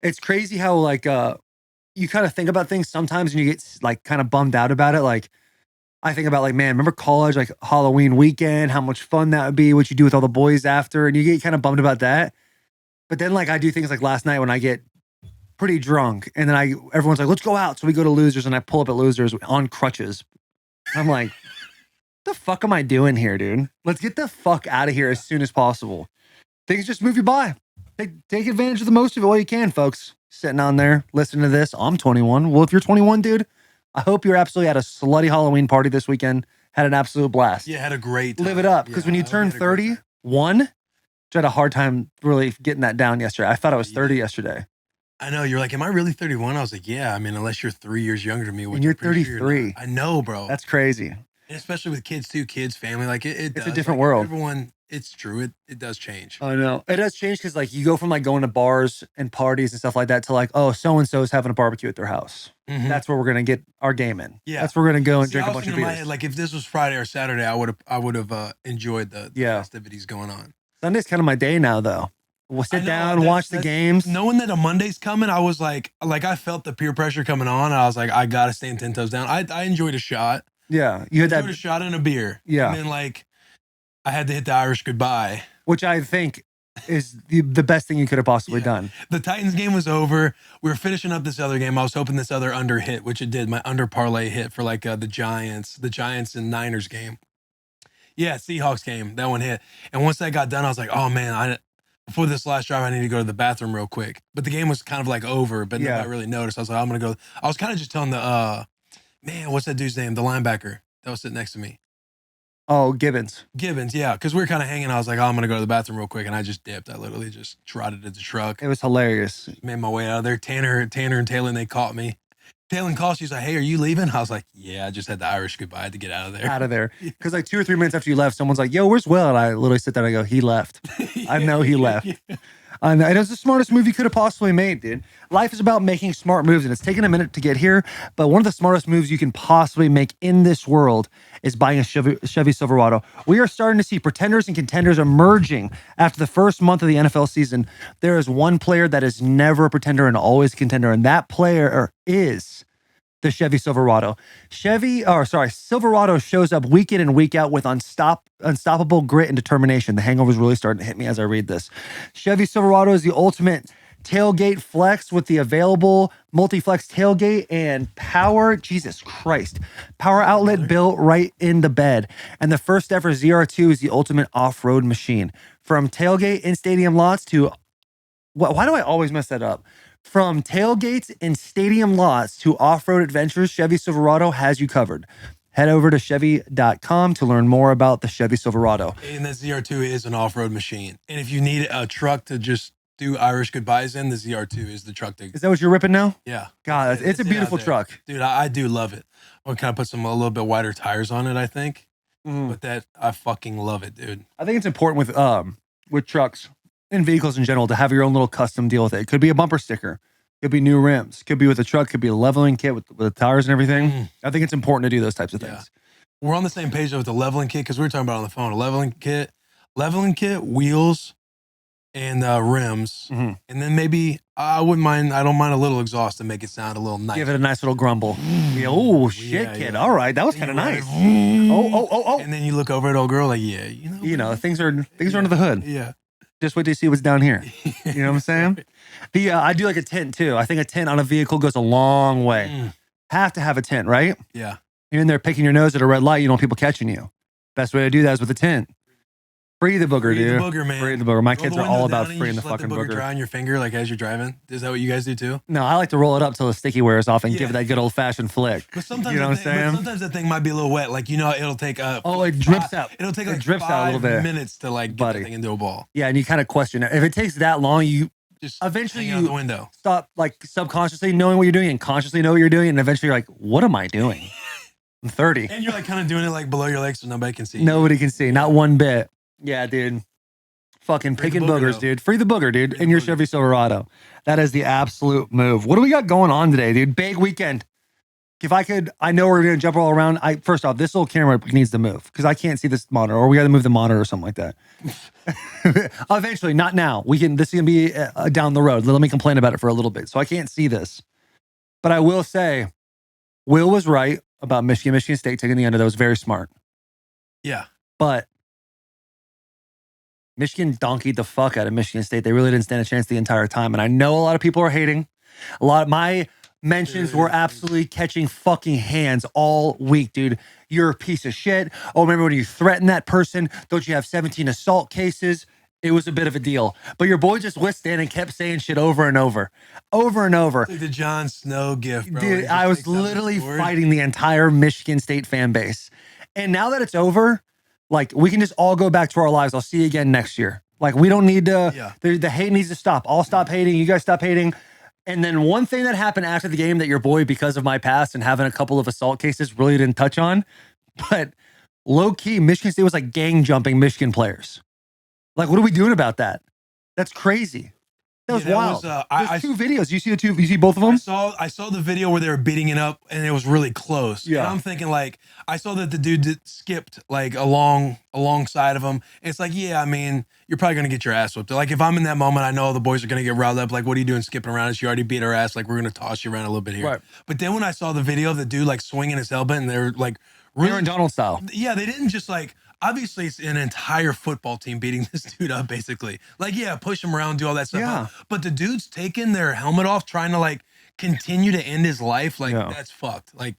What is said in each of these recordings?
It's crazy how like you kind of think about things sometimes and you get like kind of bummed out about it. Like I think about like, man, remember college, like Halloween weekend, how much fun that would be, what you do with all the boys after, and you get kind of bummed about that. But then like I do things like last night when I get pretty drunk and then everyone's like, let's go out. So we go to Losers and I pull up at Losers on crutches. I'm like, the fuck am I doing here, dude? Let's get the fuck out of here as soon as possible. Things just move you by. Take advantage of the most of it while you can, folks. Sitting on there, listening to this. I'm 21. Well, if you're 21, dude, I hope you're absolutely at a slutty Halloween party this weekend. Had an absolute blast. Yeah, had a great time. Live it up. Because when you turn 31, I had a hard time really getting that down yesterday. I thought I was 30 yesterday. I know. You're like, am I really 31? I was like, yeah. I mean, unless you're 3 years younger than me. And you're 33. I know, bro. That's crazy. And especially with kids too, kids, family. Like it's a different world. Everyone, it's true. It does change. I know. It does change because like you go from like going to bars and parties and stuff like that to like, oh, so-and-so is having a barbecue at their house. Mm-hmm. That's where we're going to get our game in. Yeah. That's where we're going to go and drink a bunch of beers. Like if this was Friday or Saturday, I would have enjoyed the festivities going on. Sunday's kind of my day now though. We'll sit down, watch the games. Knowing that a Monday's coming, I was like I felt the peer pressure coming on. I was like, I got to stand 10 toes down. I enjoyed a shot. Yeah. You had a shot and a beer. Yeah. And then like I had to hit the Irish goodbye. Which I think is the best thing you could have possibly done. The Titans game was over. We were finishing up this other game. I was hoping this other under hit, which it did. My under parlay hit for like the Giants and Niners game. Yeah, Seahawks game. That one hit. And once that got done, I was like, oh man, before this last drive, I need to go to the bathroom real quick. But the game was kind of like over, but nobody really noticed. I was like, I'm going to go. I was kind of just telling man, what's that dude's name? The linebacker that was sitting next to me. Oh, Gibbons, yeah. Because we were kind of hanging. I was like, oh, I'm going to go to the bathroom real quick. And I just dipped. I literally just trotted to the truck. It was hilarious. Made my way out of there. Tanner and Taylor, they caught me. Taylor called. She's like, hey, are you leaving? I was like, yeah, I just had the Irish goodbye. I had to get out of there. Because like 2 or 3 minutes after you left, someone's like, yo, where's Will? And I literally sit there and I go, he left. I know he left. And it was the smartest move you could have possibly made, dude. Life is about making smart moves, and it's taken a minute to get here. But one of the smartest moves you can possibly make in this world is buying a Chevy Silverado. We are starting to see pretenders and contenders emerging after the first month of the NFL season. There is one player that is never a pretender and always a contender, and that player is the Chevy Silverado. Silverado shows up week in and week out with unstoppable grit and determination. The hangover's really starting to hit me as I read this. Chevy Silverado is the ultimate tailgate flex with the available multi-flex tailgate and power outlet built right in the bed. And the first ever ZR2 is the ultimate off-road machine. From tailgate in stadium lots to... Why do I always mess that up? From tailgates and stadium lots to off-road adventures, Chevy Silverado has you covered. Head over to Chevy.com to learn more about the Chevy Silverado. And the ZR2 is an off-road machine. And if you need a truck to just do Irish goodbyes in, the ZR2 is the truck. Is that what you're ripping now? Yeah. God, it's a beautiful truck. Dude, I do love it. I'll kind of put a little bit wider tires on it, I think. But I fucking love it, dude. I think it's important with trucks and vehicles in general to have your own little custom deal with it. It could be a bumper sticker, could be new rims, could be with a truck, could be a leveling kit with the tires and everything. I think it's important to do those types of things. We're on the same page with the leveling kit because we were talking about it on the phone. A leveling kit, wheels, and rims, and then maybe I don't mind a little exhaust to make it sound a little nice. Give it a nice little grumble. Oh shit, kid! All right, that was kind of nice. Oh! And then you look over at old girl like, things are under the hood. Yeah. Just wait to see what's down here. You know what I'm saying? I do like a tint too. I think a tint on a vehicle goes a long way. Have to have a tint, right? Yeah. You're in there picking your nose at a red light. You don't want people catching you. Best way to do that is with a tint. Free the booger, dude. Free the booger, man. Free the booger. My kids are all about freeing the fucking booger. Dry on your finger like as you're driving. Is that what you guys do too? No, I like to roll it up till the sticky wears off and give it that good old fashioned flick. But sometimes you know what I'm saying? Sometimes that thing might be a little wet. Like it'll take it drips out. It'll take like drips out a little bit. minutes to like get the thing into a ball. Yeah, and you kind of question it. If it takes that long, you just eventually out the window. Stop like subconsciously knowing what you're doing and consciously know what you're doing, and eventually you're like, what am I doing? I'm 30. And you're like kind of doing it like below your legs so nobody can see. Nobody can see, not one bit. Yeah, dude. Fucking picking boogers, dude. Free the booger, dude, in your Chevy Silverado. That is the absolute move. What do we got going on today, dude? Big weekend. if I could, I know we're gonna jump all around. First off, this little camera needs to move because I can't see this monitor, or we got to move the monitor or something like that. Eventually, not now. We can. This is gonna be down the road. Let me complain about it for a little bit. So I can't see this, but I will say, Will was right about Michigan State taking the under. That was very smart. Yeah, but Michigan donkeyed the fuck out of Michigan State. They really didn't stand a chance the entire time, and I know a lot of people are hating. A lot of my mentions were absolutely catching fucking hands all week, dude. You're a piece of shit. Oh, remember when you threatened that person? Don't you have 17 assault cases? It was a bit of a deal. But your boy just withstand and kept saying shit over and over. Over and over. Like the Jon Snow gift, bro. Dude, I was literally fighting the entire Michigan State fan base. And now that it's over, like, we can just all go back to our lives. I'll see you again next year. Like, we don't need to, the hate needs to stop. I'll stop hating. You guys stop hating. And then one thing that happened after the game that your boy, because of my past and having a couple of assault cases, really didn't touch on, but low key, Michigan State was like gang jumping Michigan players. Like, what are we doing about that? That's crazy. That was wild. There's two videos. You see the two? You see both of them? I saw the video where they were beating it up, and it was really close. Yeah. And I'm thinking, like, I saw that the dude skipped like alongside of him. And it's like, yeah, I mean, you're probably gonna get your ass whipped. Like, if I'm in that moment, I know the boys are gonna get riled up. Like, what are you doing skipping around us? You already beat our ass. Like, we're gonna toss you around a little bit here. Right. But then when I saw the video of the dude like swinging his helmet, and they're like, really, Aaron Donald style. Yeah, they didn't just like. Obviously, it's an entire football team beating this dude up, basically. Like, yeah, push him around, do all that stuff. Yeah. But the dude's taking their helmet off, trying to, like, continue to end his life. Like, that's fucked. Like,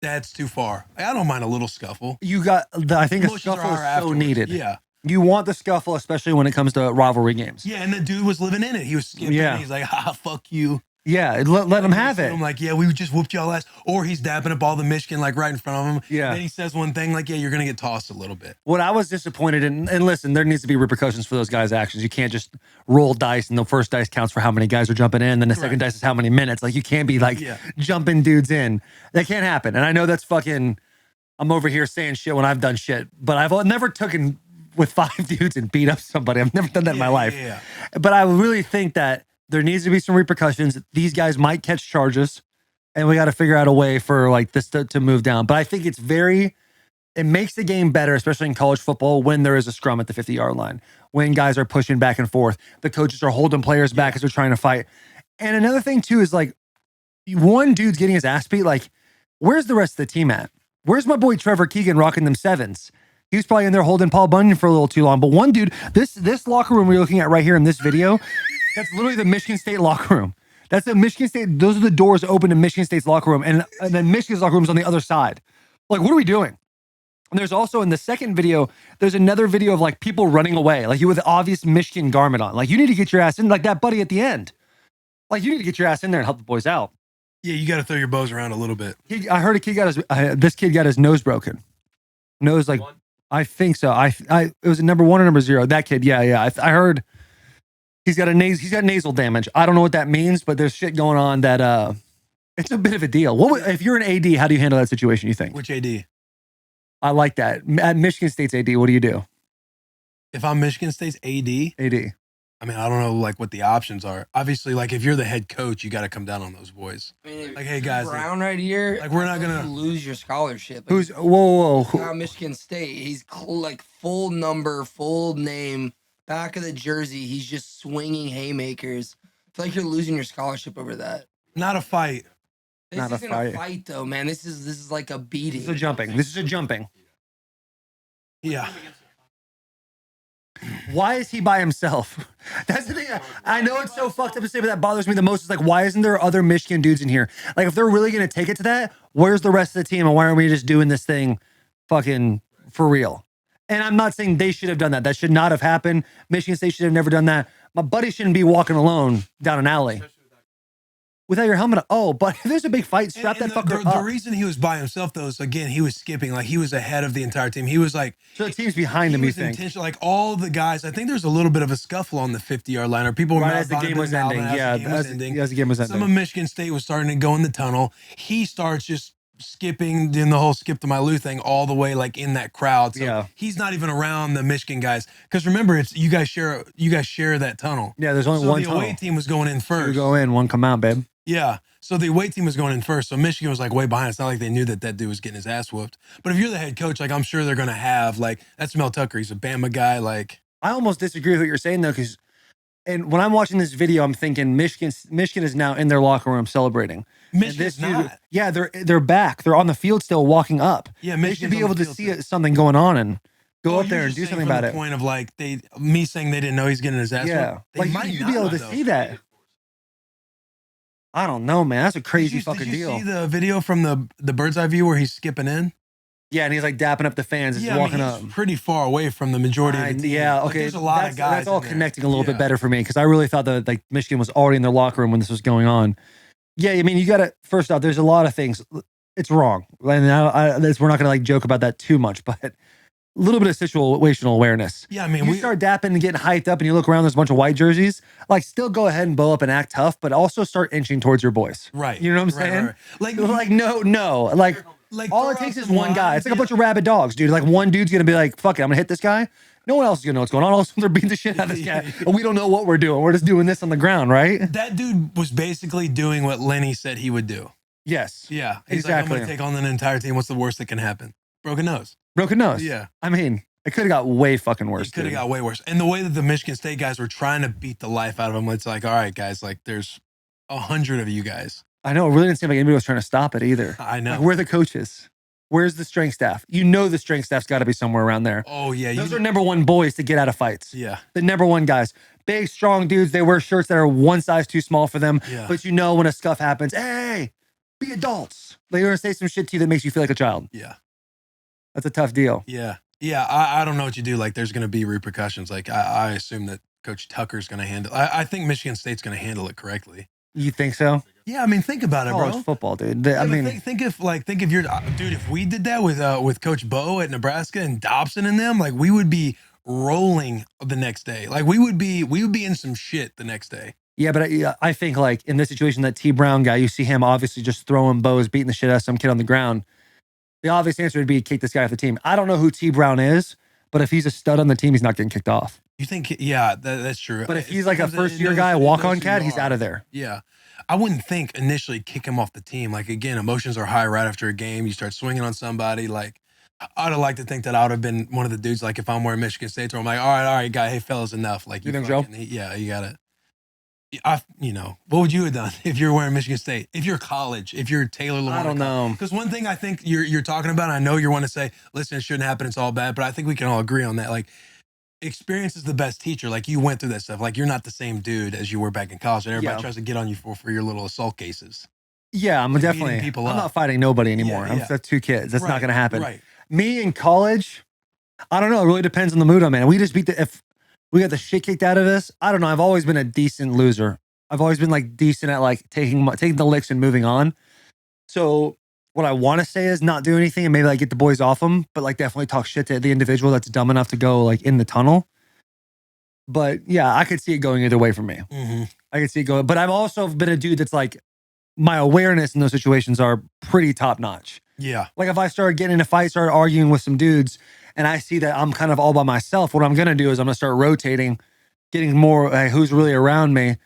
that's too far. Like, I don't mind a little scuffle. You got, I think a scuffle is so needed. Yeah. You want the scuffle, especially when it comes to rivalry games. Yeah, and the dude was living in it. He was skipping. Yeah. He's like, fuck you. Yeah, let him have it. I'm like, yeah, we just whooped y'all ass. Or he's dapping up all the Michigan, like, right in front of him. Yeah. Then he says one thing, like, yeah, you're going to get tossed a little bit. What I was disappointed in, and listen, there needs to be repercussions for those guys' actions. You can't just roll dice, and the first dice counts for how many guys are jumping in, then the second dice is how many minutes. Like, you can't be, like, jumping dudes in. That can't happen. And I know that's fucking, I'm over here saying shit when I've done shit, but I've never taken with 5 dudes and beat up somebody. I've never done that in my life. Yeah. But I really think that there needs to be some repercussions. These guys might catch charges, and we got to figure out a way for like this to move down. But I think it makes the game better, especially in college football, when there is a scrum at the 50-yard line, when guys are pushing back and forth, the coaches are holding players back as they're trying to fight. And another thing too is like, one dude's getting his ass beat. Like, where's the rest of the team at? Where's my boy Trevor Keegan rocking them 7s? He was probably in there holding Paul Bunyan for a little too long. But one dude, this locker room we're looking at right here in this video, that's literally the Michigan State locker room. That's the Michigan State. Those are the doors open to Michigan State's locker room. And then Michigan's locker room is on the other side. Like, what are we doing? And there's also in the second video, there's another video of like people running away. Like, you with the obvious Michigan garment on. Like, you need to get your ass in, like that buddy at the end. Like, you need to get your ass in there and help the boys out. Yeah, you got to throw your bows around a little bit. I heard a kid this kid got his nose broken. Nose, like, I think so. It was a number 1 or number 0. That kid, yeah. I heard he's got nasal damage. I don't know what that means, but there's shit going on that it's a bit of a deal. If you're an AD, how do you handle that situation, you think? Which AD? I like that. At Michigan State's AD, what do you do? If I'm Michigan State's AD? AD. I mean, I don't know, like, what the options are. Obviously, like, if you're the head coach, you got to come down on those boys. I mean, like, hey, guys. Brown right here. Like, we're not going to lose your scholarship. Like, who's, whoa. Not Michigan State. He's like full number, full name, back of the jersey. He's just swinging haymakers. It's like you're losing your scholarship over that. Not a fight. This isn't a fight, though, man. This is like a beating. This is a jumping. Yeah. Why is he by himself? That's the thing. I know it's so fucked up to say, but that bothers me the most. Is like, why isn't there other Michigan dudes in here? Like, if they're really going to take it to that, where's the rest of the team? And why aren't we just doing this thing fucking for real? And I'm not saying they should have done that. That should not have happened. Michigan State should have never done that. My buddy shouldn't be walking alone down an alley without your helmet on. Oh, but if there's a big fight, strap that fucker up. The reason he was by himself, though, is, again, he was skipping. Like, he was ahead of the entire team. He was like... So the team's behind him, you think? Like, all the guys... I think there's a little bit of a scuffle on the 50-yard line. Or people were right as the game was ending. Yeah, as the game was ending. Some of Michigan State was starting to go in the tunnel. He starts just skipping, doing the whole skip to my Lou thing all the way, like, in that crowd. So he's not even around the Michigan guys. Because remember, it's you guys share that tunnel. Yeah, there's only one tunnel. The away team was going in first. You go in, one come out, babe. Yeah. So the away team was going in first. So Michigan was like way behind. It's not like they knew that dude was getting his ass whooped. But if you're the head coach, like I'm sure they're going to have like, that's Mel Tucker. He's a Bama guy. Like, I almost disagree with what you're saying though, because and when I'm watching this video, I'm thinking Michigan is now in their locker room celebrating. Michigan's not. Yeah, they're back. They're on the field still walking up. Yeah, they should be able to see something going on and go up there and do something about it. Point of like me saying they didn't know he's getting his ass. Yeah, like you'd be able to see that. I don't know, man. That's a crazy fucking deal. Did you see the video from the bird's eye view where he's skipping in? Yeah, and he's like dapping up the fans. He's walking up. Pretty far away from the majority of the team. Yeah, okay. Like, there's a lot of guys. That's all connecting a little bit better for me because I really thought that like Michigan was already in their locker room when this was going on. Yeah, I mean, you got to first off. There's a lot of things. It's wrong, and we're not going to like joke about that too much, but a little bit of situational awareness. Yeah, I mean, you start dapping and getting hyped up, and you look around. There's a bunch of white jerseys. Like, still go ahead and bow up and act tough, but also start inching towards your boys. Right. You know what I'm saying? Right. Like no. Like all it takes is one guy. It's like a bunch of rabid dogs, dude. Like one dude's gonna be like, "Fuck it, I'm gonna hit this guy." No one else is gonna know what's going on. All of a sudden, they're beating the shit out of this guy, and we don't know what we're doing. We're just doing this on the ground, right? That dude was basically doing what Lenny said he would do. Yes. Yeah. He's exactly. like, I'm gonna take on the entire team. What's the worst that can happen? Broken nose. Broken nose. Yeah. I mean, it could have got way fucking worse. It could have got way worse. And the way that the Michigan State guys were trying to beat the life out of him, it's like, all right, guys, like there's 100 of you guys. I know. It really didn't seem like anybody was trying to stop it either. I know. Like, we're the coaches. Where's the strength staff? You know the strength staff's got to be somewhere around there. Oh, yeah. Those are number one boys to get out of fights. Yeah. The number one guys. Big, strong dudes. They wear shirts that are one size too small for them. Yeah. But you know when a scuff happens, hey, be adults. They're going to say some shit to you that makes you feel like a child. Yeah. That's a tough deal. Yeah. Yeah. I don't know what you do. Like, there's going to be repercussions. Like, I assume that Coach Tucker's going to handle I think Michigan State's going to handle it correctly. You think so? Yeah, I mean, think about it, bro. College football, dude. Yeah, I mean, think if you're, dude, if we did that with Coach Bo at Nebraska and Dobson and them, like we would be rolling the next day. Like we would be in some shit the next day. Yeah, but I think like in this situation, that T Brown guy, you see him obviously just throwing bows, beating the shit out of some kid on the ground. The obvious answer would be kick this guy off the team. I don't know who T Brown is, but if he's a stud on the team, he's not getting kicked off. You think? Yeah, that's true. But if he's like a first year guy, walk on cat, he's out of there. Yeah. I wouldn't think initially kick him off the team. Like, again, emotions are high right after a game. You start swinging on somebody. Like, I'd have liked to think that I would have been one of the dudes, like, if I'm wearing Michigan State, where I'm like, all right, guy, hey, fellas, enough. Like, you think so? Yeah, you got it. What would you have done if you're wearing Michigan State? If you're college, if you're Taylor Lewan? I don't know. Because one thing I think you're talking about, I know you want to say, listen, it shouldn't happen, it's all bad, but I think we can all agree on that. Like, experience is the best teacher. Like, you went through that stuff. Like, you're not the same dude as you were back in college, and everybody tries to get on you for your little assault cases. Yeah, I'm definitely. I'm not fighting nobody anymore. I'm just 2 kids. That's not going to happen. Right. Me in college, I don't know. It really depends on the mood I'm in. We just if we got the shit kicked out of us. I don't know. I've always been a decent loser. I've always been like decent at like taking the licks and moving on. So what I want to say is not do anything and maybe like get the boys off them, but like definitely talk shit to the individual that's dumb enough to go like in the tunnel. But yeah, I could see it going either way for me. Mm-hmm. I could see it going. But I've also been a dude that's like, my awareness in those situations are pretty top notch. Yeah. Like if I started getting in a fight, started arguing with some dudes, and I see that I'm kind of all by myself, what I'm going to do is I'm going to start rotating, getting more who's really around me,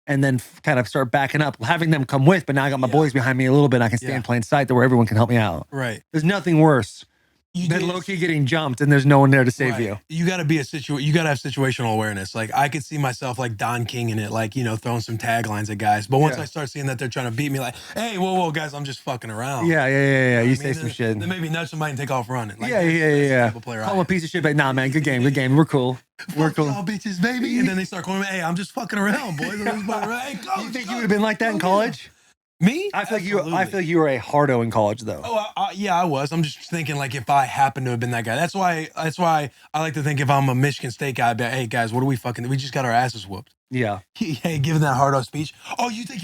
and then kind of start backing up, having them come with. But now I got my boys behind me a little bit. And I can stay in plain sight to where everyone can help me out. Right. There's nothing worse than low-key getting jumped and there's no one there to save you. You got to be you got to have situational awareness. Like I could see myself like Don King in it, like, throwing some taglines at guys. But once I start seeing that they're trying to beat me, like, hey, whoa, guys, I'm just fucking around. Yeah. You say some shit. Then maybe nudge somebody and take off running. Like, yeah. Call him a piece of shit, but nah, man, good game. We're cool. Fuck y'all bitches, baby. And then they start calling me, hey, I'm just fucking around, boys. Hey, you think you would have been like that in college? Me? I feel like you were a hardo in college, though. Oh, yeah, I was. I'm just thinking, like, if I happen to have been that guy. That's why I like to think if I'm a Michigan State guy, I'd be like, hey, guys, what are we just got our asses whooped. Yeah. Hey, giving that hardo speech. Oh, you think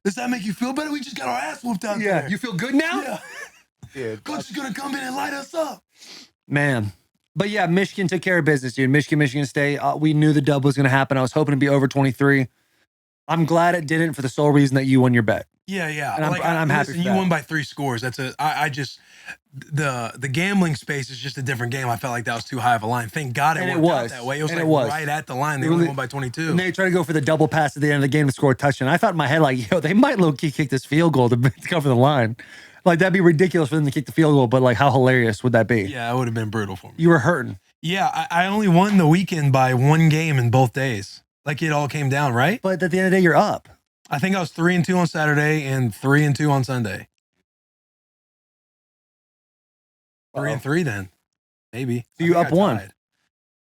does that make you feel better? We just got our ass whooped out there. Yeah, you feel good now? Yeah. Dude, Coach is going to come in and light us up. Man. But yeah, Michigan took care of business, dude. Michigan State, we knew the dub was going to happen. I was hoping to be over 23. I'm glad it didn't for the sole reason that you won your bet. Yeah. And I'm happy listen, for you that. won by 3 scores. I just the gambling space is just a different game. I felt like that was too high of a line. Thank God And it worked out was. that way. It was And like it was. right at the line. They They only really- won by 22. And they try to go for the double pass at the end of the game to score a touchdown. I thought in my head, like, yo, they might low-key kick this field goal to cover the line. Like, that'd be ridiculous for them to kick the field goal, but, like, how hilarious would that be? Yeah, it would have been brutal for me. You were hurting. Yeah, I only won the weekend by 1 game in both days. Like, it all came down, right? But at the end of the day, you're up. I think I was 3-2 on Saturday and 3-2 on Sunday. 3-3 then, maybe. So you I think up I one. tied.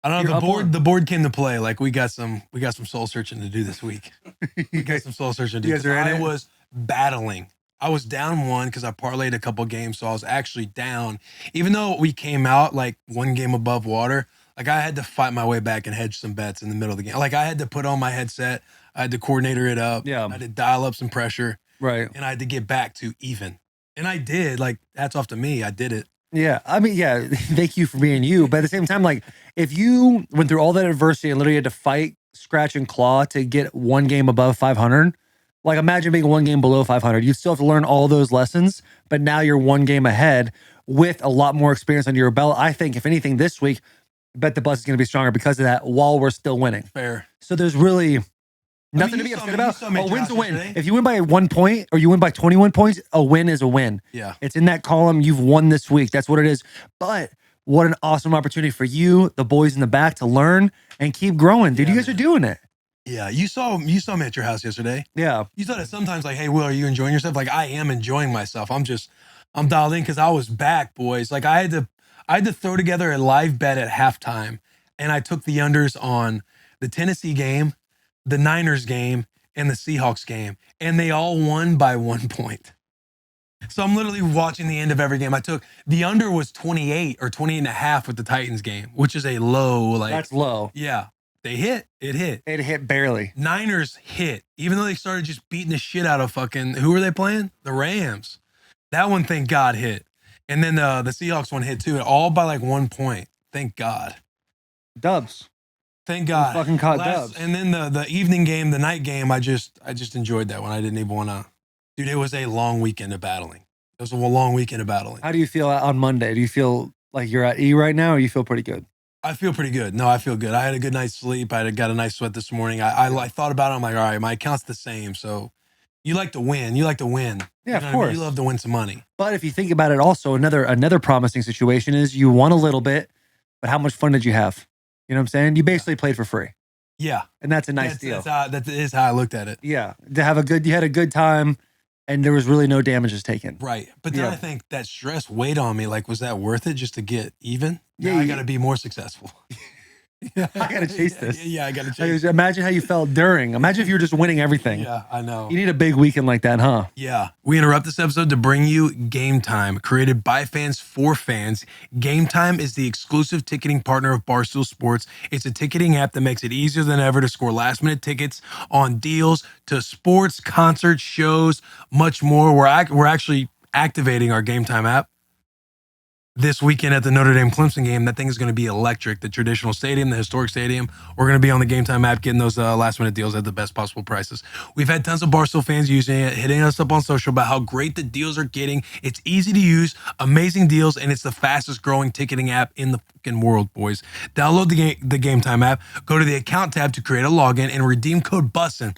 I don't know. You're up one. The board came to play. Like we got some soul searching to do this week. We got some soul searching to do. You guys are in I it? was battling. I was down 1 because I parlayed a couple games, so I was actually down. Even though we came out like 1 game above water, like I had to fight my way back and hedge some bets in the middle of the game. Like I had to put on my headset, I had to coordinator it up, Yeah. I had to dial up some pressure, Right. and I had to get back to even. And I did. Like hats off to me, I did it. Yeah. I mean, yeah, thank you for being you. But at the same time, like, if you went through all that adversity and literally had to fight, scratch, and claw to get 1 game above 500, like, imagine being 1 game below 500. You still have to learn all those lessons, but now you're 1 game ahead with a lot more experience under your belt. I think, if anything, this week, I bet the bus is going to be stronger because of that while we're still winning. Fair. So there's really nothing you to be saw upset me- about. you saw me A win's a at win. yesterday. If you win by 1 point or you win by 21 points, a win is a win. Yeah. It's in that column. You've won this week. That's what it is. But what an awesome opportunity for you, the boys in the back, to learn and keep growing. Dude, Yeah, you guys man. are doing it. Yeah. You saw me at your house yesterday. Yeah. You thought it sometimes like, hey, Will, are you enjoying yourself? Like I am enjoying myself. I'm dialed in because I was back, boys. Like I had to throw together a live bet at halftime, and I took the unders on the Tennessee game, the Niners game, and the Seahawks game, and they all won by 1 point. So I'm literally watching the end of every game. I took the under was 28 or 28.5 with the Titans game, which is a low. Like That's low. yeah, they hit. It hit. It hit barely. Niners hit, even though they started just beating the shit out of fucking, who were they playing? The Rams. That one, thank God, hit. And then the Seahawks one hit too, all by like 1 point. Thank God. Dubs. Thank God. fucking caught dubs. And then the evening game, the night game, I just enjoyed that one. I didn't even want to. Dude, it was a long weekend of battling. It was a long weekend of battling. How do you feel on Monday? Do you feel like you're at E right now, or you feel pretty good? I feel pretty good. No, I feel good. I had a good night's sleep. got a nice sweat this morning. I thought about it. I'm like, all right, my account's the same. So you like to win. You like to win. Yeah, You of know what I mean? course. You love to win some money. But if you think about it, also another promising situation is you won a little bit, but how much fun did you have? You know what I'm saying? You basically played for free, Yeah. and that's a nice deal. That is how I looked at it. Yeah, you had a good time, and there was really no damages taken. Right. But then Yeah. I think that stress weighed on me. Like, was that worth it just to get even? Yeah, Now I you- got to be more successful. I gotta chase this. Yeah, I got to Like, chase. imagine how you felt during. Imagine if you were just winning everything. Yeah, I know. You need a big weekend like that, huh? Yeah. We interrupt this episode to bring you Game Time, created by fans for fans. Game Time is the exclusive ticketing partner of Barstool Sports. It's a ticketing app that makes it easier than ever to score last minute tickets on deals to sports, concerts, shows, much more. We're actually activating our Game Time app this weekend at the Notre Dame Clemson game. That thing is going to be electric. The traditional stadium, the historic stadium. We're going to be on the Game Time app getting those last minute deals at the best possible prices. We've had tons of Barstool fans using it, hitting us up on social about how great the deals are getting. It's easy to use, amazing deals, and it's the fastest growing ticketing app in the fucking world, boys. Download the Game Time app, go to the account tab to create a login, and redeem code BUSSIN,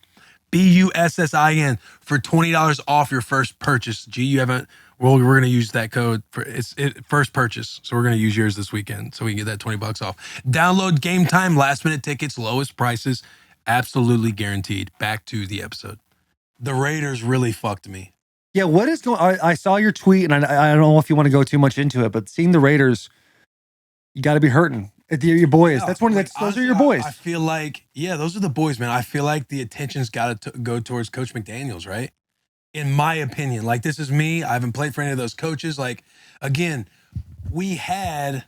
BUSSIN, for $20 off your first purchase. Gee, you haven't. Well, we're going to use that code for first purchase. So we're going to use yours this weekend so we can get that $20 off. Download Game Time, last minute tickets, lowest prices, absolutely guaranteed. Back to the episode. The Raiders really fucked me. Yeah, what is going? I saw your tweet, and I don't know if you want to go too much into it, but seeing the Raiders, you got to be hurting. Your boys. Yeah, That's one. like, Those are honestly, your boys. I feel like, yeah, those are the boys, man. I feel like the attention's got to go towards Coach McDaniels, right? In my opinion, like, this is me. I haven't played for any of those coaches. Like, again, the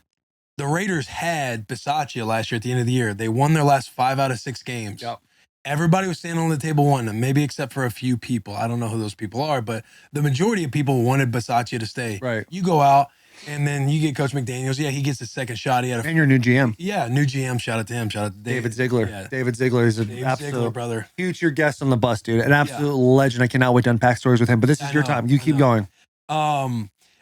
Raiders had Bisaccia last year at the end of the year. They won their last 5 out of 6 games. Yep. Everybody was standing on the table wanting them, maybe except for a few people. I don't know who those people are, but the majority of people wanted Bisaccia to stay. Right. You go out, And then you get Coach McDaniels. Yeah, he gets his second shot. He had And your new GM. Yeah, new GM. Shout out to him. Shout out to David Ziegler. Yeah. David Ziegler is an Ziegler, absolute brother. future guest on the bus, dude. An absolute legend. I cannot wait to unpack stories with him. But this is your time. You keep going.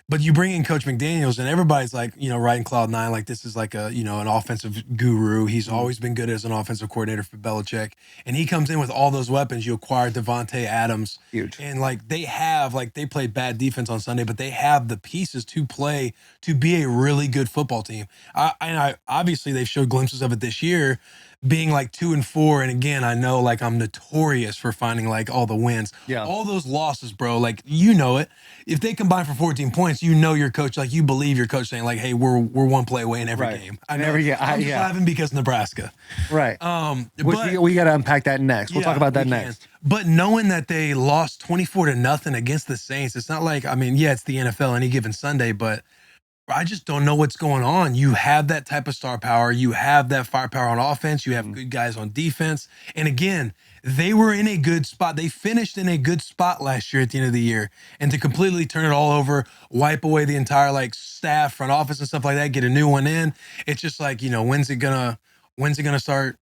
But you bring in Coach McDaniels and everybody's like, riding cloud nine, like this is like a, an offensive guru. He's always been good as an offensive coordinator for Belichick. And he comes in with all those weapons. You acquire Devontae Adams. Huge. And they played bad defense on Sunday, but they have the pieces to play to be a really good football team. Obviously they've showed glimpses of it this year, being like 2-4. And again, I know like I'm notorious for finding like all the wins. Yeah. All those losses, bro, like you know it. If they combine for 14 points, your coach, like you believe your coach saying like, hey, we're one play away in every game. I know. I'm just laughing because Nebraska. Right. We got to unpack that next. We'll talk about that next. But knowing that they lost 24-0 against the Saints, it's not like, it's the NFL any given Sunday, but I just don't know what's going on. You have that type of star power. You have that firepower on offense. You have good guys on defense. And again, they were in a good spot. They finished in a good spot last year at the end of the year. And to completely turn it all over, wipe away the entire like staff, front office and stuff like that, get a new one in. It's just like, when's it gonna start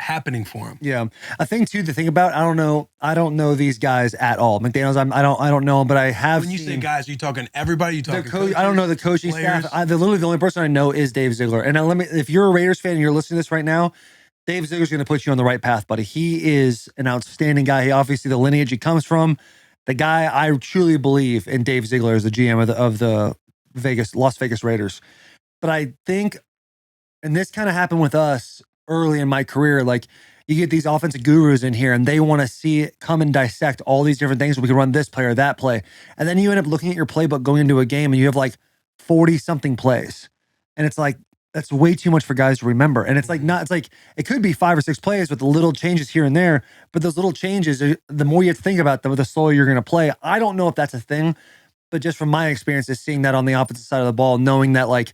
happening for him? Yeah. A thing too to think about, I don't know these guys at all. McDaniels, I don't know him, but I have When you say guys, are you talking everybody? You talking coaches, I don't know the coaching players? staff. Literally the only person I know is Dave Ziegler. And if you're a Raiders fan and you're listening to this right now, Dave Ziegler's going to put you on the right path, buddy. He is an outstanding guy. He obviously, the lineage he comes from, the guy I truly believe in Dave Ziegler as the GM of the Las Vegas Raiders. But I think, and this kind of happened with us early in my career, like you get these offensive gurus in here and they want to see it come and dissect all these different things. We can run this play or that play. And then you end up looking at your playbook going into a game and you have like 40 something plays. And it's like, that's way too much for guys to remember. And it's like, it could be 5 or 6 plays with the little changes here and there, but those little changes, the more you have to think about them, the slower you're going to play. I don't know if that's a thing, but just from my experiences, seeing that on the opposite side of the ball, knowing that like,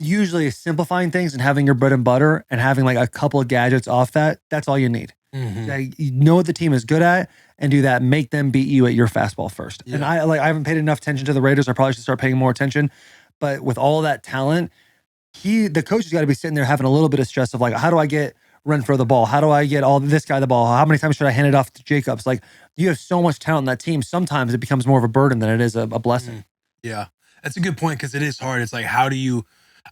usually simplifying things and having your bread and butter and having like a couple of gadgets off that's all you need. Like, you know what the team is good at and do that. Make them beat you at your fastball first. Yeah. And I haven't paid enough attention to the Raiders. I probably should start paying more attention. But with all that talent, the coach has got to be sitting there having a little bit of stress of like, how do I get run for the ball? How do I get this guy the ball? How many times should I hand it off to Jacobs? Like, you have so much talent in that team. Sometimes it becomes more of a burden than it is a blessing. Yeah, that's a good point because it is hard. It's like, how do you?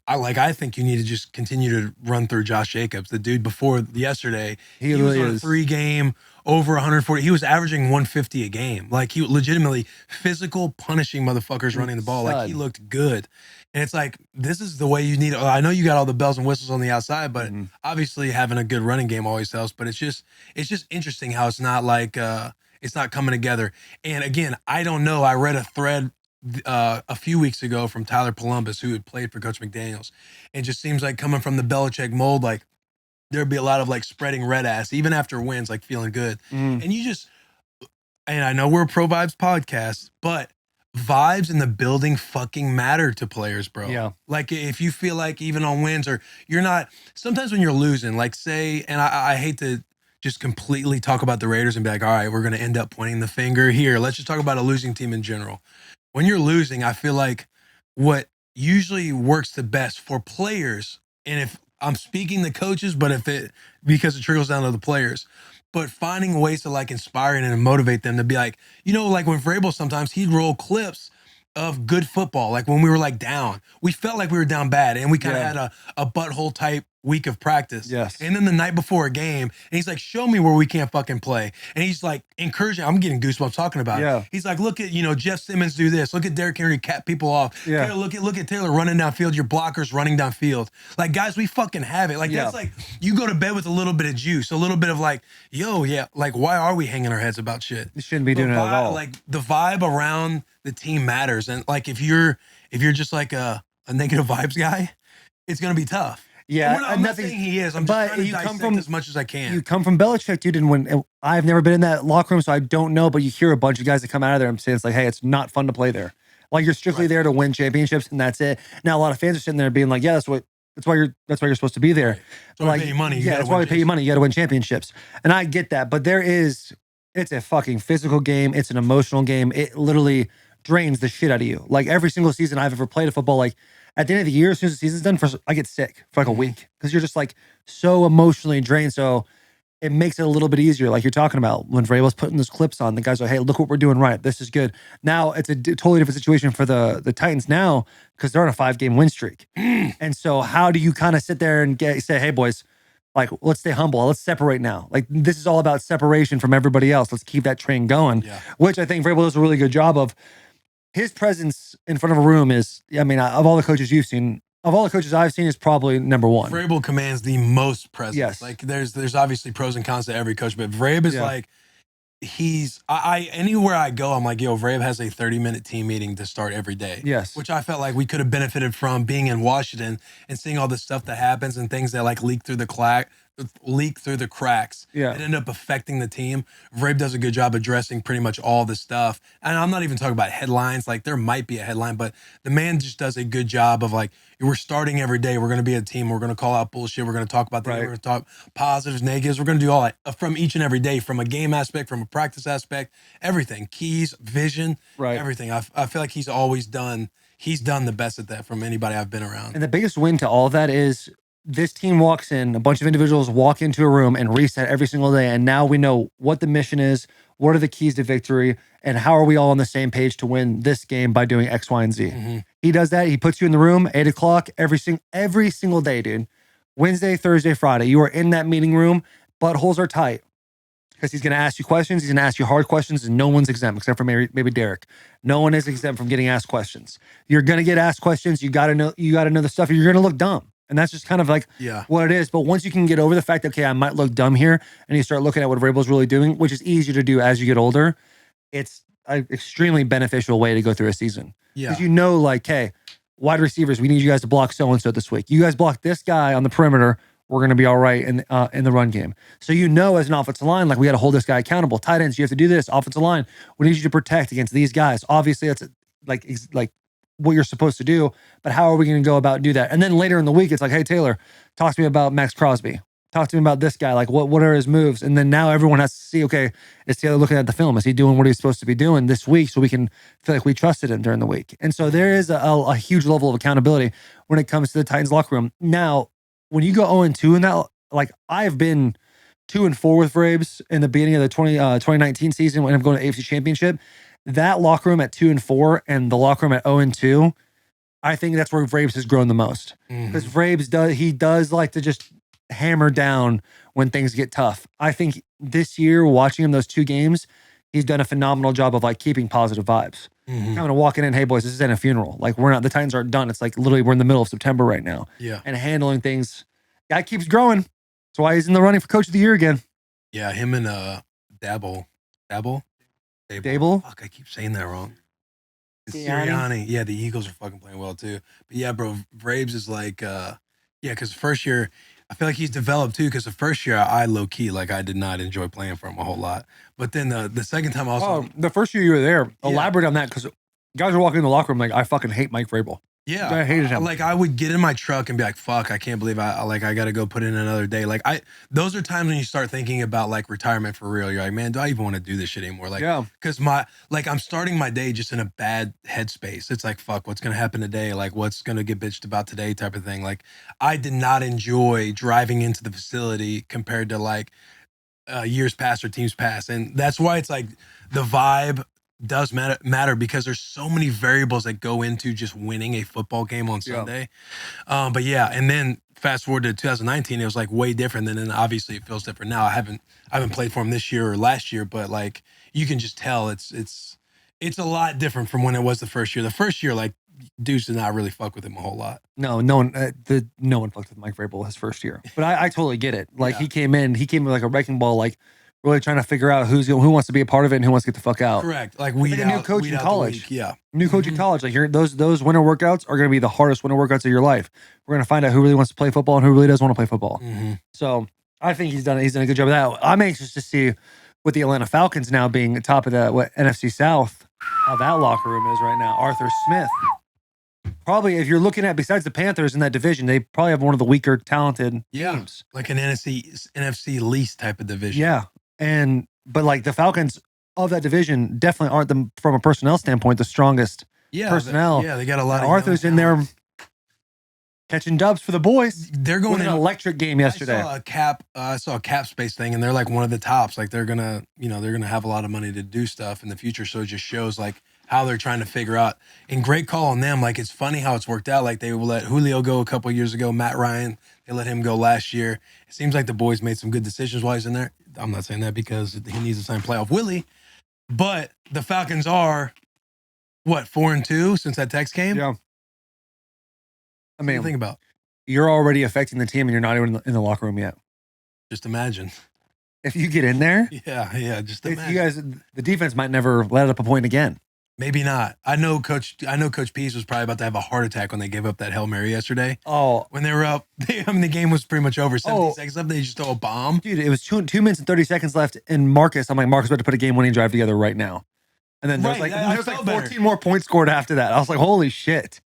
I think you need to just continue to run through Josh Jacobs. The dude before yesterday, he was on a 3-game over 140. He was averaging 150 a game. Like, he legitimately physical punishing motherfuckers running the ball. Like, he looked good. And it's like, this is the way you need it. I know you got all the bells and whistles on the outside, but obviously having a good running game always helps. But it's just interesting how it's not like it's not coming together. And again, I don't know. I read a thread a few weeks ago from Tyler Columbus, who had played for Coach McDaniels. It just seems like coming from the Belichick mold, like there'd be a lot of like spreading red ass, even after wins, like feeling good. And I know we're a Pro Vibes podcast, but vibes in the building fucking matter to players, bro. Yeah. Like if you feel like even on wins or you're not, sometimes when you're losing, like say, and I hate to just completely talk about the Raiders and be like, all right, we're going to end up pointing the finger here. Let's just talk about a losing team in general. When you're losing, I feel like what usually works the best for players, and if I'm speaking the coaches, but because it trickles down to the players, but finding ways to like inspire and motivate them to be like, like when Vrabel, sometimes he'd roll clips of good football. Like when we were like down, we felt like we were down bad and we kind of had a butthole type week of practice. Yes. And then the night before a game, and he's like, show me where we can't fucking play. And he's like encouraging, I'm getting goosebumps talking about it. He's like, look at, Jeff Simmons do this. Look at Derrick Henry cap people off. Yeah. Taylor, look at Taylor running downfield, your blockers running downfield. Like, guys, we fucking have it. Like, that's like, you go to bed with a little bit of juice, a little bit of like, like, why are we hanging our heads about shit? You shouldn't be doing it at all. Like, the vibe around the team matters. And like, if you're just like a negative vibes guy, it's going to be tough. Yeah, I'm not saying he is. I'm just trying to dissect as much as I can. You come from Belichick, dude, and when I've never been in that locker room, so I don't know. But you hear a bunch of guys that come out of there and say it's like, hey, it's not fun to play there. Like, you're strictly there to win championships, and that's it. Now a lot of fans are sitting there being like, yeah, that's why you're supposed to be there. Right. That's why we pay you money. That's why we pay you money. You got to win championships, and I get that. But it's a fucking physical game. It's an emotional game. It literally drains the shit out of you. Like every single season I've ever played a football, like at the end of the year, as soon as the season's done, I get sick for like a week because you're just like so emotionally drained. So it makes it a little bit easier. Like you're talking about when Vrabel's putting those clips on, the guys are, hey, look what we're doing right. This is good. Now it's a totally different situation for the Titans now because they're on a 5-game win streak. And so how do you kind of sit there and say, hey, boys, like, let's stay humble. Let's separate now. Like, this is all about separation from everybody else. Let's keep that train going, which I think Vrabel does a really good job of. His presence in front of a room is, I mean, of all the coaches you've seen, of all the coaches I've seen, is probably number one. Vrabel commands the most presence. Yes. Like, there's obviously pros and cons to every coach, but Vrabel is like, anywhere I go, I'm like, yo, Vrabel has a 30-minute team meeting to start every day. Yes. Which I felt like we could have benefited from being in Washington and seeing all the stuff that happens and things that like leak through the cracks. Yeah. It ended up affecting the team. Vrabel does a good job addressing pretty much all this stuff. And I'm not even talking about headlines. Like there might be a headline, but the man just does a good job of like, we're starting every day. We're going to be a team. We're going to call out bullshit. We're going to talk about things. We're going to talk positives, negatives. We're going to do all that from each and every day, from a game aspect, from a practice aspect, everything, keys, vision, everything. I feel like he's done the best at that from anybody I've been around. And the biggest win to all of that is this team walks in, a bunch of individuals walk into a room and reset every single day. And now we know what the mission is, what are the keys to victory, and how are we all on the same page to win this game by doing X, Y, and Z. He does that. He puts you in the room, 8 o'clock, every single day, dude. Wednesday, Thursday, Friday. You are in that meeting room. Buttholes are tight because he's going to ask you questions. He's going to ask you hard questions, and no one's exempt except for maybe Derek. No one is exempt from getting asked questions. You're going to get asked questions. You got to know the stuff. You're going to look dumb. And that's just kind of like what it is. But once you can get over the fact that, okay, I might look dumb here, and you start looking at what Vrabel's really doing, which is easier to do as you get older, it's an extremely beneficial way to go through a season. Because you know, like, hey, wide receivers, we need you guys to block so-and-so this week. You guys block this guy on the perimeter, we're going to be all right in the run game. So you know as an offensive line, like, we got to hold this guy accountable. Tight ends, you have to do this. Offensive line, we need you to protect against these guys. Obviously, that's like what you're supposed to do, but how are we going to go about and do that? And then later in the week, it's like, hey, Taylor, talk to me about Max Crosby. Talk to me about this guy. Like, what are his moves? And then now everyone has to see, okay, is Taylor looking at the film? Is he doing what he's supposed to be doing this week so we can feel like we trusted him during the week? And so there is a huge level of accountability when it comes to the Titans locker room. Now, when you go 0-2 in that, like, I've been 2-4 with Vrabes in the beginning of the 2019 season when I'm going to AFC Championship. That locker room at 2-4 and the locker room at 0-2, I think that's where Vrabes has grown the most. Because Vrabes does like to just hammer down when things get tough. I think this year, watching him those 2 games, he's done a phenomenal job of like keeping positive vibes. Kind of walking in, hey boys, this isn't a funeral. Like, the Titans aren't done. It's like literally we're in the middle of September right now. And handling things. Guy keeps growing. That's why he's in the running for Coach of the Year again. Yeah, him and Dable. Fuck, I keep saying that wrong. Sirianni. Yeah, the Eagles are fucking playing well too. But yeah, bro, Vrabes is like, because first year, I feel like he's developed too. Because the first year, I low key, like, I did not enjoy playing for him a whole lot. But then the second time, also, the first year you were there, elaborate on that, because guys are walking in the locker room like, I fucking hate Mike Vrabel. Yeah, I hated him. Like, I would get in my truck and be like, fuck, I can't believe I got to go put in another day. Like, those are times when you start thinking about like retirement for real. You're like, man, do I even want to do this shit anymore? Like, because I'm starting my day just in a bad headspace. It's like, fuck, what's going to happen today? Like, what's going to get bitched about today type of thing. Like, I did not enjoy driving into the facility compared to like years past or teams past. And that's why it's like the vibe does matter because there's so many variables that go into just winning a football game on Sunday. But yeah, and then fast forward to 2019, it was like way different. And then obviously it feels different now. I haven't played for him this year or last year, but like you can just tell it's a lot different from when it was the first year. The first year, like, dudes did not really fuck with him a whole lot. No one fucked with Mike Vrabel his first year. But I totally get it. Like, he came in with like a wrecking ball, like really trying to figure out who wants to be a part of it and who wants to get the fuck out. Correct. Like, a new coach in college. New coach in Mm-hmm. college. Like, those winter workouts are going to be the hardest winter workouts of your life. We're going to find out who really wants to play football and who really doesn't want to play football. So I think he's done a good job of that. I'm anxious to see with the Atlanta Falcons now being at top of the NFC South, how that locker room is right now. Arthur Smith. Probably, if you're looking at, besides the Panthers in that division, they probably have one of the weaker talented teams. Like an NFC least type of division. Yeah. But like the Falcons, of that division definitely aren't from a personnel standpoint the strongest personnel. They got a lot of Arthur's in there catching dubs for the boys. They're going in an electric game yesterday. I saw a cap space thing, and they're like one of the tops. Like they're gonna have a lot of money to do stuff in the future. So it just shows like how they're trying to figure out. And great call on them. Like it's funny how it's worked out. Like they will let Julio go a couple of years ago. Matt Ryan, they let him go last year. It seems like the boys made some good decisions while he's in there. I'm not saying that because he needs to sign playoff Willie, but the Falcons are what 4-2 since that text came. Yeah. I mean, think about you're already affecting the team and you're not even in the locker room yet. Just imagine if you get in there. Yeah. Just imagine. You guys, the defense might never let up a point again. Maybe not. I know Coach Pease was probably about to have a heart attack when they gave up that Hail Mary yesterday. Oh, when they were up, the game was pretty much over. 70 seconds left, they just throw a bomb. Dude, it was 2 minutes and 30 seconds left. And Marcus, I'm like, Marcus about to put a game-winning drive together right now. And then there was like 14 more points scored after that. I was like, holy shit.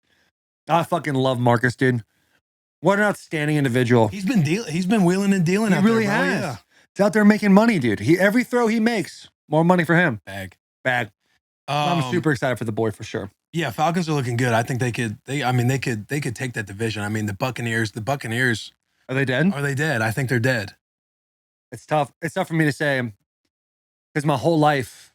I fucking love Marcus, dude. What an outstanding individual. He's been wheeling and dealing. He really has. Yeah. He's out there making money, dude. Every throw he makes, more money for him. Bag. I'm super excited for the boy for sure. Yeah, Falcons are looking good. I think they could take that division. I mean, the Buccaneers. Are they dead? Are they dead? I think they're dead. It's tough. It's tough for me to say because my whole life,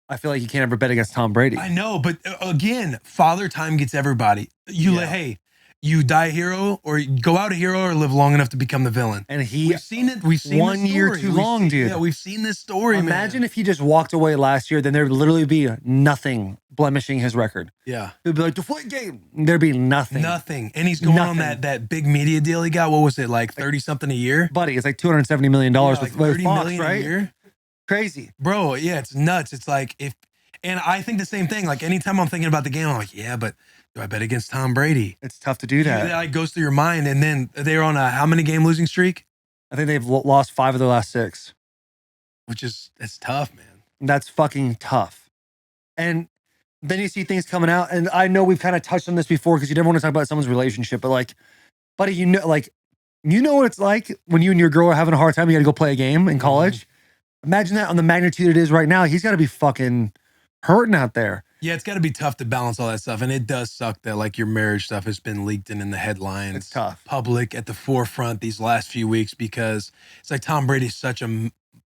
I feel like you can't ever bet against Tom Brady. I know, but again, father time gets everybody. Hey, you die a hero or go out a hero or live long enough to become the villain. And we've seen it. We've seen 1 year too long, dude. Yeah, we've seen this story. Imagine if he just walked away last year, then there'd literally be nothing blemishing his record. Yeah. It'd be like deflate game. There'd be nothing. Nothing. And he's going on that big media deal he got. What was it, like 30 something a year? Buddy, it's like $270 million with $30 Fox, million right? a year? Crazy. Bro, yeah, it's nuts. It's like and I think the same thing. Like anytime I'm thinking about the game, I'm like, yeah, but do I bet against Tom Brady? It's tough to do that. That like goes through your mind. And then they're on a how many game losing streak? I think they've lost 5 of their last 6. It's tough, man. That's fucking tough. And then you see things coming out. And I know we've kind of touched on this before because you never want to talk about someone's relationship. But like, buddy, you know what it's like when you and your girl are having a hard time. You got to go play a game in college. Mm-hmm. Imagine that on the magnitude it is right now. He's got to be fucking hurting out there. Yeah, it's got to be tough to balance all that stuff. And it does suck that like your marriage stuff has been leaked in the headlines. It's tough. Public at the forefront these last few weeks because it's like Tom Brady's such a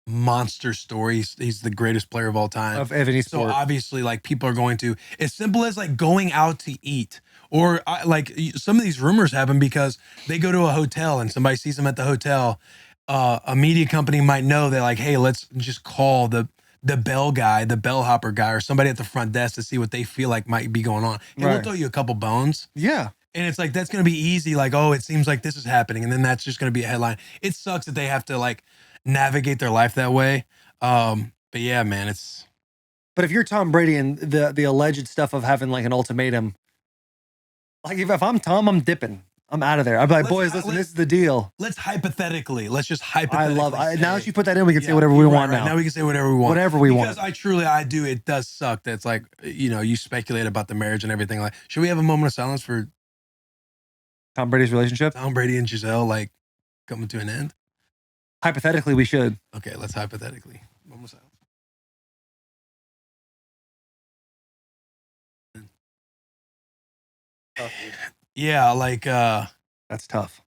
monster story. He's the greatest player of all time. Of any sport. So obviously like people are going to, as simple as like going out to eat or like some of these rumors happen because they go to a hotel and somebody sees them at the hotel. A media company might know that like, hey, let's just call the bellhopper guy or somebody at the front desk to see what they feel like might be going on. And we'll throw you a couple bones. Yeah. And it's like, that's going to be easy. Like, oh, it seems like this is happening. And then that's just going to be a headline. It sucks that they have to like navigate their life that way. But yeah, man, but if you're Tom Brady and the alleged stuff of having like an ultimatum, like if I'm Tom, I'm dipping. I'm out of there. I'd be like, boys, listen, this is the deal. Let's just hypothetically. Now that you put that in, we can say whatever we want now. Now we can say whatever we want. Whatever we want. Because I do. It does suck that it's like, you speculate about the marriage and everything. Like, should we have a moment of silence for Tom Brady's relationship? Tom Brady and Giselle, like, coming to an end? Hypothetically, we should. Okay, let's hypothetically. Moment of silence. Yeah, like that's tough.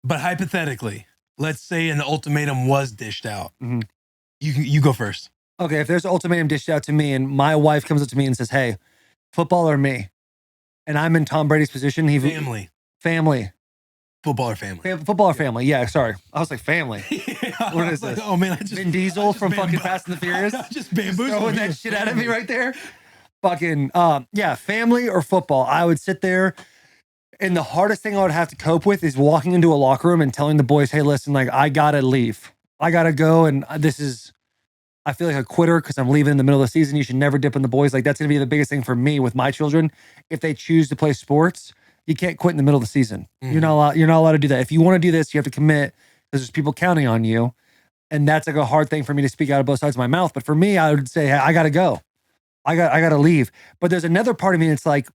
But hypothetically, let's say an ultimatum was dished out. Mm-hmm. You go first. Okay, if there's an ultimatum dished out to me and my wife comes up to me and says, "Hey, football or me?" and I'm in Tom Brady's position, family. Football or family? Football or family? Yeah, sorry. I was like, family. Yeah, what is this? Oh man, Vin Diesel from fucking Fast and the Furious. Just bamboozling throwing that shit out of me right there. Fucking yeah, family or football. I would sit there, and the hardest thing I would have to cope with is walking into a locker room and telling the boys, "Hey, listen, like I gotta leave. I gotta go, and I feel like a quitter because I'm leaving in the middle of the season. You should never dip in the boys. Like that's gonna be the biggest thing for me with my children. If they choose to play sports, you can't quit in the middle of the season. Mm-hmm. You're not allowed to do that. If you want to do this, you have to commit because there's people counting on you, and that's like a hard thing for me to speak out of both sides of my mouth. But for me, I would say, hey, I gotta go. I gotta leave. But there's another part of me that's like,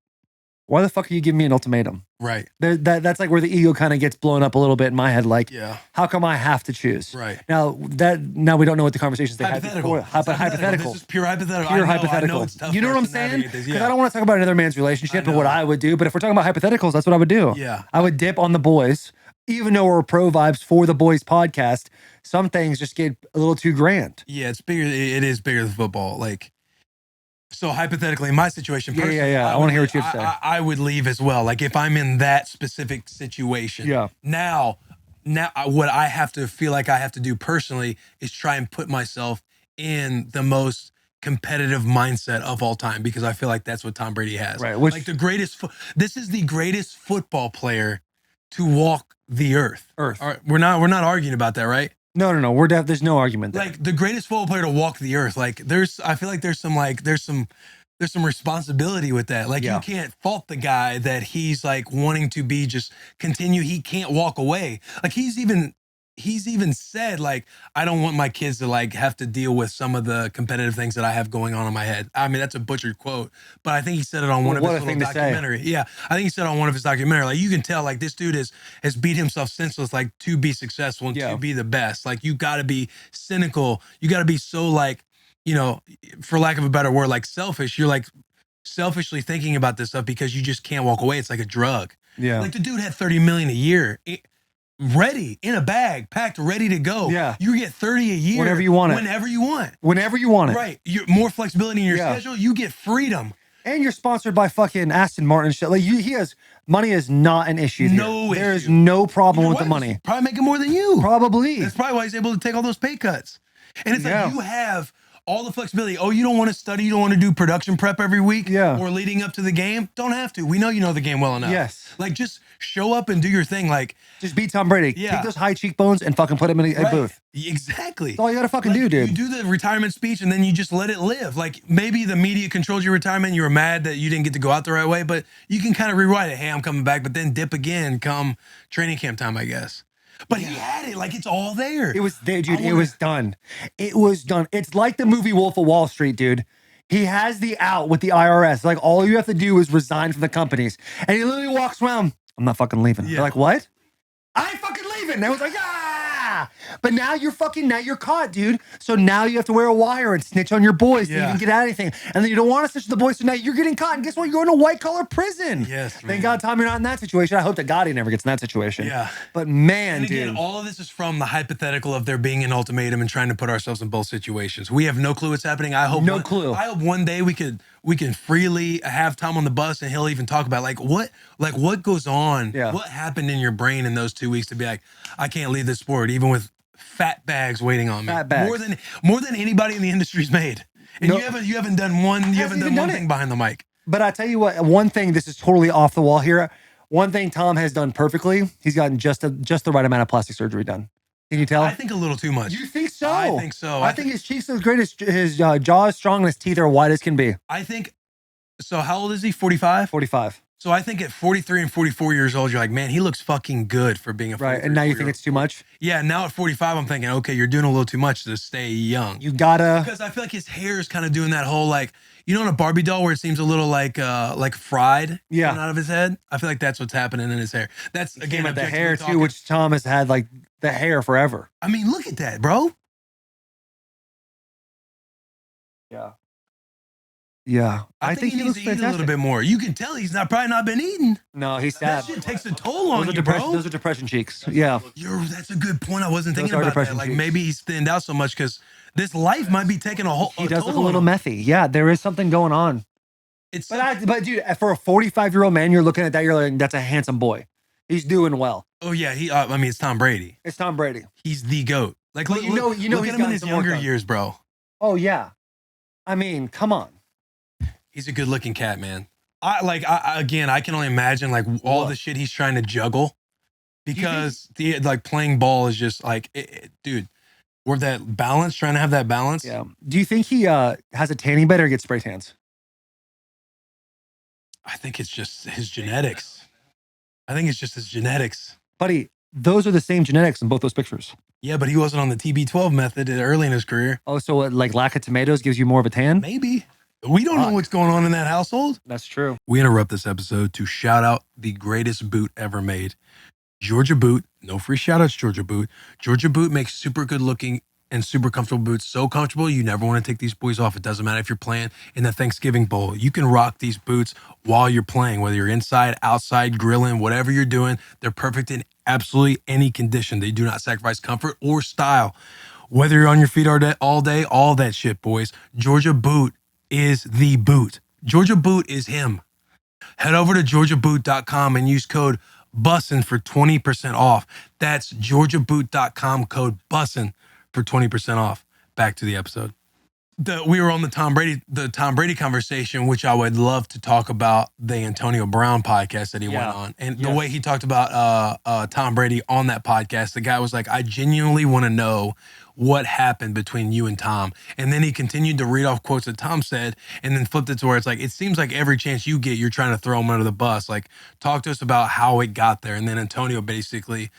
Why the fuck are you giving me an ultimatum? Right. That's like where the ego kind of gets blown up a little bit in my head. Like, Yeah. how come I have to choose? Right. Now we don't know what the conversations they had before. Hypothetical. This is pure hypothetical. Pure I know hypothetical. it's tough You know for what I'm us to saying? navigate this. Because Yeah. I don't want to talk about another man's relationship I and what know. I would do. But if we're talking about hypotheticals, that's what I would do. Yeah. I would dip on the boys, even though we're pro vibes for the boys podcast. Some things just get a little too grand. Yeah, it's bigger. It is bigger than football. Like, so hypothetically, in my situation, Yeah, personally, yeah. I would wanna hear leave- what you have to say. I would leave as well. Like, if I'm in that specific situation. Yeah. Now, what I have to feel like I have to do personally is try and put myself in the most competitive mindset of all time, because I feel like that's what Tom Brady has. Right, which- like the greatest. This is the greatest football player to walk the earth. All right, we're not arguing about that, right? No. There's no argument there. Like the greatest football player to walk the earth. Like I feel like there's some responsibility with that. Like you can't fault the guy that he's like wanting to be just continue. He can't walk away. Like he's even said, like, I don't want my kids to like have to deal with some of the competitive things that I have going on in my head. I mean, that's a butchered quote, but I think he said it on one of his little documentary. Yeah. I think he said on one of his documentary, like you can tell like this dude has beat himself senseless, like to be successful and to be the best. Like you gotta be cynical. You gotta be so like, you know, for lack of a better word, like selfish. You're like selfishly thinking about this stuff because you just can't walk away. It's like a drug. Yeah. Like the dude had 30 million a year. Ready in a bag, packed, ready to go. Yeah. You get 30 a year. Whenever you want it. Whenever you want. Whenever you want it. Right. You're more flexibility in your schedule. You get freedom. And you're sponsored by fucking Aston Martin shit. Like he has money is not an issue. No issue. There is no problem You know with the what? money. He's probably making more than you. Probably. That's probably why he's able to take all those pay cuts. And it's like you have all the flexibility. Oh, you don't want to study, you don't want to do production prep every week or leading up to the game? Don't have to. We know you know the game well enough. Yes. Like just show up and do your thing. Like just beat Tom Brady. Take those high cheekbones and fucking put him in a booth. Exactly. That's all you gotta fucking do, dude. You do the retirement speech and then you just let it live. Like maybe the media controlled your retirement. You were mad that you didn't get to go out the right way, but you can kind of rewrite it. Hey, I'm coming back, but then dip again come training camp time, I guess. But he had it. Like it's all there. It was there, dude. It was done. It was done. It's like the movie Wolf of Wall Street, dude. He has the out with the IRS. Like all you have to do is resign from the companies. And he literally walks around. I'm not fucking leaving. They're like, what? I ain't fucking leaving. And I was like, but now you're caught, dude. So now you have to wear a wire and snitch on your boys to even get out of anything. And then you don't want to snitch to the boys, so now you're getting caught. And guess what? You're going to white collar prison. Yes, man. Thank God, Tom, you're not in that situation. I hope that God he never gets in that situation. Yeah. But man, and again, dude. all of this is from the hypothetical of there being an ultimatum and trying to put ourselves in both situations. We have no clue what's happening. I hope no clue. I hope one day we can freely have Tom on the bus and he'll even talk about what goes on, what happened in your brain in those 2 weeks to be like, I can't leave this sport, even with fat bags waiting on me. Fat bags. More than anybody in the industry's made. And you haven't done one thing behind the mic. But I tell you what, one thing, this is totally off the wall here. One thing Tom has done perfectly, he's gotten just the right amount of plastic surgery done. Can you tell? I think a little too much. You think so? I think so. I think his cheeks are great. His jaw is strong and his teeth are white as can be. I think, so how old is he? 45? 45. So I think at 43 and 44 years old, you're like, man, he looks fucking good for being a 43. Right, and now you think it's too much? Yeah, now at 45, I'm thinking, okay, you're doing a little too much to stay young. You gotta... Because I feel like his hair is kind of doing that whole, like, you know, in a Barbie doll where it seems a little like fried coming out of his head? I feel like that's what's happening in his hair. That's, again, the hair, too, which Tom has had, like, the hair forever. I mean, look at that, bro. Yeah. Yeah, I think he needs to eat a little bit more. You can tell he's probably not been eating. No, he's sad. That shit takes a toll on you, bro. Those are depression cheeks. Yeah. That's a good point. I wasn't thinking about that. Like maybe he's thinned out so much because this life might be taking a whole. He does look a little methy. Yeah, there is something going on. But dude, for a 45-year-old man, you're looking at that. You're like, that's a handsome boy. He's doing well. Oh yeah, I mean, it's Tom Brady. It's Tom Brady. He's the GOAT. Like, look, look at him in his younger years, bro. Oh yeah. I mean, come on. He's a good-looking cat, man. I can only imagine like all the shit he's trying to juggle, because playing ball is just like, dude, we're that balance, trying to have that balance. Yeah. Do you think he has a tanning bed or gets spray tans? I think it's just his genetics. Buddy, those are the same genetics in both those pictures. Yeah, but he wasn't on the TB12 method early in his career. Oh, so like lack of tomatoes gives you more of a tan? Maybe. We don't know what's going on in that household. That's true. We interrupt this episode to shout out the greatest boot ever made. Georgia Boot. No free shout outs, Georgia Boot. Georgia Boot makes super good looking and super comfortable boots. So comfortable, you never want to take these boys off. It doesn't matter if you're playing in the Thanksgiving Bowl. You can rock these boots while you're playing, whether you're inside, outside, grilling, whatever you're doing. They're perfect in absolutely any condition. They do not sacrifice comfort or style. Whether you're on your feet all day, all that shit, boys. Georgia Boot is the boot. Georgia Boot is him. Head over to georgiaboot.com and use code Bussin for 20% off. That's georgiaboot.com, code Bussin for 20% off. Back to the episode. We were on the Tom Brady conversation, which I would love to talk about the Antonio Brown podcast that he went on. And the way he talked about Tom Brady on that podcast, the guy was like, I genuinely want to know what happened between you and Tom. And then he continued to read off quotes that Tom said and then flipped it to where it's like, it seems like every chance you get, you're trying to throw him under the bus. Like, talk to us about how it got there. And then Antonio basically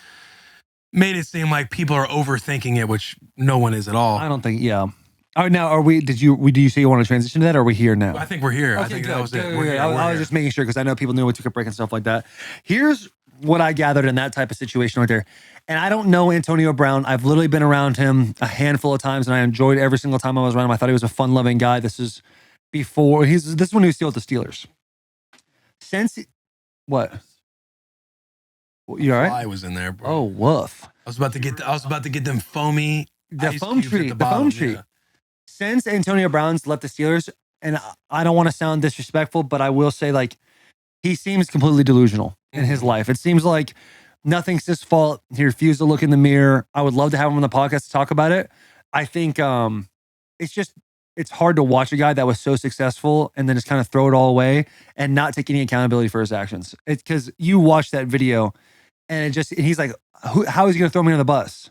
made it seem like people are overthinking it, which no one is at all. I don't think, All right, now do you say you want to transition to that, or are we here now? I think we're here. Okay, I think good, that was it. good, We're good. here. I was just making sure because I know people knew what took a break and stuff like that. Here's what I gathered in that type of situation right there. And I don't know Antonio Brown. I've literally been around him a handful of times, and I enjoyed every single time I was around him. I thought he was a fun-loving guy. This is before this is when he was still with the Steelers. What? You all right? I was in there, bro. Oh, woof. I was about to get them foamy. The ice foam cubes at tree. the The bottom, foam tree. yeah. Since Antonio Brown's left the Steelers, and I don't want to sound disrespectful, but I will say, like, he seems completely delusional in his life. It seems like nothing's his fault. He refused to look in the mirror. I would love to have him on the podcast to talk about it. I think it's hard to watch a guy that was so successful and then just kind of throw it all away and not take any accountability for his actions. It's because you watch that video and he's like, how is he going to throw me on the bus?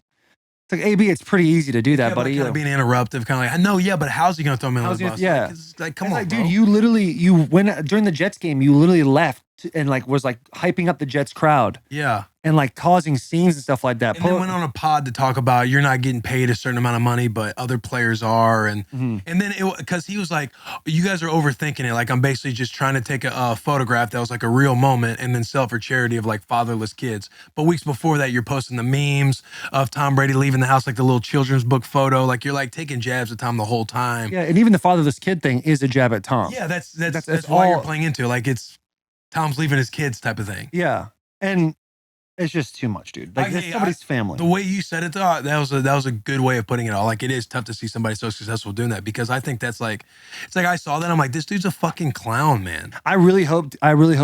It's like, AB, it's pretty easy to do that, buddy. Kind of being interruptive, kind of like, I know, yeah, but how's he going to throw me on the bus? Yeah. Like, come on, like, bro. dude, you went during the Jets game, you literally left and like was like hyping up the Jets crowd. Yeah. And like causing scenes and stuff like that. And then went on a pod to talk about you're not getting paid a certain amount of money, but other players are. And then because he was like, you guys are overthinking it. Like, I'm basically just trying to take a photograph that was like a real moment and then sell it for charity of like fatherless kids. But weeks before that, you're posting the memes of Tom Brady leaving the house, like the little children's book photo. Like, you're like taking jabs at Tom the whole time. Yeah. And even the fatherless kid thing is a jab at Tom. Yeah, that's why you're playing into it. Like, it's Tom's leaving his kids type of thing. Yeah. And it's just too much, dude. Like, it's somebody's family. The way you said it, though, that was a good way of putting it all. Like, it is tough to see somebody so successful doing that because I think that's like, it's like I saw that, I'm like, this dude's a fucking clown, man. I really hope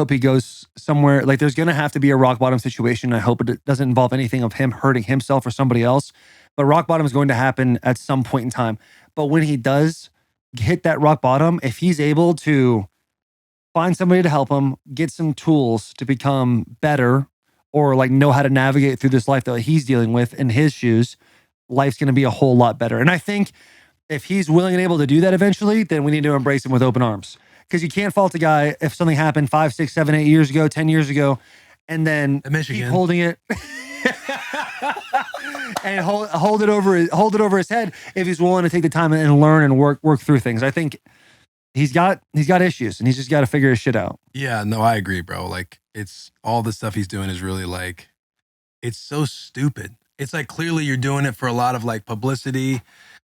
he goes somewhere. Like, there's gonna have to be a rock bottom situation. I hope it doesn't involve anything of him hurting himself or somebody else. But rock bottom is going to happen at some point in time. But when he does hit that rock bottom, if he's able to find somebody to help him, get some tools to become better, or like know how to navigate through this life that he's dealing with in his shoes, life's going to be a whole lot better. And I think if he's willing and able to do that eventually, then we need to embrace him with open arms. Because you can't fault a guy if something happened 5, 6, 7, 8 years ago, 10 years ago, and then keep holding it and hold it over his head if he's willing to take the time and learn and work through things. I think he's got issues and he's just got to figure his shit out. Yeah, no, I agree, bro. Like, it's all the stuff he's doing is really like, it's so stupid. It's like, clearly you're doing it for a lot of like publicity.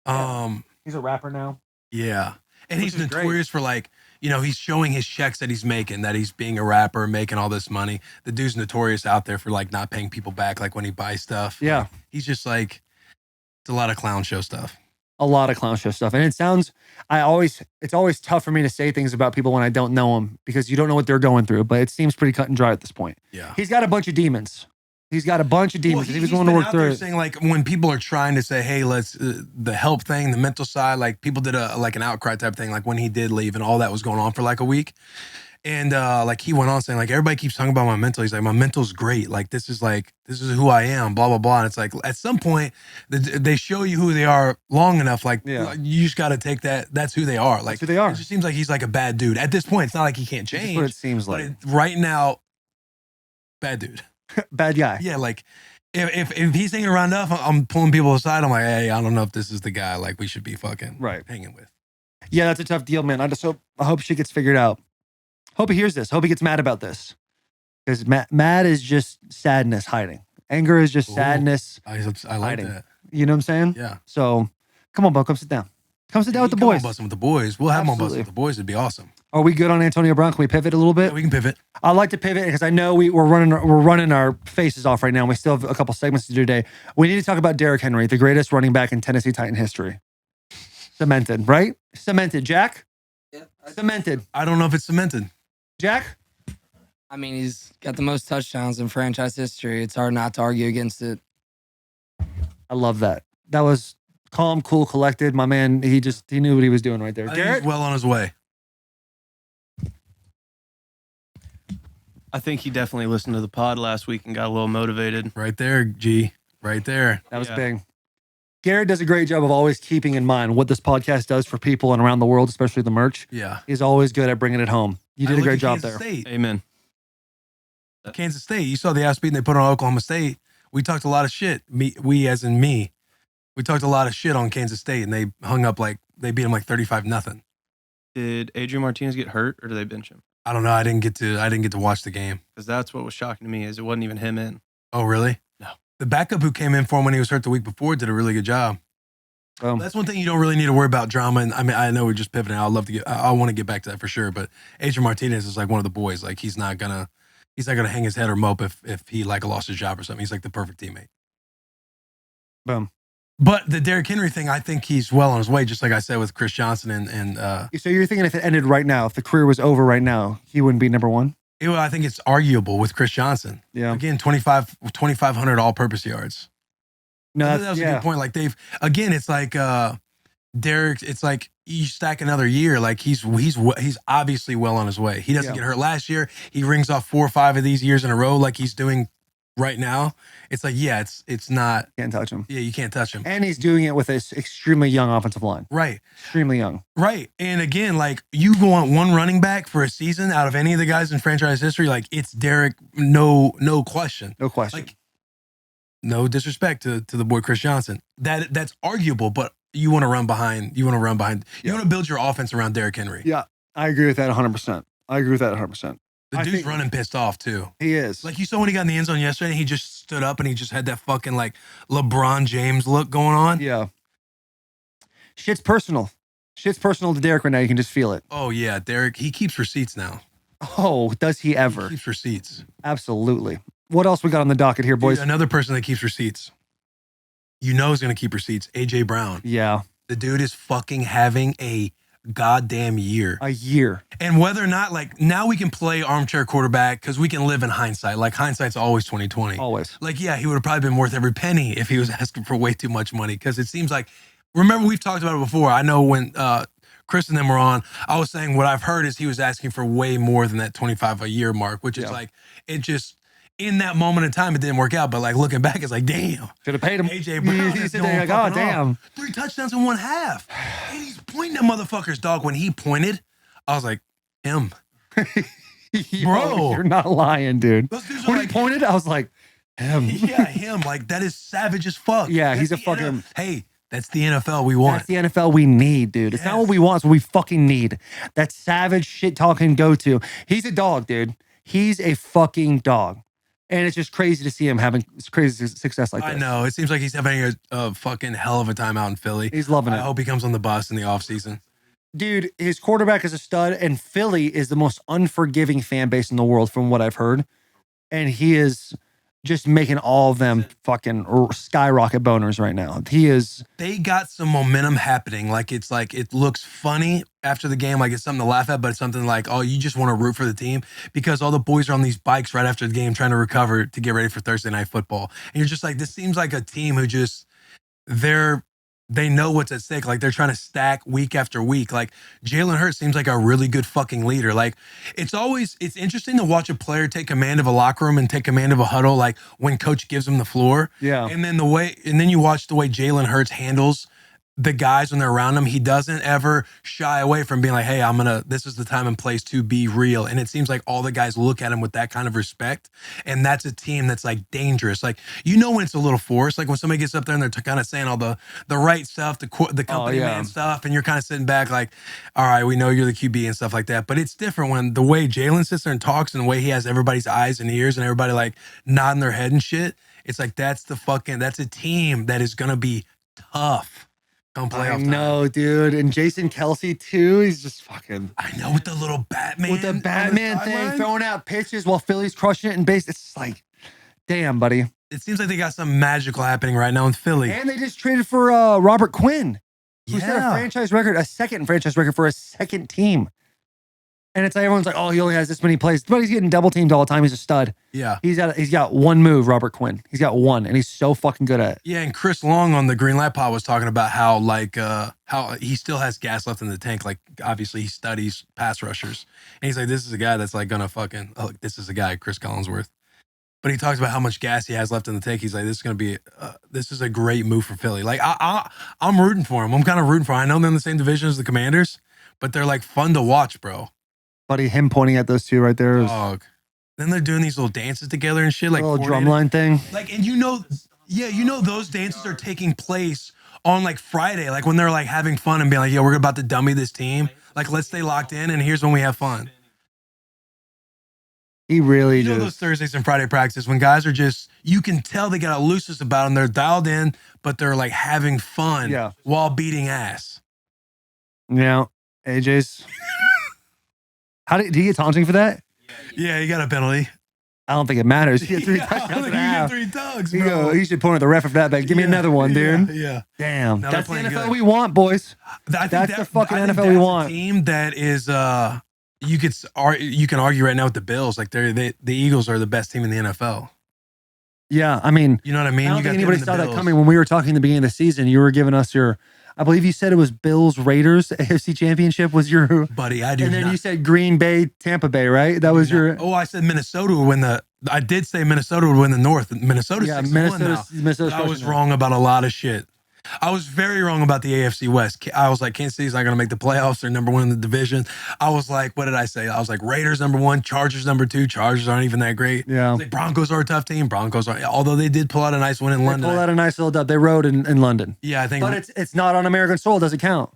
He's a rapper now. Yeah. And he's notorious for like, you know, he's showing his checks that he's making, that he's being a rapper, making all this money. The dude's notorious out there for like not paying people back, like when he buys stuff. Yeah. Like, he's just like, it's a lot of clown show stuff. A lot of clown show stuff. And it's always tough for me to say things about people when I don't know them because you don't know what they're going through, but it seems pretty cut and dry at this point. Yeah. He's got a bunch of demons. He was willing to work through it. Saying like when people are trying to say, hey, let's the help thing, the mental side, like people did an outcry type thing, like when he did leave and all that was going on for like a week. And like he went on saying like, everybody keeps talking about my mental. He's like, my mental's great. Like, this is who I am, blah, blah, blah. And it's like, at some point they show you who they are long enough. Like, you just got to take that. That's who they are. Like, that's who they are. It just seems like he's like a bad dude. At this point, it's not like he can't change. That's what it seems like. Right now, bad dude. Bad guy. Yeah, like if he's hanging around enough, I'm pulling people aside. I'm like, hey, I don't know if this is the guy like we should be fucking hanging with. Yeah, that's a tough deal, man. I hope shit gets figured out. Hope he hears this. Hope he gets mad about this. Because mad is just sadness hiding. Anger is just sadness. I like hiding. that. You know what I'm saying? Yeah. So, come on, Bo, come sit down. Come sit down with the boys. Bussin' With The Boys. We'll have him on Absolutely. Bussin' With The Boys. It'd be awesome. Are we good on Antonio Brown? Can we pivot a little bit? Yeah, we can pivot. I like to pivot because I know we're running our faces off right now. And we still have a couple segments to do today. We need to talk about Derrick Henry, the greatest running back in Tennessee Titan history. Cemented, right? Cemented, Jack. Yeah. Cemented. I don't know if it's cemented. Jack. I mean, he's got the most touchdowns in franchise history. It's hard not to argue against it. I love that. That was calm, cool, collected. My man, he knew what he was doing right there. I think Garrett? he's well on his way. I think he definitely listened to the pod last week and got a little motivated. Right there, G. Right there. That was Yeah. big. Garrett does a great job of always keeping in mind what this podcast does for people and around the world, especially the merch. Yeah. He's always good at bringing it home. You did a great job there. State. Amen. Kansas State. You saw the ass beating they put on Oklahoma State. We talked a lot of shit. We as in me. We talked a lot of shit on Kansas State, and they hung up they beat them 35-0. Did Adrian Martinez get hurt or did they bench him? I don't know. I didn't get to watch the game. Because that's what was shocking to me is it wasn't even him in. Oh, really? No. The backup who came in for him when he was hurt the week before did a really good job. That's one thing you don't really need to worry about drama. And I mean, I know we're just pivoting. I want to get back to that for sure. But Adrian Martinez is like one of the boys. Like he's not gonna hang his head or mope if he lost his job or something. He's like the perfect teammate. Boom. But the Derrick Henry thing, I think he's well on his way. Just like I said with Chris Johnson and So you're thinking if it ended right now, if the career was over right now, he wouldn't be number one? I think it's arguable with Chris Johnson. Yeah. Again, 2,500 all-purpose yards. No, that was a good point. Like it's like Derrick. It's like you stack another year. Like he's obviously well on his way. He doesn't get hurt last year. He rings off 4 or 5 of these years in a row, like he's doing right now. It's like it's not. Can't touch him. Yeah, you can't touch him. And he's doing it with this extremely young offensive line. Right. Extremely young. Right. And again, like you go on one running back for a season out of any of the guys in franchise history, like it's Derrick. No question. No question. Like, no disrespect to the boy Chris Johnson. That's arguable, but you want to run behind. You want to build your offense around Derrick Henry. Yeah, I agree with that 100%. I agree with that 100%. The dude's running pissed off too. He is. Like you saw when he got in the end zone yesterday, he just stood up and he just had that fucking like LeBron James look going on. Yeah. Shit's personal. Shit's personal to Derrick right now. You can just feel it. Oh yeah, Derrick. He keeps receipts now. Oh, does he ever? He keeps receipts. Absolutely. What else we got on the docket here, boys? Dude, another person that keeps receipts. You know is going to keep receipts. AJ Brown. Yeah. The dude is fucking having a goddamn year. A year. And whether or not, like, now we can play armchair quarterback because we can live in hindsight. Like, hindsight's always 2020. Always. Like, yeah, he would have probably been worth every penny if he was asking for way too much money. Because it seems like, remember, we've talked about it before. I know when Chris and them were on, I was saying what I've heard is he was asking for way more than that 25 a year mark, which is like, it just, in that moment in time, it didn't work out. But like looking back, it's like, damn. Should have paid him. AJ Brown He is said, going like, oh, damn. off. 3 touchdowns in 1 half. And he's pointing at motherfuckers, dog. When he pointed, I was like, him. Bro. You're not lying, dude. Those dudes are When like, he pointed, I was like, him. yeah, him. Like, that is savage as fuck. Yeah, That's he's a the fucking... Hey, that's the NFL we want. That's the NFL we need, dude. It's not what we want, it's what we fucking need. That savage shit talking go-to. He's a dog, dude. He's a fucking dog. And it's just crazy to see him having crazy success like this. I know. It seems like he's having a fucking hell of a time out in Philly. He's loving it. I hope he comes on the bus in the offseason. Dude, his quarterback is a stud, and Philly is the most unforgiving fan base in the world from what I've heard. And he is just making all of them fucking skyrocket boners right now. They got some momentum happening. Like it looks funny after the game, like it's something to laugh at, but it's something like, oh, you just want to root for the team because all the boys are on these bikes right after the game trying to recover to get ready for Thursday Night Football. And you're just like, this seems like a team who just they know what's at stake. Like they're trying to stack week after week. Like Jalen Hurts seems like a really good fucking leader. Like it's interesting to watch a player take command of a locker room and take command of a huddle. Like when coach gives him the floor. Yeah. And then you watch the way Jalen Hurts handles the guys when they're around him, he doesn't ever shy away from being like, hey, this is the time and place to be real. And it seems like all the guys look at him with that kind of respect. And that's a team that's like dangerous. Like, when it's a little forced, like when somebody gets up there and they're kind of saying all the right stuff, the company man stuff, and you're kind of sitting back like, all right, we know you're the QB and stuff like that. But it's different when the way Jalen sits there and talks and the way he has everybody's eyes and ears and everybody like nodding their head and shit. It's like, that's a team that is going to be tough. I know, dude. And Jason Kelsey, too. He's just fucking. I know, with the little Batman. With the Batman thing, throwing out pitches while Philly's crushing it in base. It's just like, damn, buddy. It seems like they got something magical happening right now in Philly. And they just traded for Robert Quinn, who set a second franchise record for a second team. And it's like everyone's like, oh, he only has this many plays. But he's getting double teamed all the time. He's a stud. Yeah. He's got one move, Robert Quinn. He's got one, and he's so fucking good at it. Yeah, and Chris Long on the Green Light Pod was talking about how he still has gas left in the tank. Like, obviously he studies pass rushers. And he's like, this is a guy that's like gonna fucking, this is a guy, Chris Collinsworth. But he talks about how much gas he has left in the tank. He's like, this is a great move for Philly. Like, I'm rooting for him. I'm kind of rooting for him. I know they're in the same division as the Commanders, but they're like fun to watch, bro. Buddy, him pointing at those two right there is. Dog. Then they're doing these little dances together and shit, like a little drumline thing. Like, and those dances are taking place on like Friday, like when they're like having fun and being like, yo, we're about to dummy this team. Like, let's stay locked in, and here's when we have fun. He really just. Those Thursdays and Friday practices when guys are just, you can tell they got a looseness about them. They're dialed in, but they're like having fun while beating ass. Yeah, AJ's. Did he get taunting for that? Yeah, he got a penalty. I don't think it matters. He had 3 touchdowns and a half. 3 tugs, bro. He should point at the ref for that back. Give me another one, dude. Yeah. Damn. Now that's the NFL we want, boys. That's the fucking NFL we want. A team that is, you can argue right now with the Bills. Like, the Eagles are the best team in the NFL. Yeah, I mean. You know what I mean? I don't think anybody saw that coming when we were talking at the beginning of the season. You were giving us your. I believe you said it was Bills Raiders AFC Championship was your buddy. I do. And then you said Green Bay Tampa Bay, right? That was your. Oh, I said Minnesota would win the. I did say Minnesota would win the North. Minnesota's 6-1 now. I was wrong about a lot of shit. I was very wrong about the AFC West. I was like, Kansas City's not going to make the playoffs. They're number 1 in the division. I was like, what did I say? I was like, Raiders number 1, Chargers number 2. Chargers aren't even that great. Yeah. Like, Broncos are a tough team. Broncos are, although they did pull out a nice win in London. Pull out a nice little dub. They rode in London. Yeah, I think. But it's not on American soil. Does it count?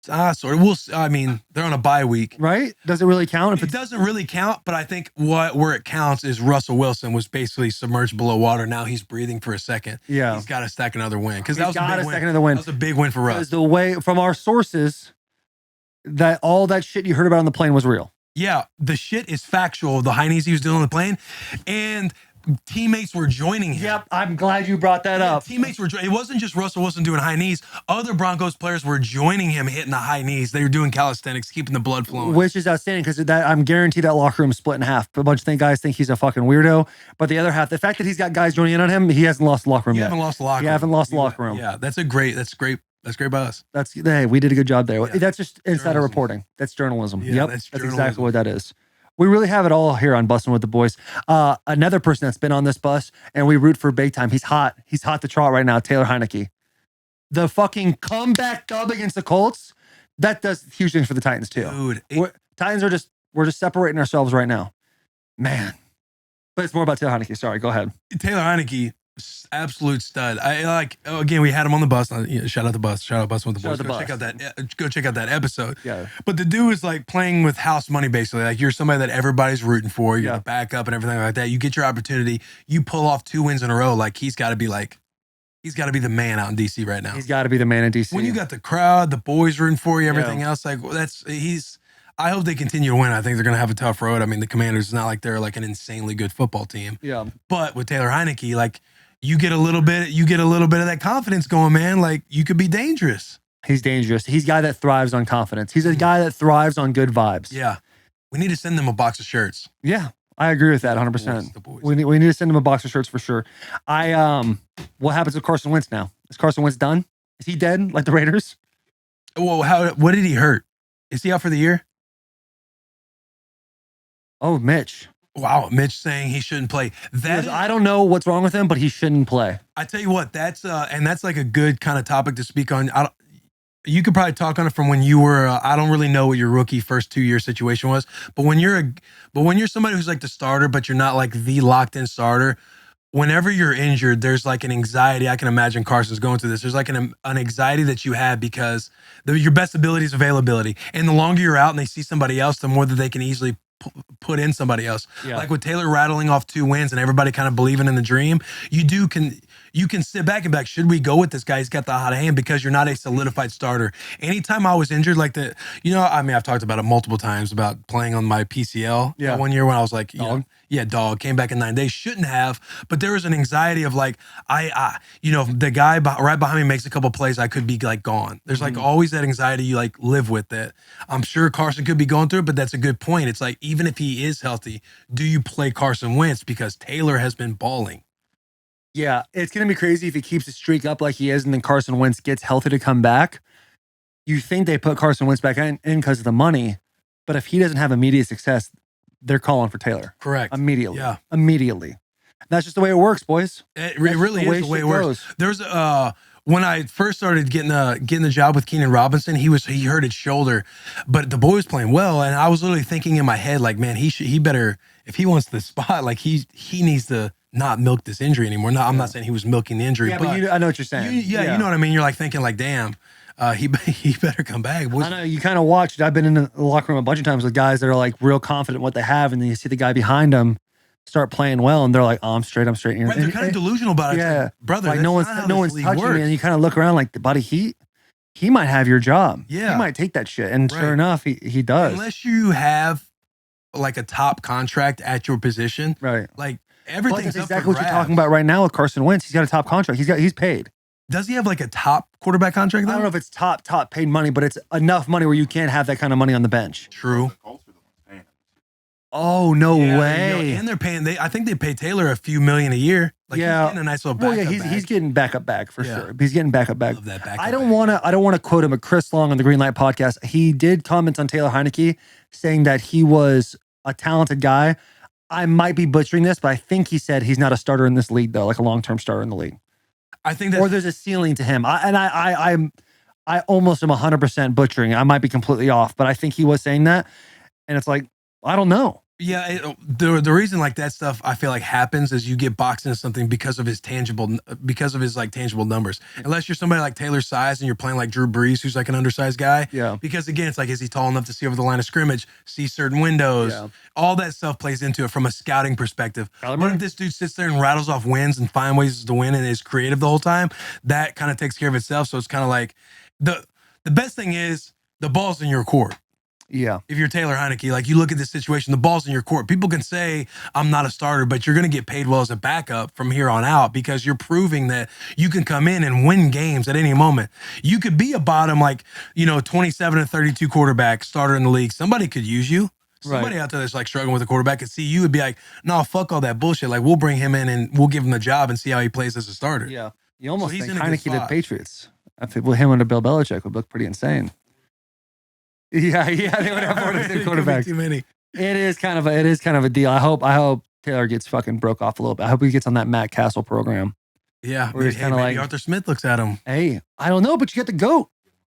Sort of. I mean, they're on a bye week. Right? Does it really count? It doesn't really count, but I think where it counts is Russell Wilson was basically submerged below water. Now he's breathing for a second. Yeah. He's got to stack another win. Because that was a big win. Second of the win. That was a big win for Russ. Because the way, from our sources, that all that shit you heard about on the plane was real. Yeah. The shit is factual. The high knees he was doing on the plane. And teammates were joining him. Yep, I'm glad you brought that up. Teammates were. It wasn't just Russell Wilson doing high knees. Other Broncos players were joining him, hitting the high knees. They were doing calisthenics, keeping the blood flowing. Which is outstanding because I'm guaranteed that locker room split in half. A bunch of guys think he's a fucking weirdo, but the other half, the fact that he's got guys joining in on him, he hasn't lost the locker room yet. Haven't lost the locker room. You haven't lost the locker room. Yeah, that's great. That's great by us. Hey, we did a good job there. Yeah. That's just insider reporting. That's journalism. Yeah, yep, that's exactly what that is. We really have it all here on Bussin' With The Boys. Another person that's been on this bus, and we root for big time. He's hot. He's hot to trot right now. Taylor Heineke. The fucking comeback dub against the Colts, that does huge things for the Titans too. Dude. Titans we're just separating ourselves right now. Man. But it's more about Taylor Heineke. Sorry, go ahead. Taylor Heineke, absolute stud. Again, we had him on the bus. Shout out the bus. Shout out Bussin' With The Boys. Go check out that episode. Yeah. But the dude is like playing with house money, basically. Like, you're somebody that everybody's rooting for. You're the backup and everything like that. You get your opportunity. You pull off 2 wins in a row. Like, he's got to be the man out in DC right now. He's got to be the man in DC. When you got the crowd, the boys rooting for you, everything else, like, I hope they continue to win. I think they're going to have a tough road. I mean, the Commanders, it's not like they're like an insanely good football team. Yeah. But with Taylor Heineke, like, you get a little bit of that confidence going, man. Like, you could be dangerous. He's dangerous. He's a guy that thrives on confidence. He's a guy that thrives on good vibes. Yeah. We need to send them a box of shirts. Yeah. I agree with that 100%. The boys. We need to send him a box of shirts for sure. What happens with Carson Wentz now? Is Carson Wentz done? Is he dead like the Raiders? Well, what did he hurt? Is he out for the year? Oh, Mitch. Wow, Mitch saying he shouldn't play. I don't know what's wrong with him, but he shouldn't play. I tell you what, that's like a good kind of topic to speak on. you could probably talk on it from when you were. I don't really know what your rookie first 2-year situation was, but when you're somebody who's like the starter, but you're not like the locked in starter. Whenever you're injured, there's like an anxiety. I can imagine Carson's going through this. There's like an anxiety that you have because your best ability is availability. And the longer you're out and they see somebody else, the more that they can easily put in somebody else. Yeah. Like with Taylor rattling off 2 wins and everybody kind of believing in the dream, you can sit back and be like, should we go with this guy? He's got the hot hand because you're not a solidified starter. Anytime I was injured like that, I've talked about it multiple times about playing on my PCL. Yeah. 1 year when I was like, Dog. dog, came back in 9 days. Shouldn't have, but there was an anxiety of like, the guy right behind me makes a couple plays, I could be like gone. There's like always that anxiety you like live with that. I'm sure Carson could be going through it, but that's a good point. It's like, even if he is healthy, do you play Carson Wentz? Because Taylor has been balling. Yeah, it's going to be crazy if he keeps the streak up like he is and then Carson Wentz gets healthy to come back. You think they put Carson Wentz back in because of the money, but if he doesn't have immediate success, they're calling for Taylor. Correct. Immediately. Yeah. Immediately. That's just the way it works, boys. It really is the way it works. Goes. There's when I first started getting the job with Keenan Robinson, he hurt his shoulder, but the boy was playing well, and I was literally thinking in my head like, man, he better, if he wants the spot, like he needs to not milk this injury anymore. No, I'm not saying he was milking the injury, but I know what you're saying. You know what I mean. You're like thinking like, damn, he better come back. Boys. I know you kind of watched. I've been in the locker room a bunch of times with guys that are like real confident in what they have, and then you see the guy behind them start playing well, and they're like, "Oh, I'm straight." Right, they're kind of delusional about it. Yeah, like, brother, like no one's touching me, and you kind of look around like, buddy, he might have your job. Yeah, he might take that shit, and sure enough, he does. Unless you have like a top contract at your position, right? Like everything's that's exactly what you're talking about right now with Carson Wentz. He's got a top contract. He's paid. Does he have like a top quarterback contract though? I don't know if it's top paid money, but it's enough money where you can't have that kind of money on the bench. True. Oh, no way. And they're paying, I think they pay Taylor a few million a year. Like he's getting a nice little backup bag. He's getting backup bag for sure. He's getting backup bag. Love that backup I don't want to quote him, but Chris Long on the Green Light podcast, he did comment on Taylor Heineke saying that he was a talented guy. I might be butchering this, but I think he said he's not a starter in this league though, like a long-term starter in the league. I think that's, or there's a ceiling to him. I almost am 100% butchering. I might be completely off, but I think he was saying that. And it's like, I don't know. Yeah, the reason like that stuff I feel like happens is you get boxed into something because of his tangible numbers. Unless you're somebody like Taylor's size and you're playing like Drew Brees, who's like an undersized guy. Yeah. Because again, it's like, is he tall enough to see over the line of scrimmage, see certain windows? Yeah. All that stuff plays into it from a scouting perspective. But if this dude sits there and rattles off wins and find ways to win and is creative the whole time, that kind of takes care of itself. So it's kind of like the best thing is the ball's in your court. Yeah. If you're Taylor Heineke, like you look at this situation, the ball's in your court. People can say, I'm not a starter, but you're going to get paid well as a backup from here on out because you're proving that you can come in and win games at any moment. You could be a bottom, 27 and 32 quarterback starter in the league. Somebody could use you. Somebody out there that's like struggling with a quarterback could see you would be like, no, fuck all that bullshit. Like we'll bring him in and we'll give him the job and see how he plays as a starter. Yeah. You almost think Heineke to the Patriots. I think with him and Bill Belichick would look pretty insane. Yeah, they would have more than quarterbacks. Too many. It is kind of a deal. I hope Taylor gets fucking broke off a little bit. I hope he gets on that Matt Castle program. Yeah, maybe Arthur Smith looks at him. Hey, I don't know, but you get the GOAT.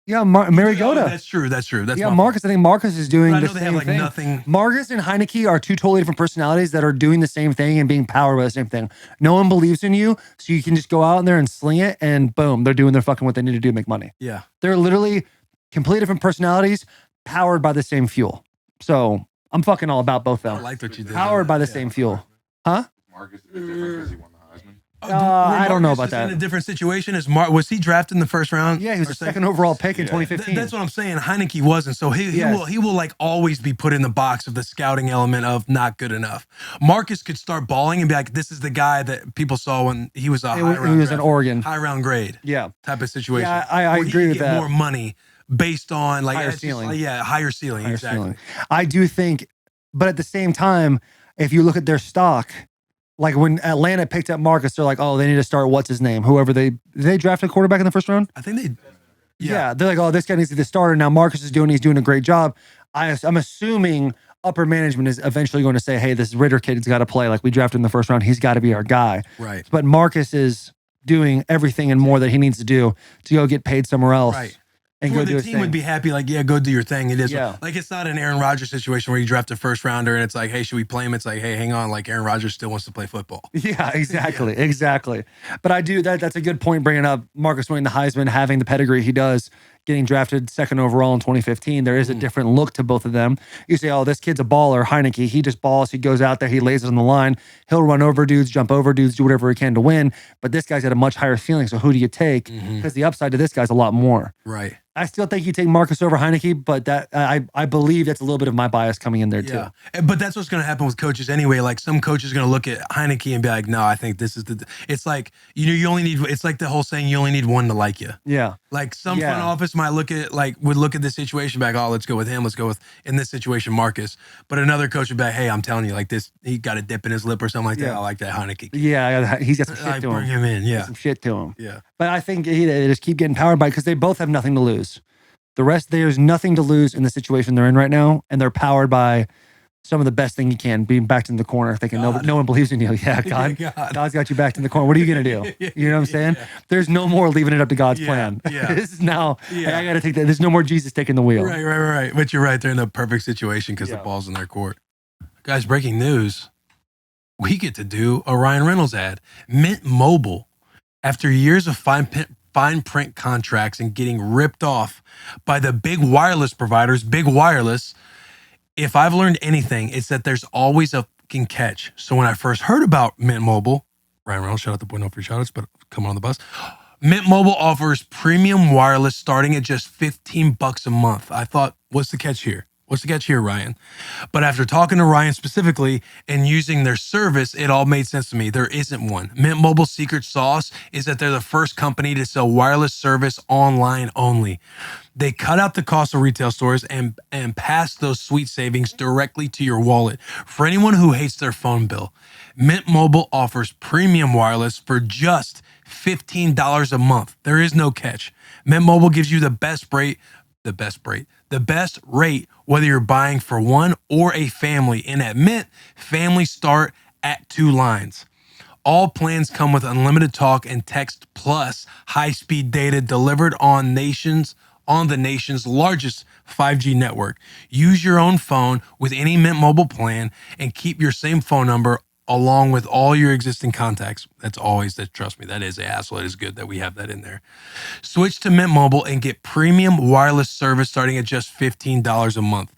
Yeah, Mariota. That's true. That's Marcus. I think Marcus is doing the same thing. Nothing. Marcus and Heineke are two totally different personalities that are doing the same thing and being powered by the same thing. No one believes in you, so you can just go out there and sling it, and boom, they're doing their fucking what they need to do to make money. Yeah, they're literally completely different personalities, powered by the same fuel. So I'm fucking all about both of them. I liked what you did. Powered by the same fuel. Huh? Marcus a bit different because he won the Heisman? I don't know about that. In a different situation, was he drafted in the first round? Yeah, he was the second overall pick in 2015. That's what I'm saying. Heineke wasn't, so he will like always be put in the box of the scouting element of not good enough. Marcus could start balling and be like, "This is the guy that people saw when he was he was in Oregon, high round grade, type of situation." Yeah, I agree with that. More money based on like higher ceiling. Higher ceiling. Exactly. Ceiling. I do think, but at the same time, if you look at their stock. Like when Atlanta picked up Marcus, they're like, oh, they need to start what's his name? Whoever they drafted a quarterback in the first round? I think they Yeah, they're like, oh, this guy needs to be the starter. Now Marcus he's doing a great job. I'm assuming upper management is eventually going to say, hey, this Ritter kid's got to play. Like we drafted in the first round. He's got to be our guy. Right. But Marcus is doing everything and more that he needs to do to go get paid somewhere else. Right. and Where go do the his team thing. would be happy, like, yeah, go do your thing. It is Yeah. like it's not an Aaron Rodgers situation where you draft a first rounder and it's like, hey, should we play him? It's like, hey, hang on, like Aaron Rodgers still wants to play football. Yeah, exactly. But I do that's a good point bringing up Marcus winning the Heisman, having the pedigree he does, getting drafted 2nd overall in 2015. There is a different look to both of them. You say, oh, this kid's a baller, Heineke. He just balls. He goes out there, he lays it on the line. He'll run over dudes, jump over dudes, do whatever he can to win. But this guy's got a much higher ceiling. So who do you take? Because the upside to this guy's a lot more. Right. I still think you take Marcus over Heineke, but that I believe that's a little bit of my bias coming in there too. But that's what's going to happen with coaches anyway. Like some coaches are going to look at Heineke and be like, no, I think this is it's like, you only need, it's like the whole saying, you only need one to like you. Yeah. Like some front office might would look at this situation back, oh, let's go with him. Let's go with, in this situation, Marcus. But another coach would be like, hey, I'm telling you, like this, he got a dip in his lip or something like that. I like that Heineke. Yeah, he's got some shit to him. Bring him in, Some shit to him. Yeah. But I think they just keep getting powered by it because they both have nothing to lose. The rest, there's nothing to lose in the situation they're in right now, and they're powered by some of the best thing you can, being backed in the corner, thinking no one believes in you. Yeah, God's got you backed in the corner. What are you gonna do? You know what I'm saying? There's no more leaving it up to God's plan. This is now. I got to take that. There's no more Jesus taking the wheel. Right. But you're right. They're in the perfect situation because the ball's in their court. Guys, breaking news. We get to do a Ryan Reynolds ad. Mint Mobile, after years of fine print contracts and getting ripped off by the big wireless providers, Big Wireless, if I've learned anything, it's that there's always a fucking catch. So when I first heard about Mint Mobile, Ryan Reynolds, shout out to Boy No Free Shoutouts, but come on the bus. Mint Mobile offers premium wireless starting at just $15 a month. I thought, what's the catch here? What's the catch here, Ryan? But after talking to Ryan specifically and using their service, it all made sense to me. There isn't one. Mint Mobile's secret sauce is that they're the first company to sell wireless service online only. They cut out the cost of retail stores and pass those sweet savings directly to your wallet. For anyone who hates their phone bill, Mint Mobile offers premium wireless for just $15 a month. There is no catch. Mint Mobile gives you the best rate, whether you're buying for one or a family. And at Mint, families start at 2 lines. All plans come with unlimited talk and text plus high-speed data delivered on the nation's largest 5G network. Use your own phone with any Mint Mobile plan and keep your same phone number along with all your existing contacts. Trust me, that is a hassle. It is good that we have that in there. Switch to Mint Mobile and get premium wireless service starting at just $15 a month.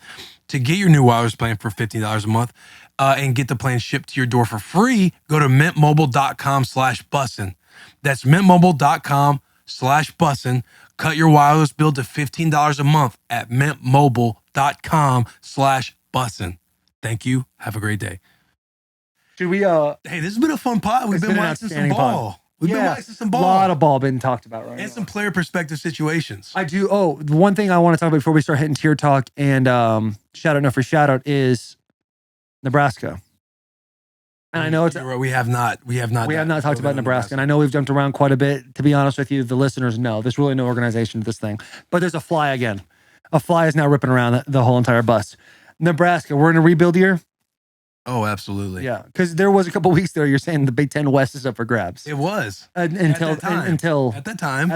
To get your new wireless plan for $15 a month and get the plan shipped to your door for free, go to mintmobile.com/bussin. That's mintmobile.com/bussin. Cut your wireless bill to $15 a month at mintmobile.com/bussin. Thank you. Have a great day. Should we? Hey, this has been a fun pod. We've been waxing some ball. We've been waxing some ball. A lot of ball being talked about right now. And some player perspective situations. I do. Oh, the one thing I want to talk about before we start hitting tier talk and shout out, no free shout out is Nebraska. And I know it's we have not talked about Nebraska. And I know we've jumped around quite a bit. To be honest with you, the listeners know there's really no organization to this thing. But there's a fly again. A fly is now ripping around the whole entire bus. Nebraska, we're in a rebuild year. Oh, absolutely. Yeah, because there was a couple weeks there. You're saying the Big Ten West is up for grabs. It was until at that time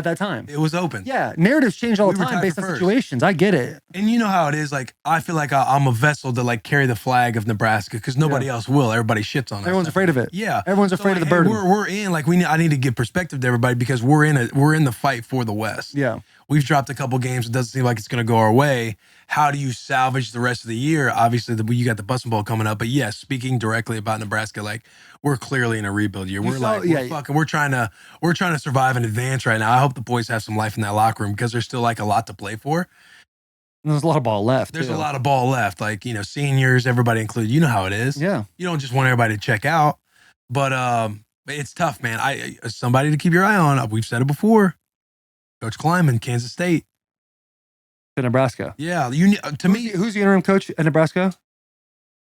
it was open. Yeah, narratives change all the time based on situations. I get it. And you know how it is. Like I feel like I'm a vessel to like carry the flag of Nebraska because nobody else will. Everybody shits on us. Everyone's afraid of it. Yeah, everyone's afraid of the burden. We're in like I need to give perspective to everybody because we're in the fight for the West. Yeah, we've dropped a couple games. It doesn't seem like it's going to go our way. How do you salvage the rest of the year? Obviously, you got the Bussin' Bowl coming up, but yes, speaking directly about Nebraska, like we're clearly in a rebuild year. We're trying to survive and advance right now. I hope the boys have some life in that locker room because there's still like a lot to play for. And there's a lot of ball left. There's a lot of ball left, like seniors, everybody included. You know how it is. Yeah, you don't just want everybody to check out, but it's tough, man. Somebody to keep your eye on. We've said it before. Coach Kleiman, Kansas State. To Nebraska. Yeah. Who's the interim coach at Nebraska?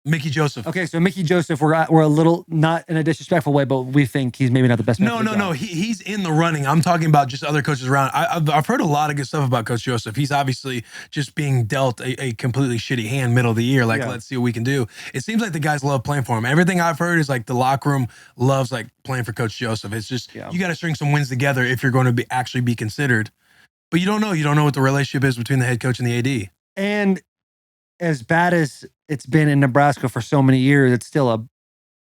Mickey Joseph. Okay, so Mickey Joseph, we're a little, not in a disrespectful way, but we think he's maybe not the best man. No. He's in the running. I'm talking about just other coaches around. I've heard a lot of good stuff about Coach Joseph. He's obviously just being dealt a completely shitty hand middle of the year. Let's see what we can do. It seems like the guys love playing for him. Everything I've heard is like the locker room loves like playing for Coach Joseph. It's just you got to string some wins together if you're going to actually be considered. But you don't know. You don't know what the relationship is between the head coach and the AD. And as bad as it's been in Nebraska for so many years, it's still a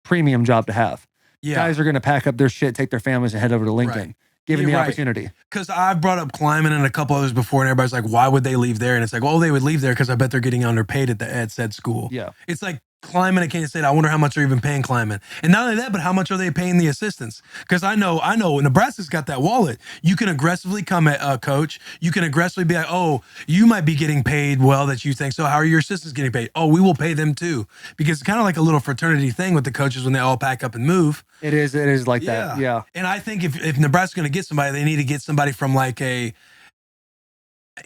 premium job to have. Yeah. Guys are going to pack up their shit, take their families, and head over to Lincoln, Right. given the Right. opportunity. Because I've brought up Kleiman and a couple others before, and everybody's like, why would they leave there? And it's like, well, they would leave there because I bet they're getting underpaid at said school. Yeah. It's like Kleiman at Kansas State. I wonder how much they're even paying Kleiman. And not only that, but how much are they paying the assistants? Because I know Nebraska's got that wallet. You can aggressively come at coach. You can aggressively be like, oh, you might be getting paid well that you think so. How are your assistants getting paid? Oh, we will pay them too. Because it's kind of like a little fraternity thing with the coaches when they all pack up and move. It is like that. Yeah. And I think if Nebraska's going to get somebody, they need to get somebody from like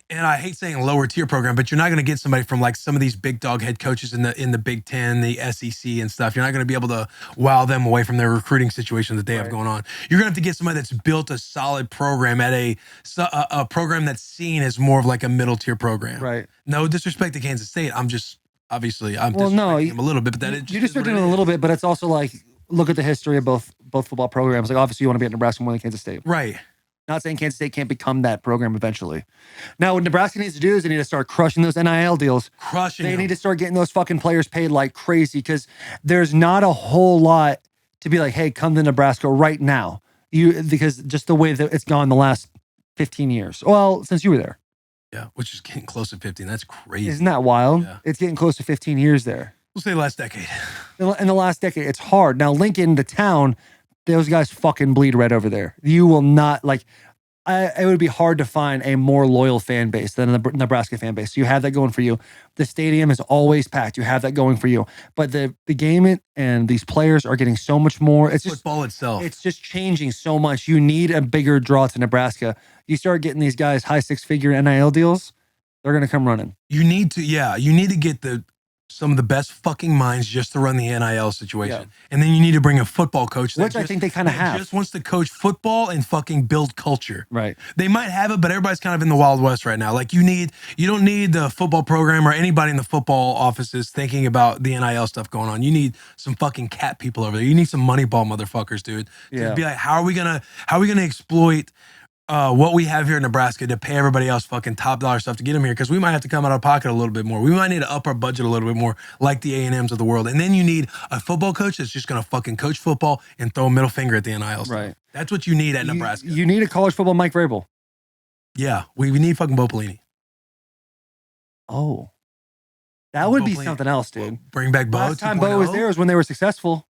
and I hate saying lower tier program, but you're not going to get somebody from like some of these big dog head coaches in the Big Ten, the SEC and stuff. You're not going to be able to wow them away from their recruiting situation that they have going on. You're going to have to get somebody that's built a solid program at a program that's seen as more of like a middle tier program. Right. No disrespect to Kansas State. I'm disrespecting them a little bit, but that is you disrespect them a little bit, but it's also like, look at the history of both football programs. Like obviously you want to be at Nebraska more than Kansas State. Right. Not saying Kansas State can't become that program eventually. Now, what Nebraska needs to do is they need to start crushing those NIL deals. They need to start getting those fucking players paid like crazy because there's not a whole lot to be like, hey, come to Nebraska right now. Because just the way that it's gone the last 15 years. Well, since you were there. Yeah, which is getting close to 15. That's crazy. Isn't that wild? Yeah. It's getting close to 15 years there. We'll say last decade. In the last decade, it's hard. Now, Lincoln, the town, those guys fucking bleed red over there. You will not like. It would be hard to find a more loyal fan base than the Nebraska fan base. So you have that going for you. The stadium is always packed. You have that going for you. But the game and these players are getting so much more. It's just football itself. It's just changing so much. You need a bigger draw to Nebraska. You start getting these guys high six-figure NIL deals, they're going to come running. You need to get some of the best fucking minds just to run the NIL situation. Yeah. And then you need to bring a football coach. Which I think they kind of have. Just wants to coach football and fucking build culture. Right. They might have it, but everybody's kind of in the Wild West right now. Like you don't need the football program or anybody in the football offices thinking about the NIL stuff going on. You need some fucking cat people over there. You need some Moneyball motherfuckers, dude. To be like, how are we gonna exploit what we have here in Nebraska to pay everybody else fucking top dollar stuff to get them here, because we might have to come out of pocket a little bit more. We might need to up our budget a little bit more, like the A&Ms of the world. And then you need a football coach that's just gonna fucking coach football and throw a middle finger at the NIL stuff. Right. That's what you need at Nebraska. You need a college football Mike Vrabel. Yeah, we need fucking Bo Pelini. Oh, that would be something else, dude. Bring back Bo. Last time Bo was there was when they were successful.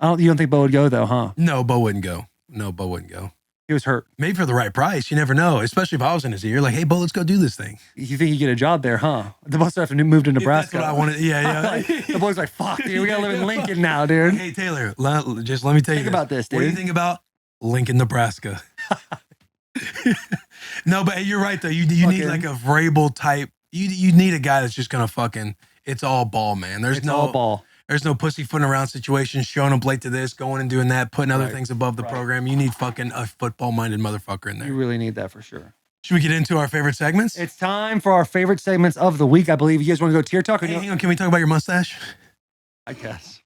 You don't think Bo would go though, huh? No, Bo wouldn't go. He was hurt. Maybe for the right price. You never know. Especially if I was in his ear. Like, hey, Bo, let's go do this thing. You think you get a job there, huh? The boys have to move to Nebraska. That's what I wanted. Yeah. The boys like, fuck, dude. We got to live in Lincoln now, dude. Hey, Taylor, just let me tell you Think about this, dude. What do you think about Lincoln, Nebraska? No, but you're right, though. You need like a Vrabel type. You need a guy that's just going to fucking, it's all ball, man. All ball. There's no pussyfooting around situations, showing them plate to this, going and doing that, putting other things above the program. You need fucking a football-minded motherfucker in there. You really need that for sure. Should we get into our favorite segments? It's time for our favorite segments of the week. I believe you guys want to go tier talk. Hey, hang on. Can we talk about your mustache? I guess.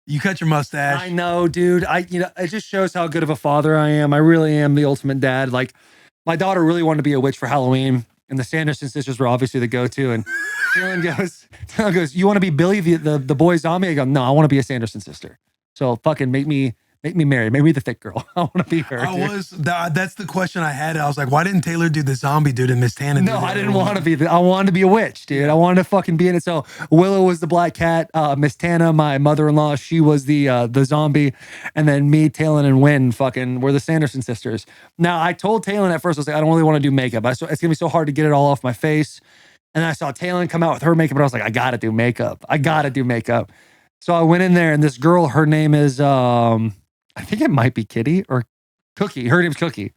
You cut your mustache. I know, dude. It just shows how good of a father I am. I really am the ultimate dad. Like, my daughter really wanted to be a witch for Halloween, and the Sanderson sisters were obviously the go-to. And Jalen goes, you want to be Billy, the boy zombie? I go, no, I want to be a Sanderson sister. So fucking make me married. Make me the thick girl. I want to be her. That's the question I had. I was like, why didn't Taylor do the zombie dude and Miss Tana? No, I didn't want to be. I wanted to be a witch, dude. I wanted to fucking be in it. So Willow was the black cat. Miss Tana, my mother-in-law, she was the zombie, and then me, Talon, and Wynn fucking were the Sanderson sisters. Now I told Talon at first, I was like, I don't really want to do makeup. It's gonna be so hard to get it all off my face. And I saw Talon come out with her makeup, and I was like, I gotta do makeup. So I went in there, and this girl, her name is, I think it might be Kitty or Cookie. Her name's Cookie.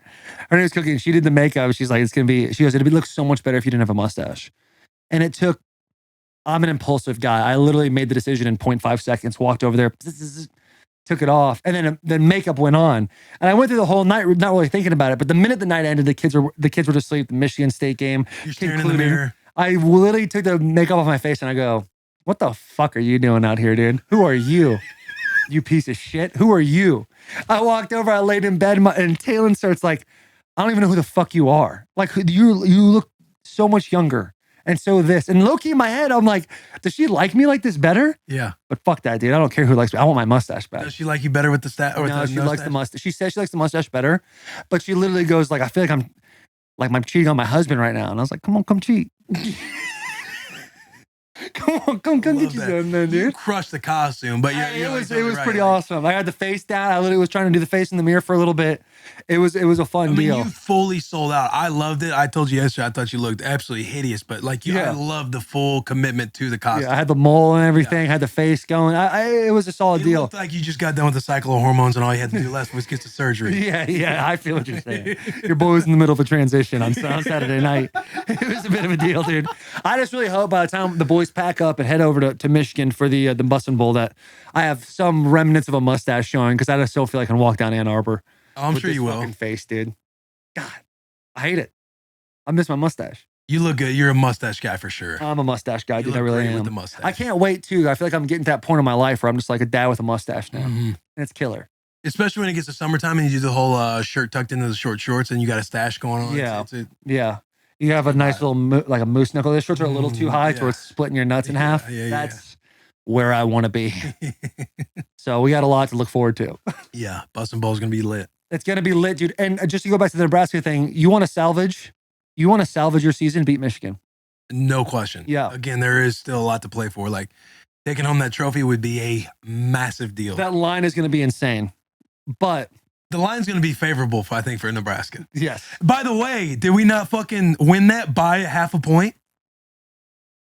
And she did the makeup. She's like, she goes, it'd look so much better if you didn't have a mustache. And I'm an impulsive guy. I literally made the decision in 0.5 seconds, walked over there, took it off. And then makeup went on. And I went through the whole night, not really thinking about it. But the minute the night ended, the kids were just asleep. The Michigan State game. You're staring in the mirror. I literally took the makeup off my face and I go, what the fuck are you doing out here, dude? Who are you? You piece of shit. Who are you? I walked over, I laid in bed, and Talon starts like, I don't even know who the fuck you are. Like you look so much younger. And so this, and low-key in my head, I'm like, does she like me like this better? Yeah. But fuck that, dude. I don't care who likes me. I want my mustache back. Does she like you better with the stat? Or No, the she no likes stash? the mustache. She says she likes the mustache better, but she literally goes like, I feel like I'm cheating on my husband right now. And I was like, come on, come cheat. come Love get you that. something, then, You dude. crushed the costume, but It was pretty awesome. I had the face down. I literally was trying to do the face in the mirror for a little bit. It was a fun deal. You fully sold out. I loved it. I told you yesterday, I thought you looked absolutely hideous, but like I loved the full commitment to the costume. Yeah, I had the mole and everything. Had the face going. It was a solid It deal. looked like you just got done with the cycle of hormones, and all you had to do left was get the surgery. Yeah, I feel what you're saying. Your boy was in the middle of a transition on Saturday night. It was a bit of a deal, dude. I just really hope by the time the boys pack up and head over to Michigan for the Bussin Bowl that I have some remnants of a mustache showing, because I just still feel like I can walk down Ann Arbor. Oh, I'm with sure this you will. fucking face, dude. God, I hate it. I miss my mustache. You look good. You're a mustache guy for sure. I'm a mustache guy, You dude. look I really great am. with the mustache. I can't wait too. I feel like I'm getting to that point in my life where I'm just like a dad with a mustache now. Mhm. And it's killer. Especially when it gets to summertime and you do the whole shirt tucked into the short shorts and you got a stash going on. Yeah. It's Yeah. You have a nice little like a moose knuckle. Those shorts are a little too high to where it's splitting your nuts in half. Yeah, That's where I want to be. So we got a lot to look forward to. yeah. Bussin' Bowl's going to be lit. It's gonna be lit, dude. And just to go back to the Nebraska thing, you want to salvage your season, beat Michigan. No question. Yeah. Again, there is still a lot to play for. Like taking home that trophy would be a massive deal. That line is gonna be insane. But The line's going to be favorable, I think, for Nebraska. yes. By the way, did we not fucking win that by half a point?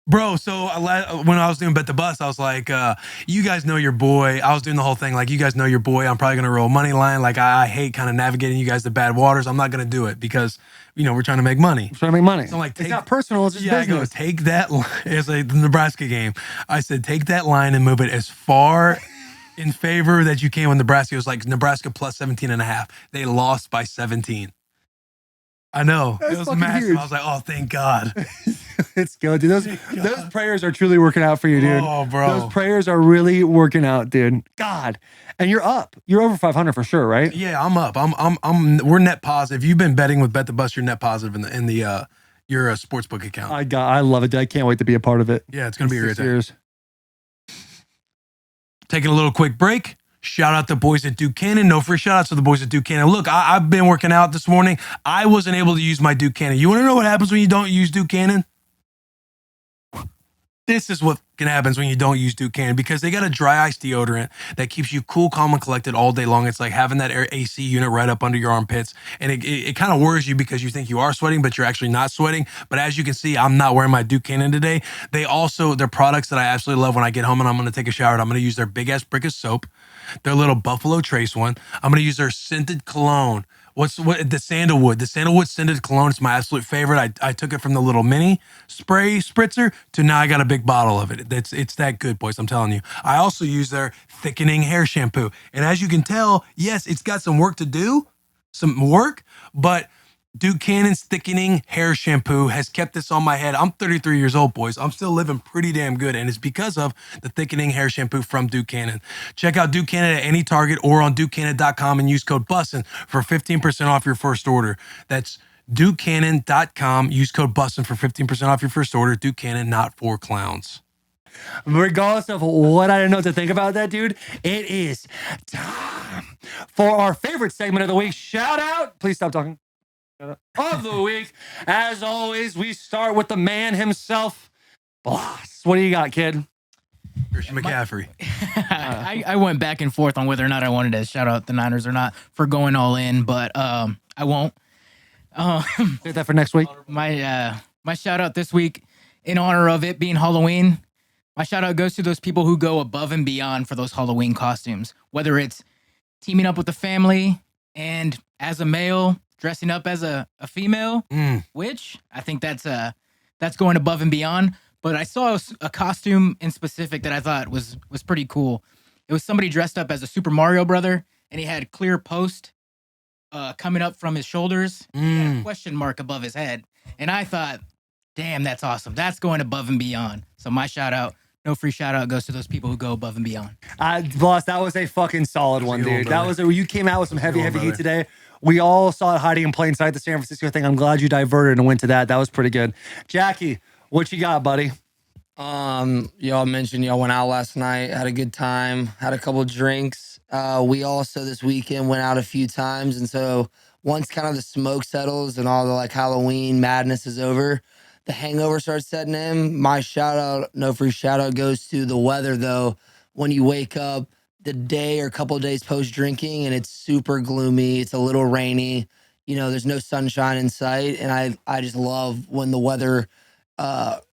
Bro, so when I was doing Bet the Bus, I was like, you guys know your boy. I was doing the whole thing like, you guys know your boy. I'm probably going to roll money line. Like, I hate kind of navigating you guys to bad waters. I'm not going to do it because, we're trying to make money. I'm trying to make money. So I'm like, it's not personal, it's just I go, business. take that line. It's like the Nebraska game. I said, take that line and move it as far in favor that you can with Nebraska. It was like Nebraska plus 17.5. They lost by 17. I know. That's it was fucking massive. huge. I was like, oh, thank God. It's good, dude. Those prayers are truly working out for you, dude. Oh, bro. Those prayers are really working out, dude. God. And you're up. You're over 500 for sure, right? Yeah, I'm up. We're net positive. You've been betting with Bet the Bus, you're net positive in the your sportsbook account. I love it, dude. I can't wait to be a part of it. Yeah, it's gonna be a great 6 time. years. Taking a little quick break. Shout out the boys at Duke Cannon. No free shout outs to the boys at Duke Cannon. Look, I've been working out this morning. I wasn't able to use my Duke Cannon. You want to know what happens when you don't use Duke Cannon? This is what happens when you don't use Duke Cannon, because they got a dry ice deodorant that keeps you cool, calm, and collected all day long. It's like having that AC unit right up under your armpits. And it kind of worries you because you think you are sweating, but you're actually not sweating. But as you can see, I'm not wearing my Duke Cannon today. Their products that I absolutely love when I get home and I'm going to take a shower. I'm going to use their big ass brick of soap, their little Buffalo Trace one. I'm going to use their scented cologne. The sandalwood? The sandalwood scented cologne is my absolute favorite. I took it from the little mini spray spritzer to now I got a big bottle of it. It's that good, boys. I'm telling you. I also use their thickening hair shampoo. And as you can tell, yes, it's got some work to do, but Duke Cannon's thickening hair shampoo has kept this on my head. I'm 33 years old, boys. I'm still living pretty damn good, and it's because of the thickening hair shampoo from Duke Cannon. Check out Duke Cannon at any Target or on DukeCannon.com and use code BUSSIN for 15% off your first order. That's DukeCannon.com. Use code BUSSIN for 15% off your first order. Duke Cannon, not for clowns. Regardless of what I didn't know what to think about that, dude, it is time for our favorite segment of the week. Shout out. Please stop talking. Of the week. As always, we start with the man himself, Boss. What do you got, kid? Christian McCaffrey. I went back and forth on whether or not I wanted to shout out the Niners or not for going all in, but I won't. Save that for next week. My shout out this week, in honor of it being Halloween, my shout out goes to those people who go above and beyond for those Halloween costumes, whether it's teaming up with the family and as a male dressing up as a female, which I think that's going above and beyond. But I saw a costume in specific that I thought was pretty cool. It was somebody dressed up as a Super Mario brother, and he had clear post coming up from his shoulders, and he had a question mark above his head. And I thought, damn, that's awesome. That's going above and beyond. So my shout out, no free shout out, goes to those people who go above and beyond. Boss, that was a fucking solid one, good one, dude. That brother. was you came out with some heavy one, heat brother. today. We all saw it hiding in plain sight, the San Francisco thing. I'm glad you diverted and went to that. That was pretty good. Jackie, what you got, buddy? Y'all mentioned y'all went out last night, had a good time, had a couple drinks. We also this weekend went out a few times, and so once kind of the smoke settles and all the like Halloween madness is over, the hangover starts setting in. My shout out, no free shout out, goes to the weather though. When you wake up the day or a couple of days post drinking and it's super gloomy, it's a little rainy, there's no sunshine in sight, and I just love when the weather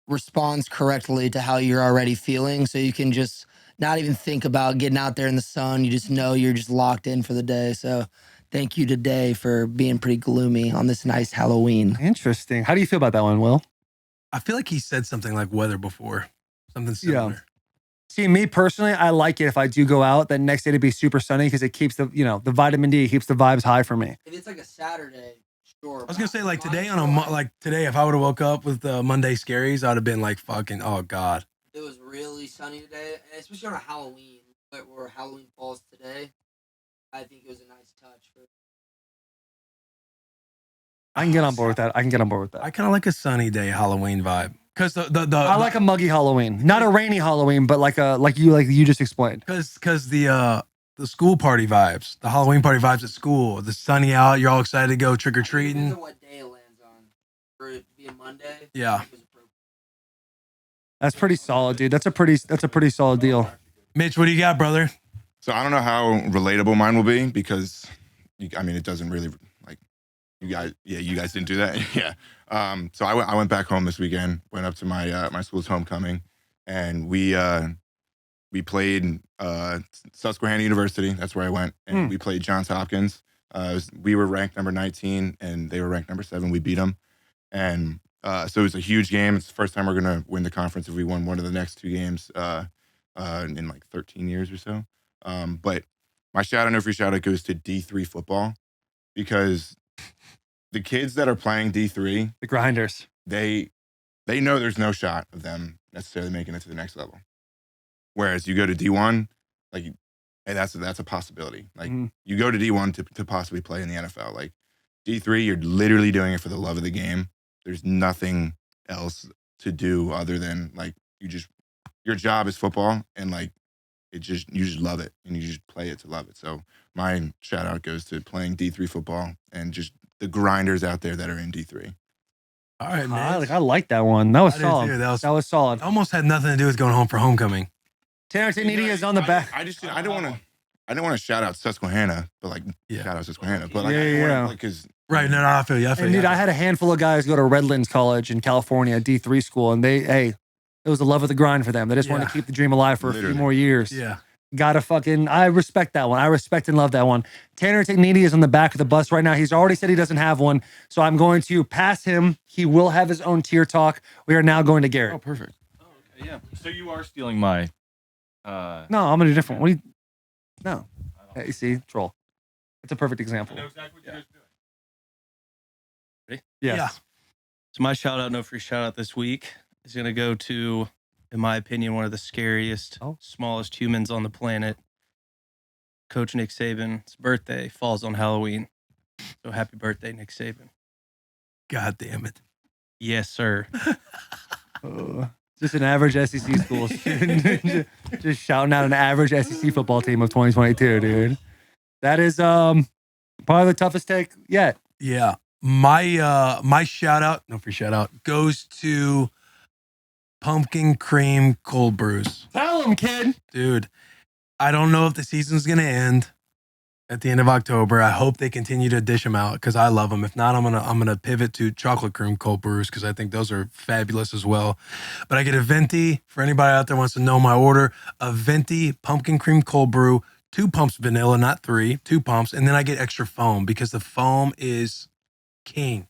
responds correctly to how you're already feeling, so you can just not even think about getting out there in the sun. You just know you're just locked in for the day. So thank you today for being pretty gloomy on this nice Halloween. Interesting. How do you feel about that one, Will? I feel like he said something like weather before. Something similar. Yeah. See, me personally, I like it if I do go out, that next day to be super sunny because it keeps the vitamin D, keeps the vibes high for me. If it's like a Saturday, sure. I was gonna say like today today, if I would have woke up with the Monday scaries, I'd have been like fucking, oh God. It was really sunny today, especially on a Halloween, where Halloween falls today. I think it was a nice touch. I can get on board with that. I kind of like a sunny day Halloween vibe. Cause I like a muggy Halloween, not a rainy Halloween, but like you just explained. Cause the school party vibes, the Halloween party vibes at school, the sunny out, you're all excited to go trick or treating. Depends on what day it lands on. For it being Monday. Yeah. That's pretty solid, dude. That's a pretty solid deal. Mitch, what do you got, brother? So I don't know how relatable mine will be because, it doesn't really like you guys. Yeah, you guys didn't do that. Yeah. So I went back home this weekend. Went up to my my school's homecoming, and we played Susquehanna University. That's where I went, and we played Johns Hopkins. We were ranked number 19, and they were ranked number 7. We beat them, and so it was a huge game. It's the first time we're gonna win the conference if we won one of the next 2 games in like 13 years or so. But my shout out, no free shout out, goes to D3 football because the kids that are playing D3, the grinders, they know there's no shot of them necessarily making it to the next level. Whereas you go to D1, like, hey, that's a possibility. Like you go to D1 to possibly play in the NFL. Like D3, you're literally doing it for the love of the game. There's nothing else to do other than like your job is football, and like you just love it, and you just play it to love it. So my shout out goes to playing D3 football and just the grinders out there that are in D3. All right, man. I like that one. That was I did solid. too. That was solid. Almost had nothing to do with going home for homecoming. Tanner Tigniti is on the back. I didn't want to shout out Susquehanna, but like shout out Susquehanna, but like because right. No, I feel you. Dude, I had a handful of guys go to Redlands College in California, D3 school, and it was the love of the grind for them. They just wanted to keep the dream alive for a few more years. Yeah. I respect that one. I respect and love that one. Tanner Tigniti is on the back of the bus right now. He's already said he doesn't have one, so I'm going to pass him. He will have his own tier talk. We are now going to Garrett. Oh, perfect. Oh, okay, yeah. So you are stealing my... No, I'm going to do different. What do you... No. Hey, see, troll. It's a perfect example. I know exactly what you guys are doing. Ready? Yes. Yeah. So my shout out, no free shout out this week is going to go to, in my opinion, one of the scariest, smallest humans on the planet. Coach Nick Saban. His birthday falls on Halloween. So happy birthday, Nick Saban. God damn it. Yes, sir. Just an average SEC school. Just shouting out an average SEC football team of 2022, dude. That is probably the toughest take yet. Yeah. My shout out, no free shout out, goes to pumpkin cream cold brews. Tell him, kid. Dude, I don't know if the season's going to end at the end of October. I hope they continue to dish them out because I love them. If not, I'm gonna pivot to chocolate cream cold brews because I think those are fabulous as well. But I get a venti, for anybody out there wants to know my order, a venti pumpkin cream cold brew, 2 pumps vanilla, not 3, 2 pumps, and then I get extra foam because the foam is king.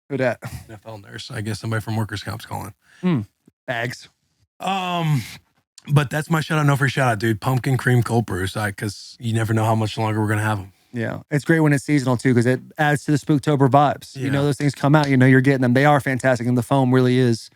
Who that? NFL nurse. I guess somebody from workers' comp's calling. Bags. But that's my shout out, no free shout out, dude. Pumpkin cream cold brews, because you never know how much longer we're gonna have them. Yeah, it's great when it's seasonal too because it adds to the Spooktober vibes. Yeah. You know, those things come out. You know, you're getting them. They are fantastic, and the foam really is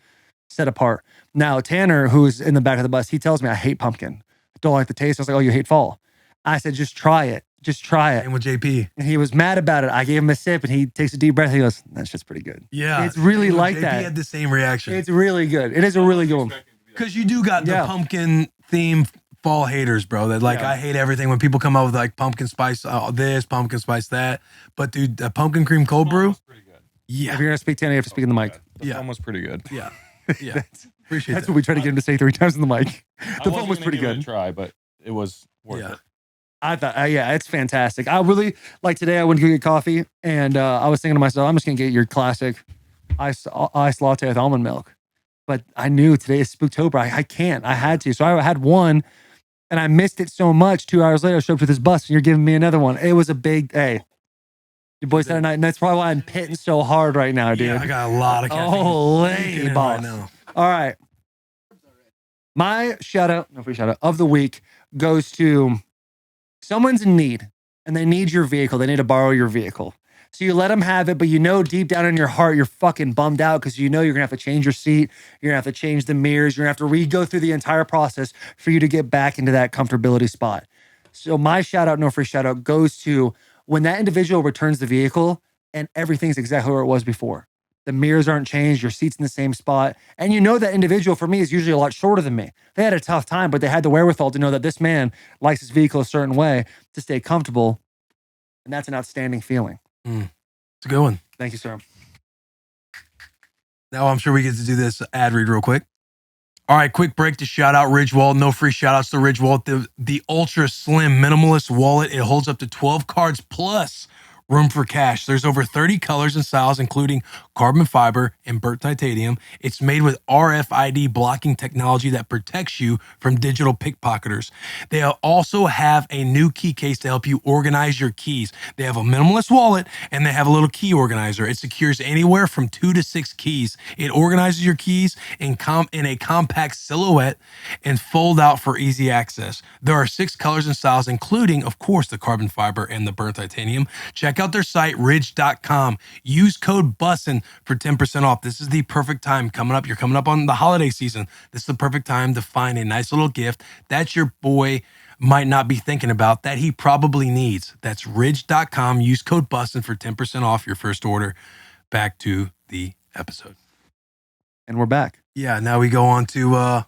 set apart. Now, Tanner, who's in the back of the bus, he tells me I hate pumpkin. Don't like the taste. I was like, oh, you hate fall. I said, just try it. Just try it. Same with JP. And he was mad about it. I gave him a sip and he takes a deep breath. He goes, that shit's pretty good. Yeah. It's really like JP that. had the same reaction. It's really good. It is a really good one. Because you do got the pumpkin theme fall haters, bro. That like, I hate everything when people come out with like pumpkin spice this, pumpkin spice that. But dude, the pumpkin cream cold brew. Pretty good. Yeah. If you're going to speak to him, you have to speak in the mic. The foam was pretty good. Yeah. Yeah. Appreciate That's that. what we try to get him to say 3 times in the mic. I The foam was gonna pretty give it good. a try, but it was worth Yeah. it. I thought, yeah, it's fantastic. I really, like today I went to go get coffee and I was thinking to myself, I'm just going to get your classic iced latte with almond milk. But I knew today is Spooktober. I can't. I had to. So I had one and I missed it so much. 2 hours later, I showed up to this bus and you're giving me another one. It was a big, hey, your boys had a night. And that's probably why I'm pitting so hard right now, dude. Yeah, I got a lot of caffeine. Holy right boss. now. All right. My shout out, no free shout out of the week goes to someone's in need and they need your vehicle. They need to borrow your vehicle. So you let them have it, but you know deep down in your heart, you're fucking bummed out because you know you're going to have to change your seat. You're going to have to change the mirrors. You're going to have to re-go through the entire process for you to get back into that comfortability spot. So my shout out, no free shout out, goes to when that individual returns the vehicle and everything's exactly where it was before. The mirrors aren't changed. Your seat's in the same spot. And you know that individual for me is usually a lot shorter than me. They had a tough time, but they had the wherewithal to know that this man likes his vehicle a certain way to stay comfortable. And that's an outstanding feeling. It's a good one. Thank you, sir. Now I'm sure we get to do this ad read real quick. All right, quick break to shout out Ridge Wallet. No free shout outs to Ridge Wallet. The ultra slim minimalist wallet. It holds up to 12 cards plus room for cash. There's over 30 colors and styles, including carbon fiber and burnt titanium. It's made with RFID blocking technology that protects you from digital pickpocketers. They also have a new key case to help you organize your keys. They have a minimalist wallet and they have a little key organizer. It secures anywhere from 2 to 6 keys. It organizes your keys in a compact silhouette and fold out for easy access. There are 6 colors and styles, including, of course, the carbon fiber and the burnt titanium. Check out their site, ridge.com. Use code BUSSIN for 10% off. This is the perfect time coming up. You're coming up on the holiday season. This is the perfect time to find a nice little gift that your boy might not be thinking about that he probably needs. That's ridge.com. Use code BUSSIN for 10% off your first order. Back to the episode. And we're back. Yeah, now we go on to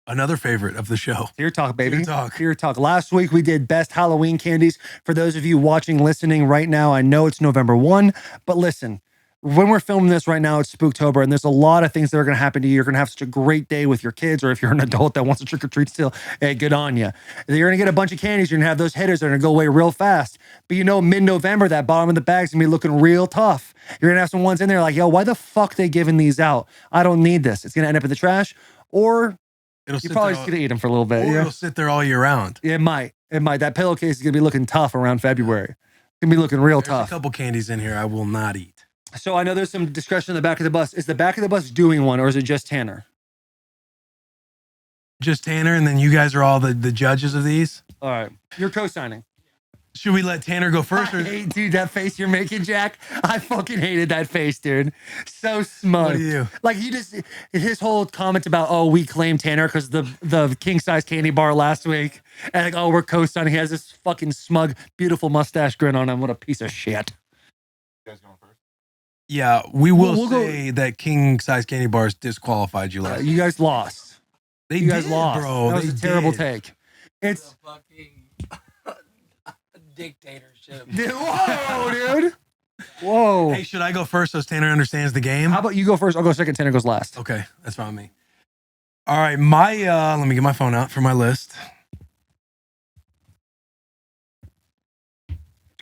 another favorite of the show. Tear Talk, baby. Tear Talk. Tear Talk. Last week we did best Halloween candies. For those of you watching, listening right now, I know it's November 1, but listen, when we're filming this right now, it's Spooktober, and there's a lot of things that are going to happen to you. You're going to have such a great day with your kids, or if you're an adult that wants to trick or treat still, hey, good on you. You're going to get a bunch of candies. You're going to have those hitters that are going to go away real fast. But you know, mid-November, that bottom of the bag's going to be looking real tough. You're going to have some ones in there like, yo, why the fuck they giving these out? I don't need this. It's going to end up in the trash, or you're probably just going to eat them for a little bit. Or it'll sit there all year round. It might. It might. That pillowcase is going to be looking tough around February. It's going to be looking real There's tough. a couple candies in here I will not eat. So I know there's some discussion in the back of the bus. Is the back of the bus doing one, or is it just Tanner? Just Tanner, and then you guys are all the judges of these? All right. You're co-signing. Should we let Tanner go first? I hate, dude, that face you're making, Jack. I fucking hated that face, dude. So smug. What do you do? Like, his whole comment about, oh, we claimed Tanner because the king-size candy bar last week. And like, oh, we're co-signing. He has this fucking smug, beautiful mustache grin on him. What a piece of shit. You guys going first? Yeah, we will We'll say that king size candy bars disqualified you last. You guys lost. They You guys did, lost. bro. That was They a terrible did. take. It's fucking dictatorship. dude, whoa, dude. Whoa. Hey, should I go first so Tanner understands the game? How about you go first? I'll go second. Tanner goes last. Okay, that's fine with me. All right, my let me get my phone out for my list.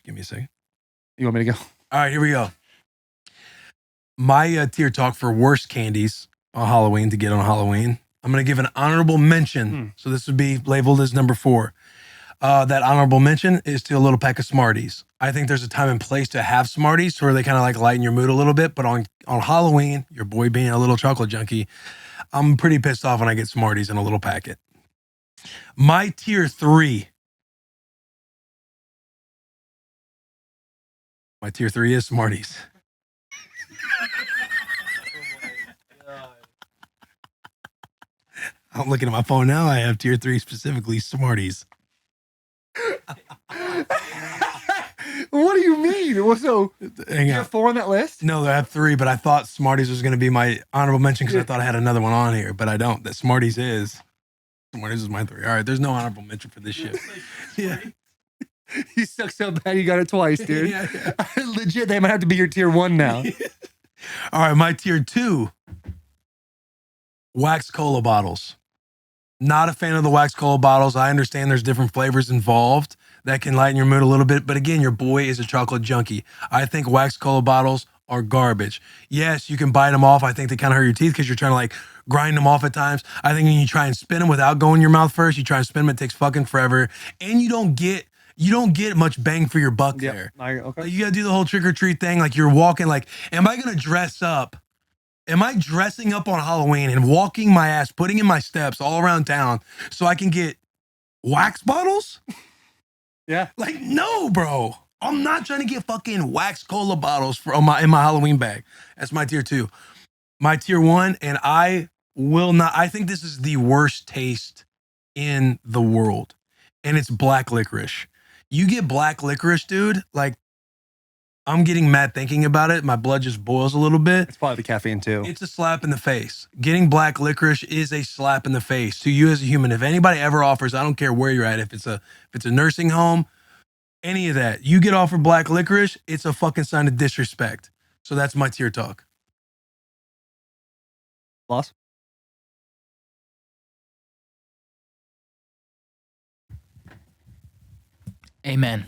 Give me a second. You want me to go? All right, here we go. My tier talk for worst candies on Halloween to get on Halloween. I'm going to give an honorable mention. So this would be labeled as number 4. That honorable mention is to a little pack of Smarties. I think there's a time and place to have Smarties where they kind of like lighten your mood a little bit. But on Halloween, your boy being a little chocolate junkie, I'm pretty pissed off when I get Smarties in a little packet. My tier 3. My tier 3 is Smarties. I'm looking at my phone now. I have tier 3 specifically Smarties. What do you mean? Well, so Hang you on. have 4 on that list? No, I have 3, but I thought Smarties was going to be my honorable mention because I thought I had another one on here, but I don't. That Smarties is my 3. All right, there's no honorable mention for this shit. Yeah. You suck so bad you got it twice, dude. Yeah. Legit, they might have to be your tier 1 now. All right, my tier 2, wax cola bottles. Not a fan of the wax cola bottles. I understand there's different flavors involved that can lighten your mood a little bit, but again, your boy is a chocolate junkie. I think wax cola bottles are garbage. Yes, you can bite them off. I think they kind of hurt your teeth because you're trying to like grind them off at times. I think when you try and spin them without going in your mouth first, you try and spin them, it takes fucking forever, and you don't get much bang for your buck there. Okay. Like, you gotta do the whole trick or treat thing. Like, you're walking. Like, am I gonna dress up? Am I dressing up on Halloween and walking my ass, putting in my steps all around town so I can get wax bottles? Yeah. Like, no, bro. I'm not trying to get fucking wax cola bottles in my Halloween bag. That's my tier 2. My tier 1, and I will not. I think this is the worst taste in the world, and it's black licorice. You get black licorice, dude. Like, I'm getting mad thinking about it. My blood just boils a little bit. It's probably the caffeine too. It's a slap in the face. Getting black licorice is a slap in the face to you as a human. If anybody ever offers, I don't care where you're at, if it's a nursing home, any of that, you get offered black licorice, it's a fucking sign of disrespect. So that's my tier talk. Loss? Amen.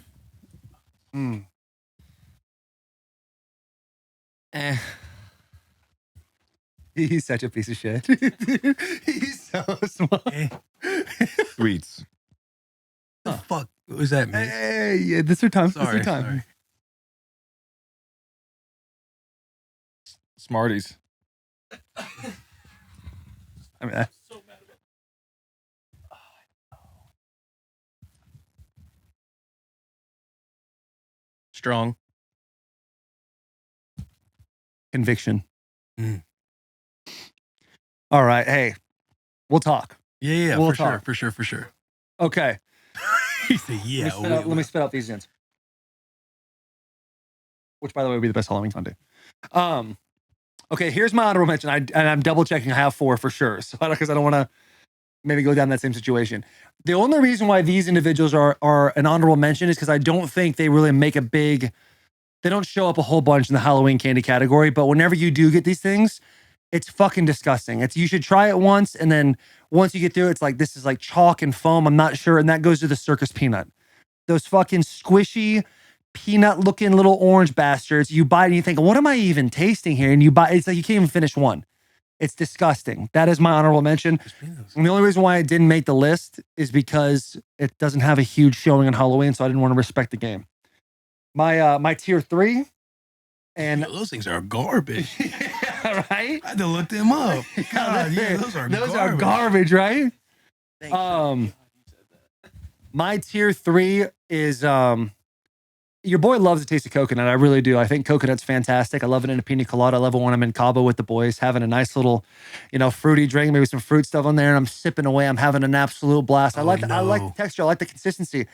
He's such a piece of shit. He's so smart. Sweets. The fuck was that, man? Hey, yeah, this is your time. Sorry, this is your time. sorry. Smarties. I mean, Strong. conviction. Mm. All right. Hey, we'll talk. Yeah, We'll for sure, talk. for sure. Okay. He said, yeah. Let me spit out these ends. Which, by the way, would be the best Halloween fun day. Okay, here's my honorable mention. I'm double checking. I have 4 for sure. So because I don't want to maybe go down that same situation. The only reason why these individuals are an honorable mention is because I don't think they really make a big. They don't show up a whole bunch in the Halloween candy category. But whenever you do get these things, it's fucking disgusting. You should try it once, and then once you get through, it's like this is like chalk and foam. I'm not sure, and that goes to the circus peanut. Those fucking squishy peanut-looking little orange bastards. You bite and you think, what am I even tasting here? And you bite. It's like you can't even finish one. It's disgusting. That is my honorable mention. And the only reason why I didn't make the list is because it doesn't have a huge showing on Halloween, so I didn't want to respect the game. My tier 3, and Yo, those things are garbage. yeah, right? I had to look them up. God, yeah, those are garbage, right? My tier 3 is your boy loves the taste of coconut. I really do. I think coconut's fantastic. I love it in a pina colada. I love it when I'm in Cabo with the boys, having a nice little, fruity drink, maybe some fruit stuff on there, and I'm sipping away. I'm having an absolute blast. I like the texture. I like the consistency.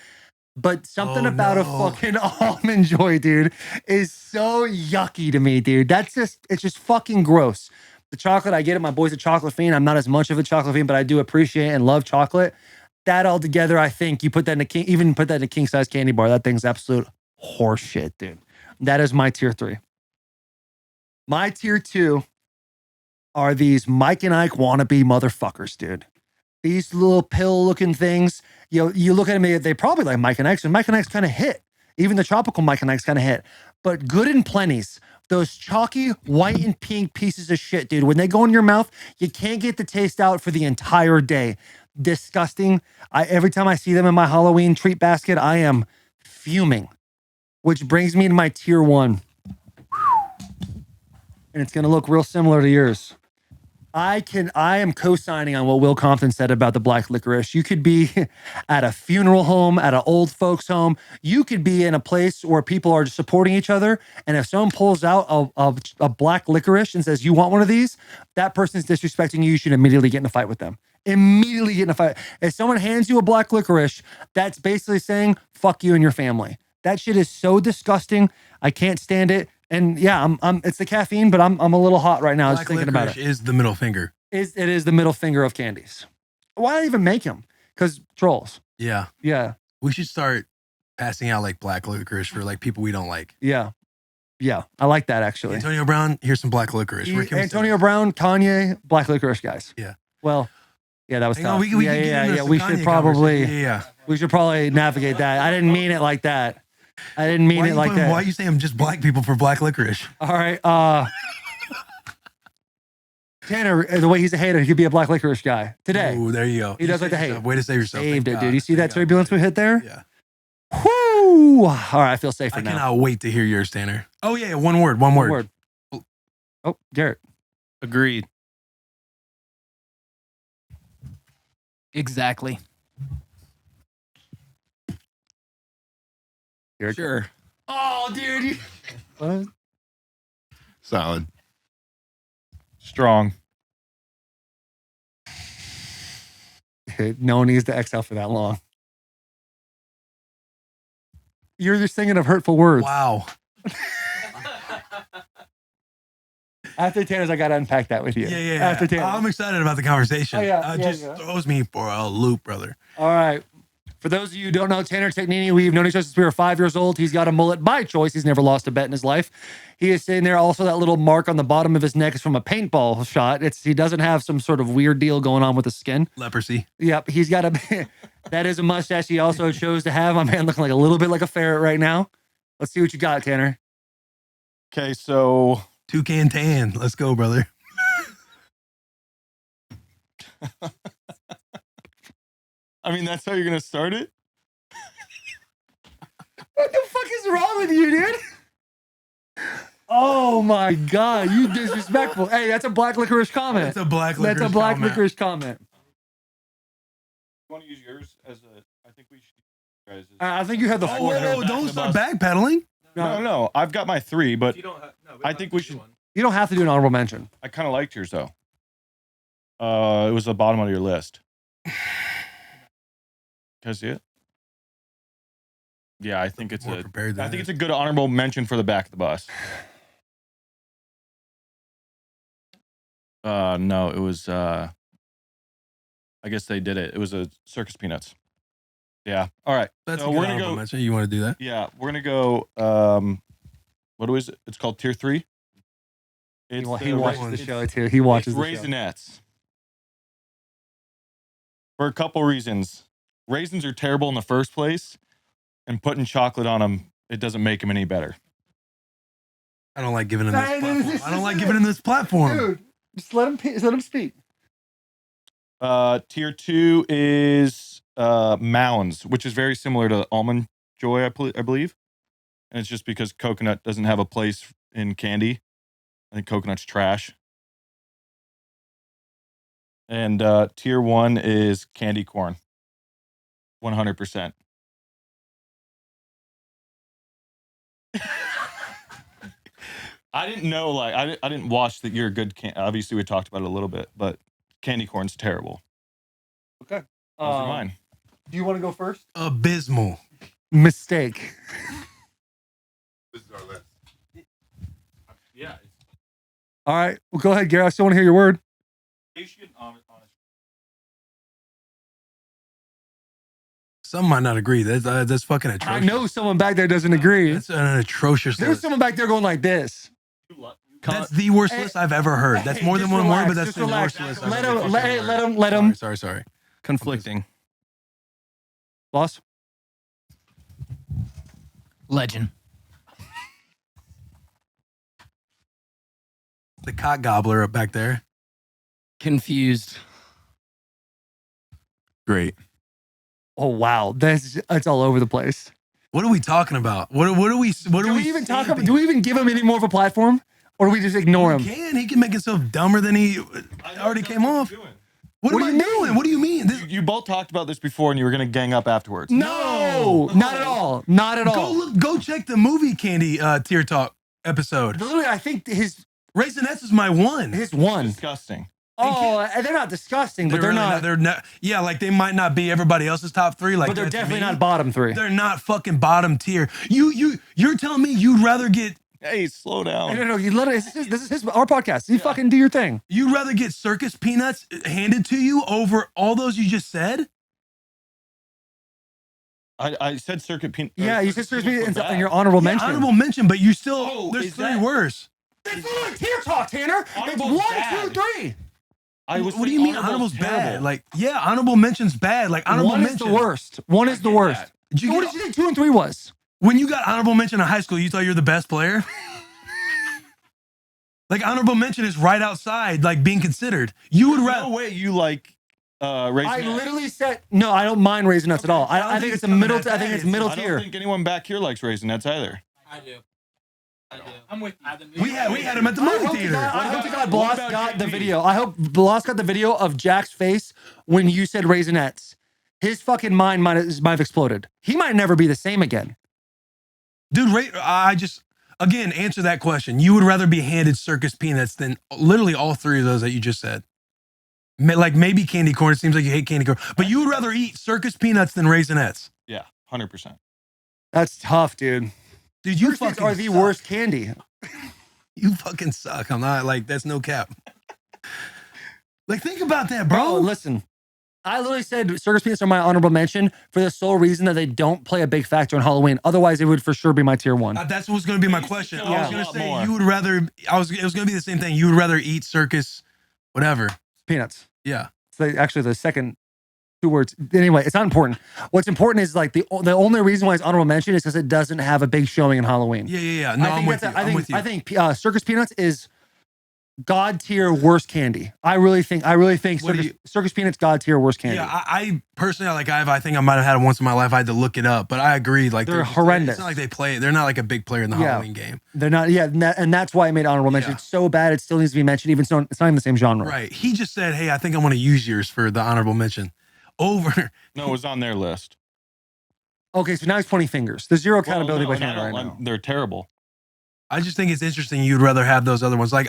But something about a fucking almond joy, dude, is so yucky to me, dude. It's just fucking gross. The chocolate, I get it. My boy's a chocolate fiend. I'm not as much of a chocolate fiend, but I do appreciate and love chocolate. That all together, I think you put that in a king size candy bar. That thing's absolute horseshit, dude. That is my tier 3. My tier 2 are these Mike and Ike wannabe motherfuckers, dude. These little pill-looking things. You look at them, they probably like Mike and Ike's, and Mike and Ike's kind of hit. Even the tropical Mike and Ike's kind of hit. But good and plenty's. Those chalky white and pink pieces of shit, dude. When they go in your mouth, you can't get the taste out for the entire day. Disgusting. Every time I see them in my Halloween treat basket, I am fuming. Which brings me to my tier 1. And it's going to look real similar to yours. I am co-signing on what Will Compton said about the black licorice. You could be at a funeral home, at an old folks home. You could be in a place where people are supporting each other. And if someone pulls out a black licorice and says, you want one of these? That person's disrespecting you. You should immediately get in a fight with them. Immediately get in a fight. If someone hands you a black licorice, that's basically saying fuck you and your family. That shit is so disgusting. I can't stand it. And yeah, I'm it's the caffeine, but I'm a little hot right now Black just thinking about licorice it. is the middle finger. It is the middle finger of candies. Why even make them? Because trolls. Yeah. Yeah. We should start passing out like black licorice for like people we don't like. Yeah. Yeah. I like that actually. Antonio Brown, here's some black licorice. Where can we Antonio send Brown, Kanye, black licorice guys. Yeah. Well, yeah, that was it? Hang on, tough. we can get into some We should Kanye probably conversation. Yeah. we should probably navigate that. I didn't mean it like that. I didn't mean it like that. Why are you saying just black people for black licorice? All right. Tanner, the way he's a hater, he could be a black licorice guy today. Oh, there you go. He does like to hate. Way to save yourself. Saved Thank it, dude. God. You see that Thank God. turbulence we hit there? Yeah. Whoo! All right, I feel safer I now. cannot wait to hear yours, Tanner. Oh yeah, one word. One word. Oh, Garrett. Agreed. Exactly. Garrett. Sure. Oh, dude. What? Solid. Strong. No one needs to exhale for that long. You're just thinking of hurtful words. Wow. After Tanner's, I got to unpack that with you. Yeah. After Tanner. I'm excited about the conversation. Oh, yeah, It yeah, just yeah. throws me for a loop, brother. All right. For those of you who don't know, Tanner Technini, we've known each other since we were 5 years old. He's got a mullet by choice. He's never lost a bet in his life. He is sitting there. Also, that little mark on the bottom of his neck is from a paintball shot. He doesn't have some sort of weird deal going on with his skin. Leprosy. Yep, he's got that is a mustache he also chose to have. My man looking like a little bit like a ferret right now. Let's see what you got, Tanner. Okay, so Toucan tan. Let's go, brother. I mean that's how you're gonna start it? What the fuck is wrong with you, dude? Oh my God, you disrespectful. Hey, that's a black licorice comment. That's a black licorice. That's a black comment. licorice comment. You want to use yours as a? I think we should. Guys, I think you had the Oh, four. whoa, don't start backpedaling. no. I've got my 3, but I think we should. You don't have to do an honorable mention. I kind of liked yours though. It was the bottom of your list. Can I see it? Yeah, I think it's More a. prepared than I think that. it's a good honorable mention for the back of the bus. No, it was. I guess they did it. It was a Circus Peanuts. Yeah. All right. That's so a we're good gonna honorable go. mention. You want to do that? Yeah, we're gonna go. What is it? It's called Tier 3. He the watches ra- the show too. He watches it's the show. Raisinets. For a couple reasons. Raisins are terrible in the first place, and putting chocolate on them, it doesn't make them any better. I don't like giving him Hey, this dude, platform. this I don't is like it. giving him this platform. Dude, just let him speak. Tier 2 is Mounds, which is very similar to Almond Joy, I believe. And it's just because coconut doesn't have a place in candy. I think coconut's trash. And Tier 1 is candy corn. 100%. I didn't know, like, I didn't watch that you're a good obviously we talked about it a little bit, but candy corn's terrible. Okay. Those are mine. Do you want to go first? Abysmal. Mistake. This is our list. Yeah. All right. Well, go ahead, Garrett. I still want to hear your word. Some might not agree. That's fucking atrocious. I know someone back there doesn't agree. That's an atrocious There's list. someone back there going like this. That's the worst Hey, list I've ever heard. That's Hey, more than just one relax, word, but that's just the relax. worst list I've Let ever him. heard. Let him. Sorry. Conflicting. Boss. Legend. The cock gobbler up back there. Confused. Great. Oh wow, it's all over the place. What are we talking about? What do we even talk about? Do we even give him any more of a platform, or do we just ignore him? He can make himself dumber than he already came off. What am I doing? What do you mean? You both talked about this before, and you were going to gang up afterwards. No, not at all. Not at all. Go check the movie candy tier talk episode. Literally, I think his Raisinets is my one. one. Disgusting. Oh, and they're not disgusting, but they're really not. They're not. Yeah, like they might not be everybody else's top 3. Like, But they're that's definitely me. not bottom 3. They're not fucking bottom tier. You're telling me you'd rather get Hey, slow down. No. You let it. This is our podcast. You fucking do your thing. you'd rather get circus peanuts handed to you over all those you just said? I said circuit peanut. Yeah, you said seriously in your honorable mention. Honorable mention, but you still there's is 3 that- worse. That's not like tier talk, Tanner. It's Honorable's 1, bad. 2, 3. What do you mean honorable's bad? Like, yeah, honorable mention's bad. Like honorable 1 is mention. the worst. 1 is the worst. Did you So what get- did you think 2 and 3 was? When you got honorable mention in high school, you thought you were the best player? Like honorable mention is right outside, like being considered. You would rather No way you like Raisinets. I literally said no. I don't mind raisin nuts at all. I think it's a middle. I think it's middle I don't tier. think anyone back here likes Raisinets either. I do. I'm with you. we had him at the I movie hope to theater. God, I hope to God what Bloss about got the JP? video. I hope Bloss got the video of Jack's face when you said Raisinets. His fucking mind might have exploded. He might never be the same again. Dude, I just again answer that question. You would rather be handed circus peanuts than literally all 3 of those that you just said. Like maybe candy corn. It seems like you hate candy corn, but you would rather eat circus peanuts than Raisinets. Yeah, 100%. That's tough, dude. Dude, you Circus peanuts fucking are the suck. worst candy. You fucking suck. I'm not like that's no cap. Like think about that, bro. Listen. I literally said circus peanuts are my honorable mention for the sole reason that they don't play a big factor in Halloween. Otherwise, it would for sure be my tier 1. That's what's going to be my question. I was Yeah. going to say More. you would rather. It was going to be the same thing. You would rather eat circus, whatever. Peanuts. Yeah. So actually, the second 2 words. Anyway, it's not important. What's important is like the only reason why it's honorable mention is because it doesn't have a big showing in Halloween. Yeah. No, I'm with you. I'm with you. I think circus peanuts is god tier worst candy. I really think circus peanuts god tier worst candy. Yeah, I personally I think I might have had it once in my life. I had to look it up, but I agree. Like They're horrendous. It's not like they play. They're not like a big player in the Halloween game. They're not. Yeah, and that's why I made honorable mention. Yeah. It's so bad it still needs to be mentioned, even so it's not even the same genre. Right. He just said, "Hey, I think I want to use yours for the honorable mention." Over. No, it was on their list. Okay, so now he's pointing fingers. There's zero accountability Well, by Tanner right now. They're terrible. I just think it's interesting. You'd rather have those other ones. Like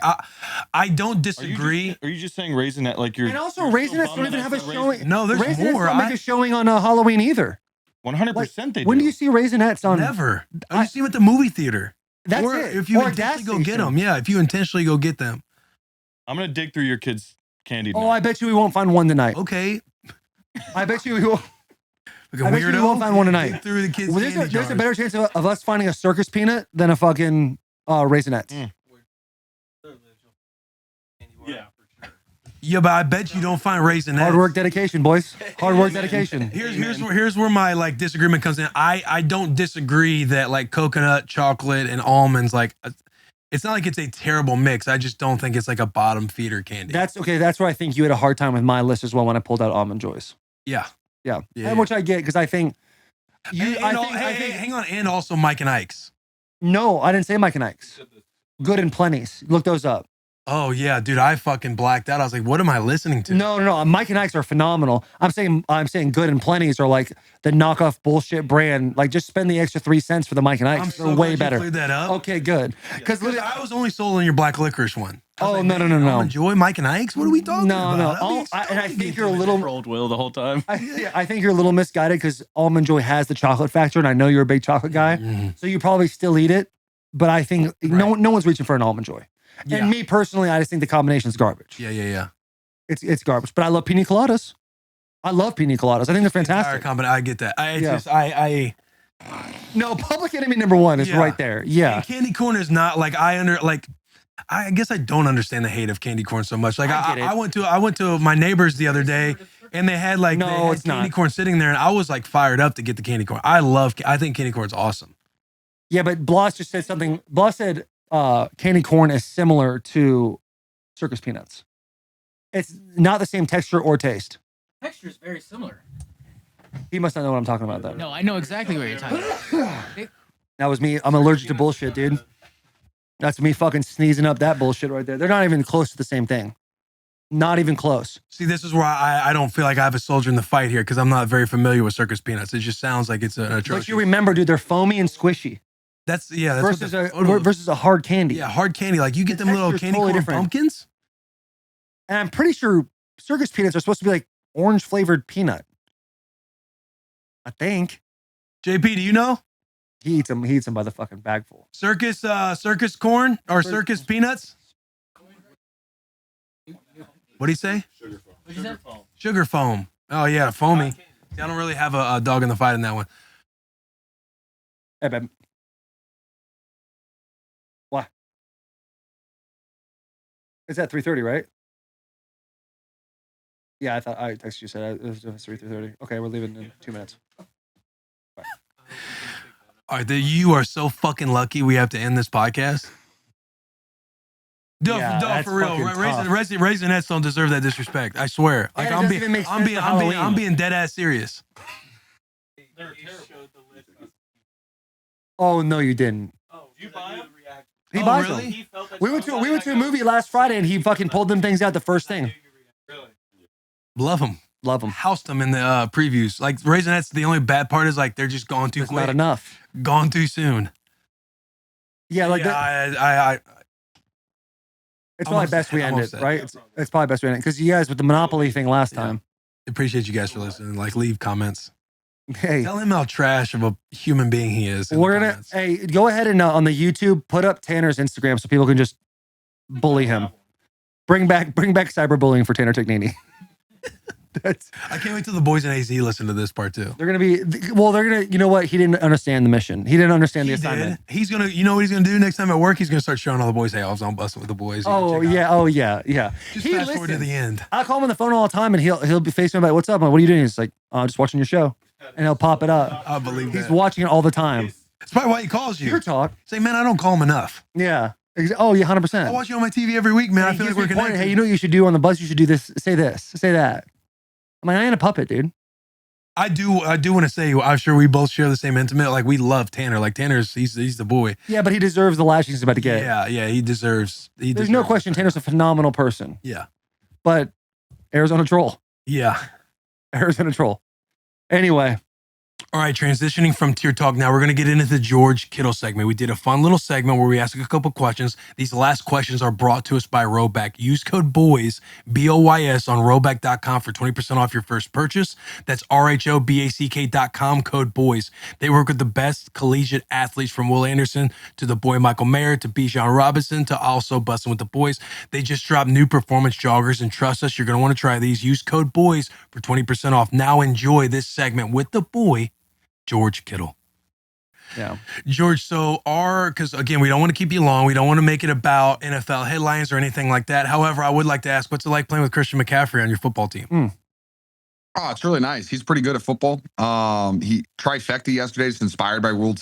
I don't Are disagree. you just saying Raisinette like you're? And also, you're Raisinets so don't even bummed have a that's not showing. No, there's Raisinets more. don't make a showing on Halloween either. 100% they do. When do you see Raisinets on? Never. You see them at the movie theater. That's or it. if you Or a gas intentionally go get station. them. Yeah, if you intentionally go get them. I'm gonna dig through your kids' candy. Oh, I bet you we won't find one tonight. Okay. I bet you we will. Like a I bet you we weirdo. won't find one tonight. Dig through the kids' Well, candy there's a jars. better chance of us finding a circus peanut than a fucking Raisinets. Yeah, but I bet you don't find Raisinets. Hard work, dedication, boys. Hard work, dedication. Here's where my like disagreement comes in. I don't disagree that like coconut, chocolate, and almonds like it's not like it's a terrible mix. I just don't think it's like a bottom feeder candy. That's okay. That's where I think you had a hard time with my list as well when I pulled out almond joys. yeah. Yeah, Yeah. and which I get because I think you. And hang on, and also Mike and Ike's. No, I didn't say Mike and Ike's. Good and plenties. Look those up. Oh yeah, dude, I fucking blacked out. I was like, what am I listening to? No. Mike and Ike's are phenomenal. I'm saying good and plenties are like the knockoff bullshit brand. Like just spend the extra 3 cents for the Mike and Ike's. I'm so They're glad way you better. cleared that up. Okay, good. Because I was only sold on your black licorice one. I was Oh, like, no. man, Almond Joy, Mike and Ike's. What are we talking No. about? I'd be And I stoked to think get you're a them. little. Trolled Will the whole time. I think you're a little misguided because almond joy has the chocolate factor, and I know you're a big chocolate guy, Mhm. so you probably still eat it. But I think no one's reaching for an almond joy. Yeah. And me personally, I just think the combination's garbage. Yeah. It's garbage. But I love pina coladas. I love pina coladas. I think they're fantastic. I get that. Yeah. I No, public enemy number 1 is Yeah. right there. Yeah. And candy corn is not like I guess I don't understand the hate of candy corn so much. Like I get it. I went to my neighbors the other day and they had like No, it's candy not. corn sitting there and I was like fired up to get the candy corn. I think candy corn's awesome. Yeah, but Bloss just said something. Bloss said candy corn is similar to circus peanuts. It's not the same texture or taste. Texture is very similar. He must not know what I'm talking about then. No, I know exactly what you're talking about. That was me. I'm allergic to bullshit, dude. That's me fucking sneezing up that bullshit right there. They're not even close to the same thing. Not even close. See, this is where I don't feel like I have a soldier in the fight here because I'm not very familiar with circus peanuts. It just sounds like it's an atrocious. But you remember, dude, they're foamy and sisquishy That's what versus the photo- versus a hard candy. yeah, hard candy. Like you get The them little texture's candy totally corn different. pumpkins. And I'm pretty sure circus peanuts are supposed to be like orange flavored peanut. I think. JP, do you know? He eats them by the fucking bagful. Circus corn or circus peanuts? What do you say? Sugar foam. Sugar foam. Oh yeah, foamy. See, I don't really have a dog in the fight in that one. Hey, babe. Why? It's at 3:30, right? Yeah, I thought I texted you, said it was 3:30. Okay, we're leaving in 2 minutes. Bye. All right, you are so fucking lucky we have to end this podcast. Yeah, No, that's for real. fucking tough. Raisinets don't deserve that disrespect. I swear. Like And it I'm doesn't being, even make I'm sense being, for I'm being, Halloween. I'm being dead ass serious. Oh no, you didn't. You buy them? He Oh, buys really? them. We went to a movie last Friday and he fucking pulled them things out the first thing. Love them. Love them. Housed them in the previews. Like Raisinets, the only bad part is like they're just gone too It's quick. not enough. Gone too soon. Yeah, like that. I It's I'm probably upset. best we I'm end it, upset. right? It's probably best we end it because you guys with the Monopoly thing last Yeah. time. appreciate you guys for listening. Like, leave comments. Hey, Tell him how trash of a human being he is. in we're the gonna. comments. Hey, go ahead and on the YouTube put up Tanner's Instagram so people can just bully him. Bring back cyberbullying for Tanner Tignini. That's I can't wait till the boys in AZ listen to this part too. they're gonna be. Well, they're gonna. You know what? He didn't understand the mission. He didn't understand the He assignment. did. He's gonna. You know what he's gonna do next time at work? He's gonna start showing all the boys, "Hey, I was on Bussin' With The Boys." You Oh know, check yeah. out. Oh yeah. Yeah. Just He fast forward to listens. the end. I call him on the phone all the time, and he'll be facing me like, "What's up? I'm like, what are you doing?" He's like, "Just watching your show," and he'll pop it up. I believe He's that. watching it all the time. That's probably why he calls you. Your talk. Say, man, I don't call him enough. Yeah. Oh yeah, 100%. I watch you on my TV every week, man. I feel like we're connected. Hey, you know what you should do on the bus? You should do this. Say this. Say that. I'm like, I ain't a puppet, dude. I do want to say, I'm sure we both share the same intimate. Like, we love Tanner. Like, he's the boy. Yeah, but he deserves the lashing he's about to get. Yeah, he deserves. There's no question. Tanner's a phenomenal person. Yeah, But Arizona troll. yeah. Arizona troll. Anyway. All right, transitioning from Tier Talk, now we're going to get into the George Kittle segment. We did a fun little segment where we asked a couple questions. These last questions are brought to us by Roback. Use code BOYS, BOYS, on roback.com for 20% off your first purchase. That's RHOBACK.com, code BOYS. They work with the best collegiate athletes from Will Anderson to the boy Michael Mayer to Bijan Robinson to also Bussin' With The Boys. They just dropped new performance joggers, and trust us, you're going to want to try these. Use code BOYS for 20% off. Now enjoy this segment with the boy, George Kittle. Yeah. George, because again, we don't want to keep you long. We don't want to make it about NFL headlines or anything like that. However, I would like to ask, what's it like playing with Christian McCaffrey on your football team? Oh, it's really nice. He's pretty good at football. He trifecta yesterday. It's inspired by World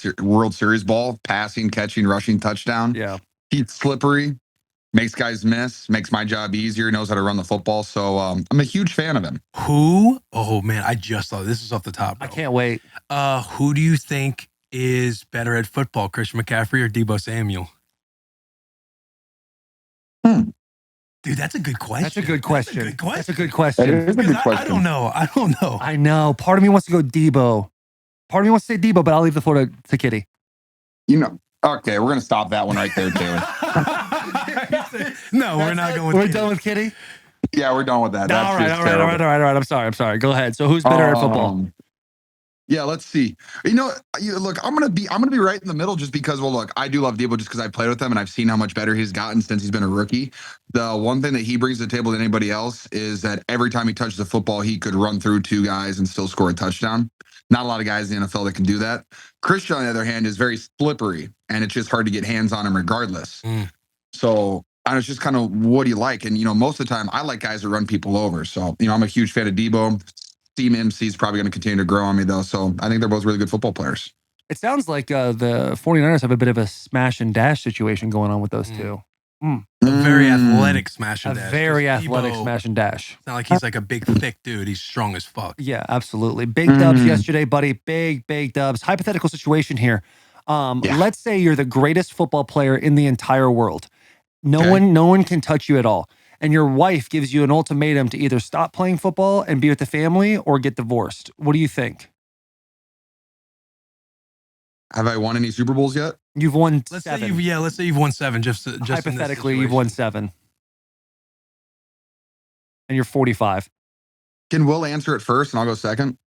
Series ball, passing, catching, rushing, touchdown. Yeah. He's slippery, makes guys miss, makes my job easier, knows how to run the football. So I'm a huge fan of him. Who? Oh man, I just thought this is off the top, bro. I can't wait. Who do you think is better at football, Christian McCaffrey or Deebo Samuel? Dude, that's a good question. That's a good question. That's a good question. That's a good question. That is a Because good question. I don't know. I know. Part of me wants to go Debo. Part of me wants to say Debo, but I'll leave the floor to Kitty. You know, okay, we're going to stop that one right there, Taylor. No, we're not going with We're Kitty. done with Kitty? Yeah, we're done with that. That's all right, just all right, all right, terrible. all right. I'm sorry. Go ahead. So who's better at football? Yeah, let's see. Look, I'm gonna be right in the middle just because. Well, look, I do love Deebo just because I played with him and I've seen how much better he's gotten since he's been a rookie. The one thing that he brings to the table than anybody else is that every time he touches the football, he could run through two guys and still score a touchdown. Not a lot of guys in the NFL that can do that. Christian, on the other hand, is very slippery, and it's just hard to get hands on him regardless. So. And it's just kind of what do you like? And, most of the time I like guys that run people over. So, I'm a huge fan of Deebo. CMC is probably going to continue to grow on me, though. So I think they're both really good football players. It sounds like the 49ers have a bit of a smash and dash situation going on with those two. A very athletic smash and A dash. very 'Cause athletic Deebo, smash and dash. It's not like he's like a big, thick dude. He's strong as fuck. Yeah, absolutely. Big dubs yesterday, buddy. Big dubs. Hypothetical situation here. Let's say you're the greatest football player in the entire world. No one can touch you at all. And your wife gives you an ultimatum to either stop playing football and be with the family or get divorced. What do you think? Have I won any Super Bowls yet? You've won Let's 7. say you've won 7. Just Hypothetically, in this you've won situation. 7. and you're 45. Can Will answer it first, and I'll go second?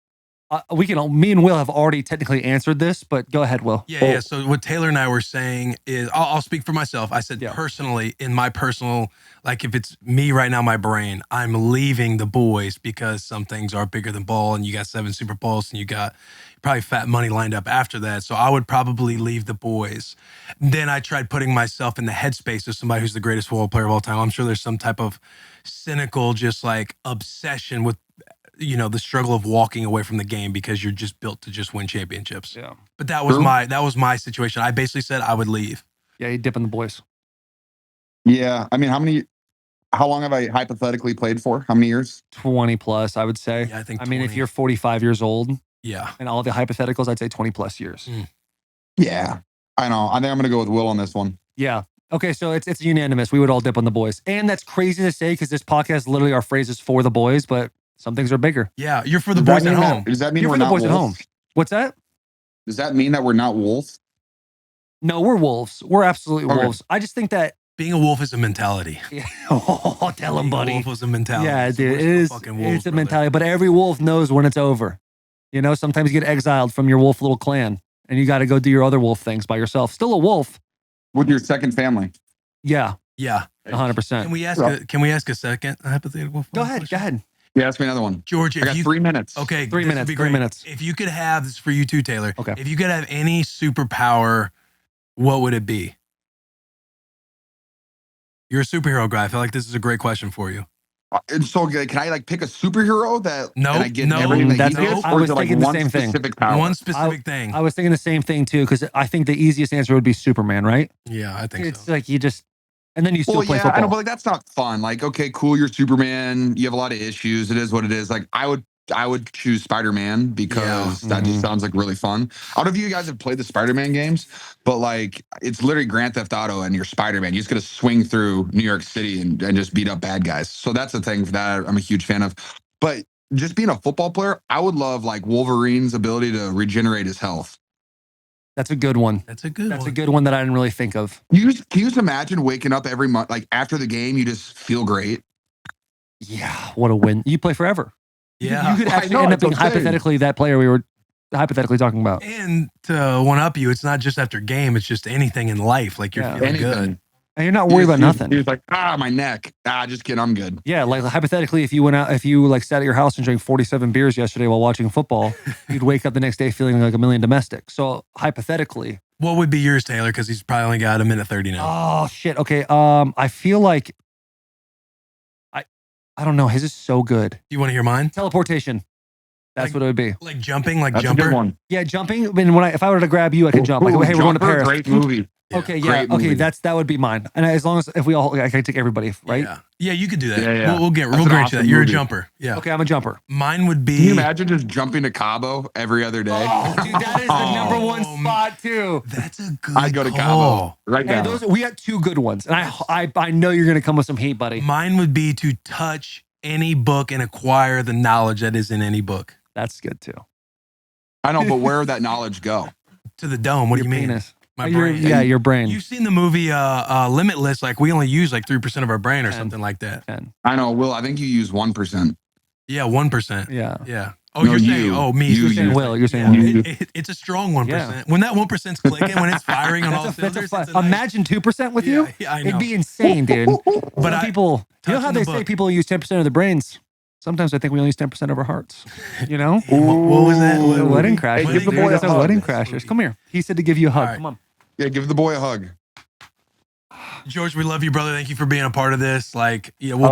Me and Will have already technically answered this, but go ahead, Will. Yeah. So what Taylor and I were saying is, I'll speak for myself. I said personally, in my personal, like if it's me right now, my brain, I'm leaving the boys because some things are bigger than ball, and you got 7 Super Bowls, and you got probably fat money lined up after that. So I would probably leave the boys. Then I tried putting myself in the headspace of somebody who's the greatest football player of all time. I'm sure there's some type of cynical, just like obsession with, the struggle of walking away from the game because you're just built to just win championships. Yeah. But that was my situation. I basically said I would leave. Yeah, you dip in the boys. Yeah. I mean, how long have I hypothetically played for? How many years? 20 plus, I would say. Yeah, I think I mean, if 20. you're 45 years old Yeah. and all the hypotheticals, I'd say 20 plus years. Yeah. I know. I think I'm going to go with Will on this one. Yeah. Okay, so it's unanimous. We would all dip on the boys. And that's crazy to say because this podcast literally our phrases for the boys, but some things are bigger. Yeah, you're for the boys at home. Does that mean You're we're for the not boys at home. wolves? What's that? Does that mean that we're not wolves? No, we're wolves. We're absolutely Okay. wolves. I just think that Being a wolf is a mentality. oh, tell him, Being a buddy. wolf is a mentality. Yeah, So dude, we're it still is. fucking wolves, It's a brother. mentality, but every wolf knows when it's over. Sometimes you get exiled from your wolf little clan, and you got to go do your other wolf things by yourself. Still a wolf. With your second family. Yeah, Yeah. 100%. Can we ask a second hypothetical? Go ahead. Yeah, ask me another one. George, I got 3 minutes. Okay, 3 this would minutes, be 3 great. minutes. If you could have this for you too, Taylor. Okay. If you could have any superpower, what would it be? You're a superhero guy. I feel like this is a great question for you. It's so good. Can I pick a superhero that No, and I get no, everything that that's he it. gets? I Or was is it thinking the one same thing. specific power? One specific thing. I was thinking the same thing too, because I think the easiest answer would be Superman, right? Yeah, I think It's so. like you just, and then you still play I football. know, but that's not fun. Okay, cool, you're Superman. You have a lot of issues. It is what it is. I would choose Spider-Man because that just sounds really fun. I don't know if you guys have played the Spider-Man games, but it's literally Grand Theft Auto and you're Spider-Man. You're just gonna swing through New York City and just beat up bad guys. So that's the thing that I'm a huge fan of. But just being a football player, I would love Wolverine's ability to regenerate his health. That's a good one. That's a good That's one. a good one that I didn't really think of. Can you just imagine waking up every month, after the game, you just feel great? Yeah, what a win. You play forever. Yeah. You could I actually know, end up it's being insane. hypothetically that player we were hypothetically talking about. And to one up you, it's not just after game, it's just anything in life. You're feeling good. And you're not worried about nothing. He was like, my neck. Just kidding, I'm good. Yeah, hypothetically, if you sat at your house and drank 47 beers yesterday while watching football, you'd wake up the next day feeling like a million domestic. So hypothetically, What would be yours, Taylor? Because he's probably only got a minute 30 now. oh shit. Okay. I feel like I don't know. His is so good. Do you want to hear mine? Teleportation. That's what it would be. Like jumping, like That's jumper. a good one. Yeah, jumping. I mean, if I were to grab you, I could jump. Hey, we're going to Jumper, Paris. Great movie. Yeah. Okay, yeah, Great okay. movie. That would be mine. And as long as if we all, I can take everybody, right? Yeah, you could do that. Yeah. We'll That's grant an you that. awesome You're movie. a jumper. Yeah. Okay, I'm a jumper. Mine would be. Can you imagine just jumping to Cabo every other day? Oh, dude, that is the number one spot too. That's a good I'd go to call. Cabo right Hey, now. we got two good ones, and I know you're gonna come with some heat, buddy. Mine would be to touch any book and acquire the knowledge that is in any book. That's good too. I know, but where would that knowledge go? To the dome. What Your do you mean? penis. My Your- brain. yeah, your brain. You've seen the movie Limitless. We only use 3% of our brain or 10. something like that. 10. I know, Will. I think you use 1%. Yeah, 1%. Yeah. Yeah. Oh, No, you're saying, you. me. You You're saying use Will. You're saying Yeah, Will. it's a strong 1%. Yeah. When that 1%'s clicking, when it's firing on all That's a cylinders, fun. it's a nice- Imagine 2% with you. Yeah, I know. It'd be insane, dude. But Some people, you know how touching they the say book. people use 10% of their brains. Sometimes I think we only use 10% of our hearts. You know? What was that? The wedding crashers. Hey, give the dude. boy a That's our hug. wedding crashers. Come here. He said to give you a hug. All right. Come on. Yeah, give the boy a hug. George, we love you, brother. Thank you for being a part of this. We'll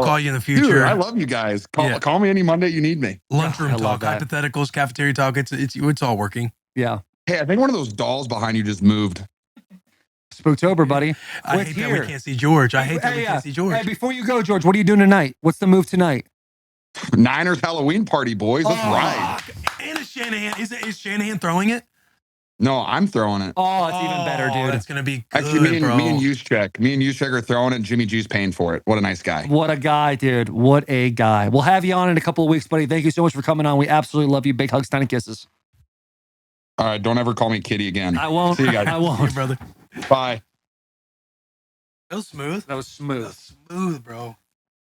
call you in the future. Dude, I love you guys. Call me any Monday you need me. Lunchroom I love talk, that. hypotheticals, cafeteria talk. It's all working. Yeah. Hey, I think one of those dolls behind you just moved. Spooktober, buddy. I What's hate that here? we can't see George. I hate that we Hey, can't see George. Hey, before you go, George, what are you doing tonight? What's the move tonight? Niners Halloween party, boys. Let's ride. And is Shanahan? Is Shanahan throwing it? No, I'm throwing it. Oh, it's even better, dude. That's gonna be good, Actually, bro. me and Juszczyk are throwing it. And Jimmy G's paying for it. What a nice guy. What a guy, dude. What a guy. We'll have you on in a couple of weeks, buddy. Thank you so much for coming on. We absolutely love you. Big hugs, tiny kisses. All right, don't ever call me Kitty again. I won't. See you guys. I Hey, won't. brother. Bye. That was smooth. That was smooth. Smooth, bro.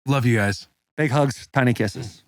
Love you guys. Big hugs, tiny kisses.